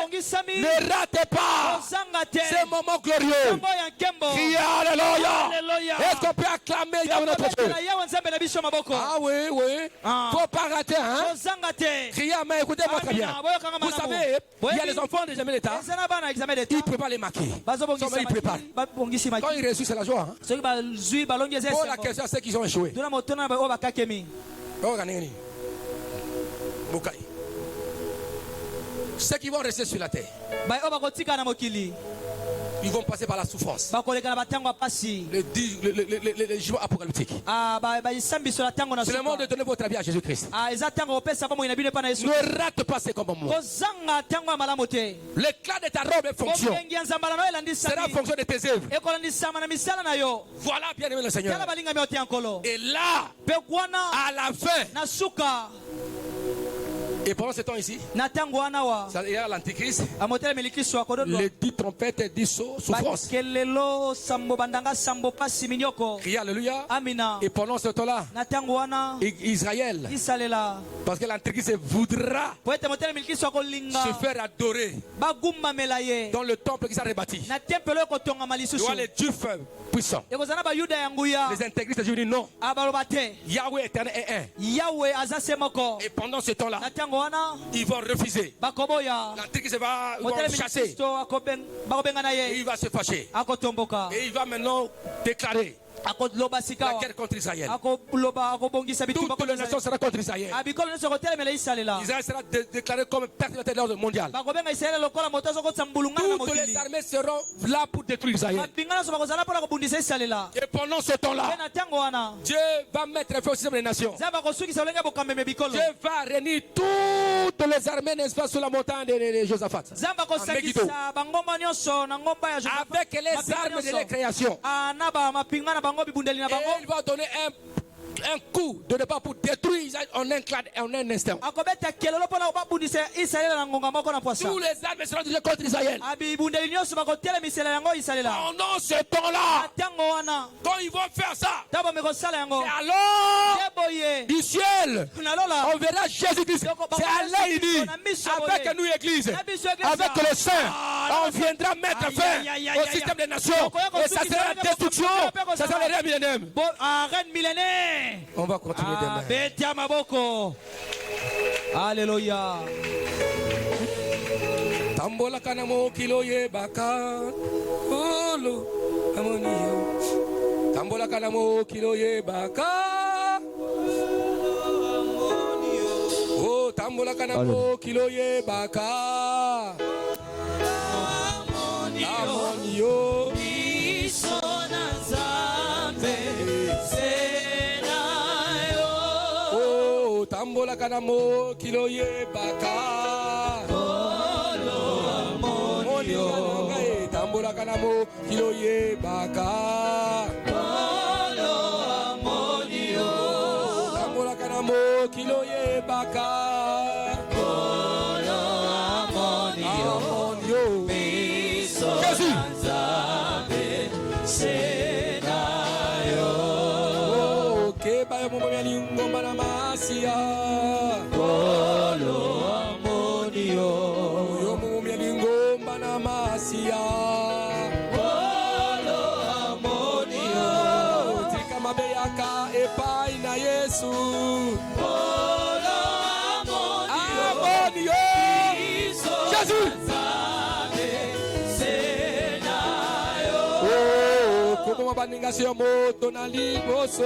bongisami
Ne ratez pas
kozanga te
ce moment glorieux.
ntango ya nkembo
Criez Alléluia.
Alléluia.
Est-ce qu'on peut acclamer Yahweh notre Dieu?
Tokobetela yawe nzambe na biso maboko
Ah oui, oui.
Ah.
Faut pas rater, hein?
kozanga te
Criez à main, écoutez-moi très bien.
Amina, boyokanga
Vous
malamu.
savez, il y a
Boyebi.
les enfants des examens d'État,
eza na bana examen d'état
ils préparent les maquis.
bazobongisa
Ils préparent.
babongisi
Quand
maki
ils réussissent, c'est la joie. Hein?
soki bazwi balongi eza
Pour la
esengo
question à ceux qui ont échoué.
tuna motona oyo bakakemi
Oh, regardez. Bokai. Ceux qui vont rester sur la terre,
bai oyo bakotika na mokili
ils vont passer par la souffrance.
bakoleka na batango ya pasi
Les jours apocalyptiques.
bayisambiso na tango na
C'est le moment de
suka
donner votre avis à Jésus-Christ.
eza ntango kopesa bomoi na bino epa na yesu
Ne rate pas ces moments.
kozanga ntango ya malamu te
L'éclat de ta robe est fonction.
bokengi ya nzambalano oyo
Sera
elandisami
fonction de tes œuvres.
ekolandisama na misala na yo
Voilà, bien aimé le Seigneur.
tala balingami ote ya nkolo
Et là,
mpe wana
à la fin,
na suka
et pendant ce temps ici,
na ntango wana wa
il y a l'antichrist,
amotelemeli kristo akododo
les 10 trompettes et 10 souffrances.
bakelelo sambo bandanga sambo pasi minyoko
Criez Alléluia.
amina
Et pendant ce temps-là,
na ntango wana
Israël,
isalela
parce que l'antichrist voudra
po ete motelemeli kristo akolinga
se faire adorer
bagumamela ye
dans le temple qui s'est rebâti.
na tempelo ekotongama
Tu
lisusu
vois les juifs puissants.
ekozala na bayuda ya nguya
Les intégristes, je dis non.
abaloba te
Yahweh éternel est un.
yawe aza se moko
Et pendant ce temps-là,
na ntango wana
ils vont refuser.
bakoboya
L'antichrist va
motelemeli
chasser.
kristo bakobenga na
Et
ye
il va se fâcher.
akotomboka
Et il va maintenant déclarer
akoloba
la
sika
guerre contre Israël.
akoloba akobongisa bitumba
Toutes les nations seront contre Israël.
abikolo nyonso kotelemela isalela
Israël sera déclaré comme perturbateur de l'ordre mondial.
bakobenga israele lokola moto azokotisa mbulungana na
Toutes les
mokili
armées seront là pour détruire Israël.
mapinga nyonso bakozala mpona kobundisa isalela
Et pendant ce temps-là,
mpe na ntango wana
Dieu va mettre fin au système des nations.
nzambe akosukisa lolenge ya bokameme bikolo
Dieu va réunir toutes les armées, n'est-ce pas, sur la montagne de Josaphat.
nzambe akosangisa bangomba nyonso na ngomba ya Josaphat.
Avec les
Mapinga
armes de
nyonso.
la création.
na bamapinga na bango bibundeli na
Et
bango
il va donner un coup de départ pour détruire Israël en un instant.
akobeta kelelo mpona babundisa isalela na ngonga moko na poasa
Tous les armes seront dirigées contre Israël.
bibundeli nyonso bakotelemisela yango isalela
Pendant ce
na
temps-là,
ntango wana
quand ils vont faire ça,
ntango mekosala yango
et alors,
te boye
du ciel,
nalola
on verra Jésus-Christ. C'est à là, il dit, avec nous, Église, avec le Saint, on viendra mettre fin au système des nations. Et ça sera la destruction, ça sera le règne millénaire.
reine millénaire
On va continuer demain.
betia maboko Alléluia.
Tambola kanamo kilo ye baka. Olo amonio. Tambola kanamo kilo ye baka. Oh, tambola kanamo kilo ye baka. Amonio. Oh, tambola kanamo kilo ye baka. Amonio. Tambola kanamo kilo ye baka. Tambola kanamo kilo ye baka. Amonio. Jésus. epai na Yesu. Jésus. Oh, como baninga se moto na liboso.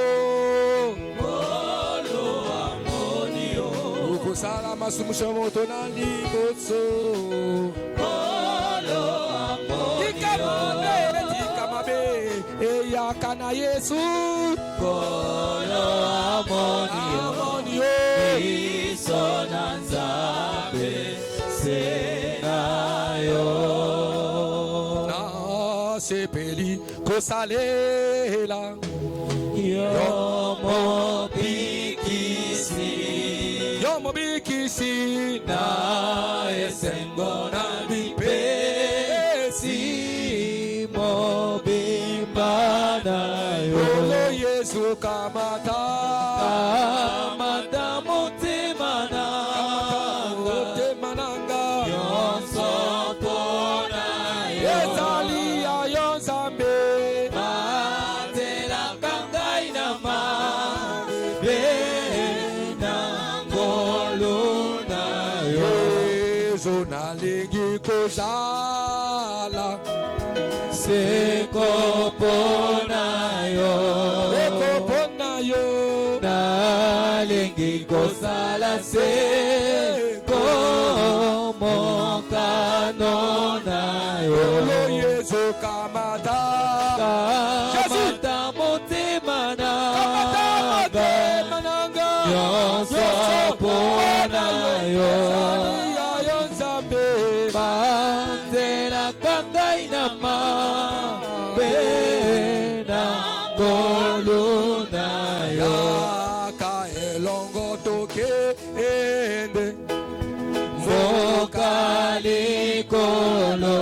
Ukosala masumusha moto na liboso. Tikamabe, eya kana Yesu.
Kolo amonio, isonanzabe senayo.
Na sepeli kosalela.
Yomo
bikisi
na esengo na bipesi mo bimbana yo.
Yesu kamata
mutimana yonso pona yo.
Etalia yonsambe
matela kangai na ma bena ngoluna yo.
Yesu nalingi kozala
sekopona yo. Nalingi kosala sekomokanona yo.
Yesu kamata
mutimana yonso pona yo. Bandela kangai na ma bena goluna yo.
Elongo toke ende
vokalikolo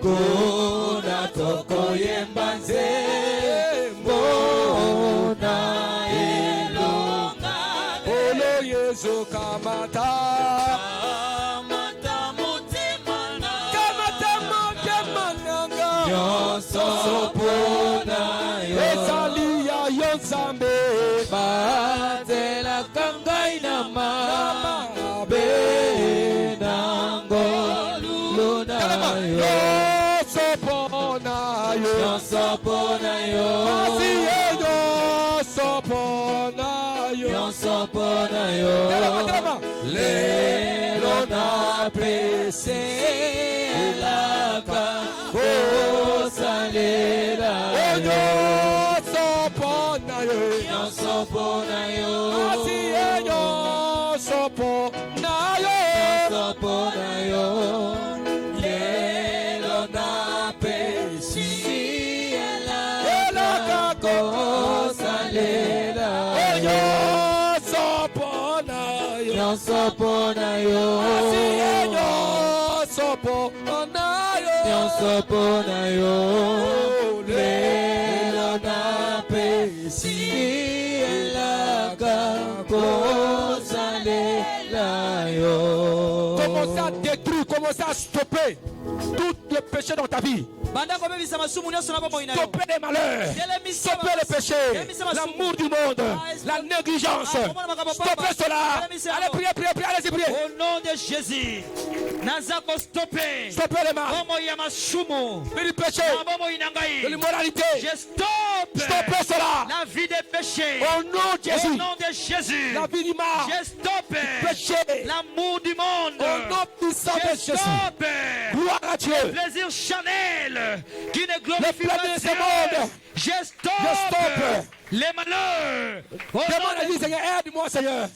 kuna toko yembanze mbona elonga
olo Yesu kamata
mutimana
yonso
pona yo.
Esalia yonsambe
batela kangai na ma benango luna yo. Yonsopona yo. Yonsopona yo. Lelo na prese la ka osalela yo. Yonsopona yo. Yonsopona yo. Lelo na prese la ka osalela yo. Yonsopona yo. Yonsopona yo. Lelo na prese la ka osalela yo.
Commence à détruire, commence à stopper tout le péché dans ta vie. Stopper les malheurs, stopper les péchés, l'amour du monde, la négligence. Stopper cela. Allez, priez, priez, priez, allez-y, priez.
Au nom de Jésus, Nazako stopper.
Stopper les mal, le péché, l'immoralité.
Je stoppe.
Stopper cela.
La vie des péchés.
Au nom de Jésus.
Au nom de Jésus.
La vie du mal.
Je stoppe.
Péché.
L'amour du monde.
Au nom puissant de Jésus.
Stoppe.
Gloire à Dieu.
Le plaisir charnel qui ne glorifie
Le
pas
plaisir de ce
Dieu.
monde.
Je stoppe.
Je stoppe.
Les malheurs.
Demande à lui, Seigneur, aide-moi, Seigneur.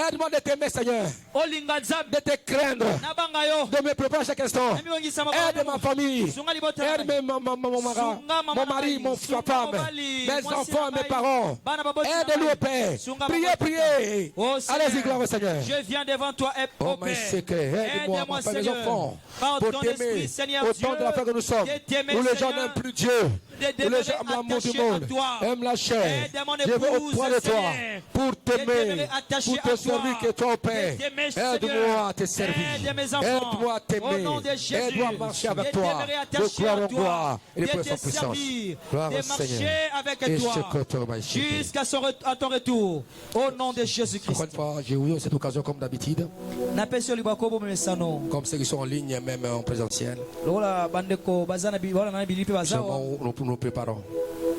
Aide-moi de t'aimer, Seigneur. De te craindre. De me préparer chaque instant. Aide ma famille. Aide mon mari, mon femme, mes enfants, mes parents. Aide-nous, Père. Priez, priez. Allez-y, gloire au Seigneur.
Je viens devant toi,
oh, mon Seigneur, aide-moi, mes enfants, pour t'aimer autant de la fin que nous sommes. Où les gens n'aiment plus Dieu. Tous les gens aiment l'amour du monde, aiment la chair. Je veux auprès de toi pour t'aimer, pour te servir que toi, Père. Aide-moi à te servir. Aide-moi à t'aimer. Aide-moi à marcher avec toi. De gloire en gloire et de puissance en puissance. Gloire au Seigneur. Et
Jusqu'à ton retour. Au nom de Jésus-Christ.
Encore une fois, j'ai eu cette occasion comme d'habitude. Comme ceux qui sont en ligne, même en présentiel. Nous préparons.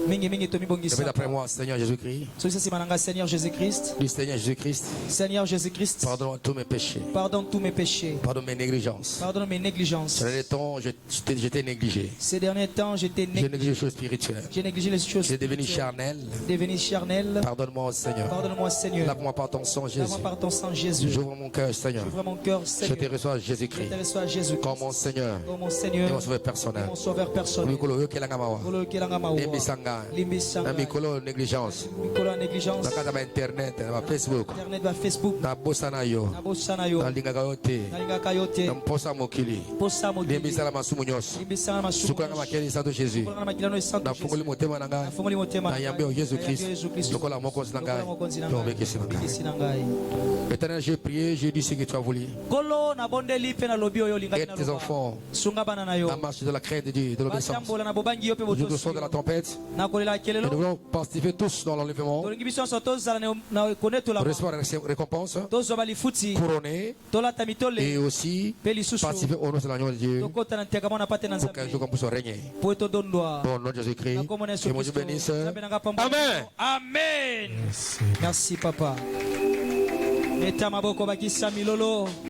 Répète après moi, Seigneur Jésus-Christ.
Seigneur Jésus-Christ.
Du Seigneur Jésus-Christ.
Seigneur Jésus-Christ.
Pardonne tous mes péchés.
Pardonne tous mes péchés.
Pardonne mes négligences.
Pardonne mes négligences.
Ces derniers temps, j'étais négligé.
Ces derniers temps, j'étais
J'ai négligé les choses spirituelles.
J'ai négligé les choses.
J'ai devenu charnel.
Devenu charnel.
Pardonne-moi, Seigneur.
Pardonne-moi, Seigneur.
Lave-moi par ton sang, Jésus.
Lave-moi par ton sang, Jésus.
J'ouvre mon cœur, Seigneur.
J'ouvre mon cœur, Seigneur.
Je te reçois, Jésus-Christ.
Je te reçois, Jésus-Christ.
Comme mon Seigneur.
Comme mon Seigneur.
Et mon sauveur personnel.
Mon sauveur personnel.
Mikolo négligence.
Mikolo négligence.
Dans internet, dans Facebook.
Internet, dans Facebook.
Dans Bosanayo.
Dans Bosanayo.
Dans Lingakayote.
Dans Lingakayote.
Dans Posa Mokili.
Posa Mokili.
Limbisala Masumunyos.
Limbisala Masumunyos.
Sukulanga makeli santo Jésus. Dans Fungoli Motema Nanga.
Dans Fungoli Motema.
Dans Yambé au Jésus-Christ. Lokola Mokonzi Nanga. Éternel, j'ai prié, j'ai dit ce que tu as voulu. Aide tes enfants. La marche de la crainte de Dieu, de l'obéissance. Nous sommes de la tempête. Et nous voulons participer tous dans l'enlèvement. Recevoir la récompense. Couronner. Et aussi participer au nom de l'agneau de Dieu. Pour qu'un jour qu'on puisse régner. Au nom de Jésus-Christ. Que mon Dieu bénisse. Amen.
Amen. Merci, Papa. Mettez ma boko bakisa milolo.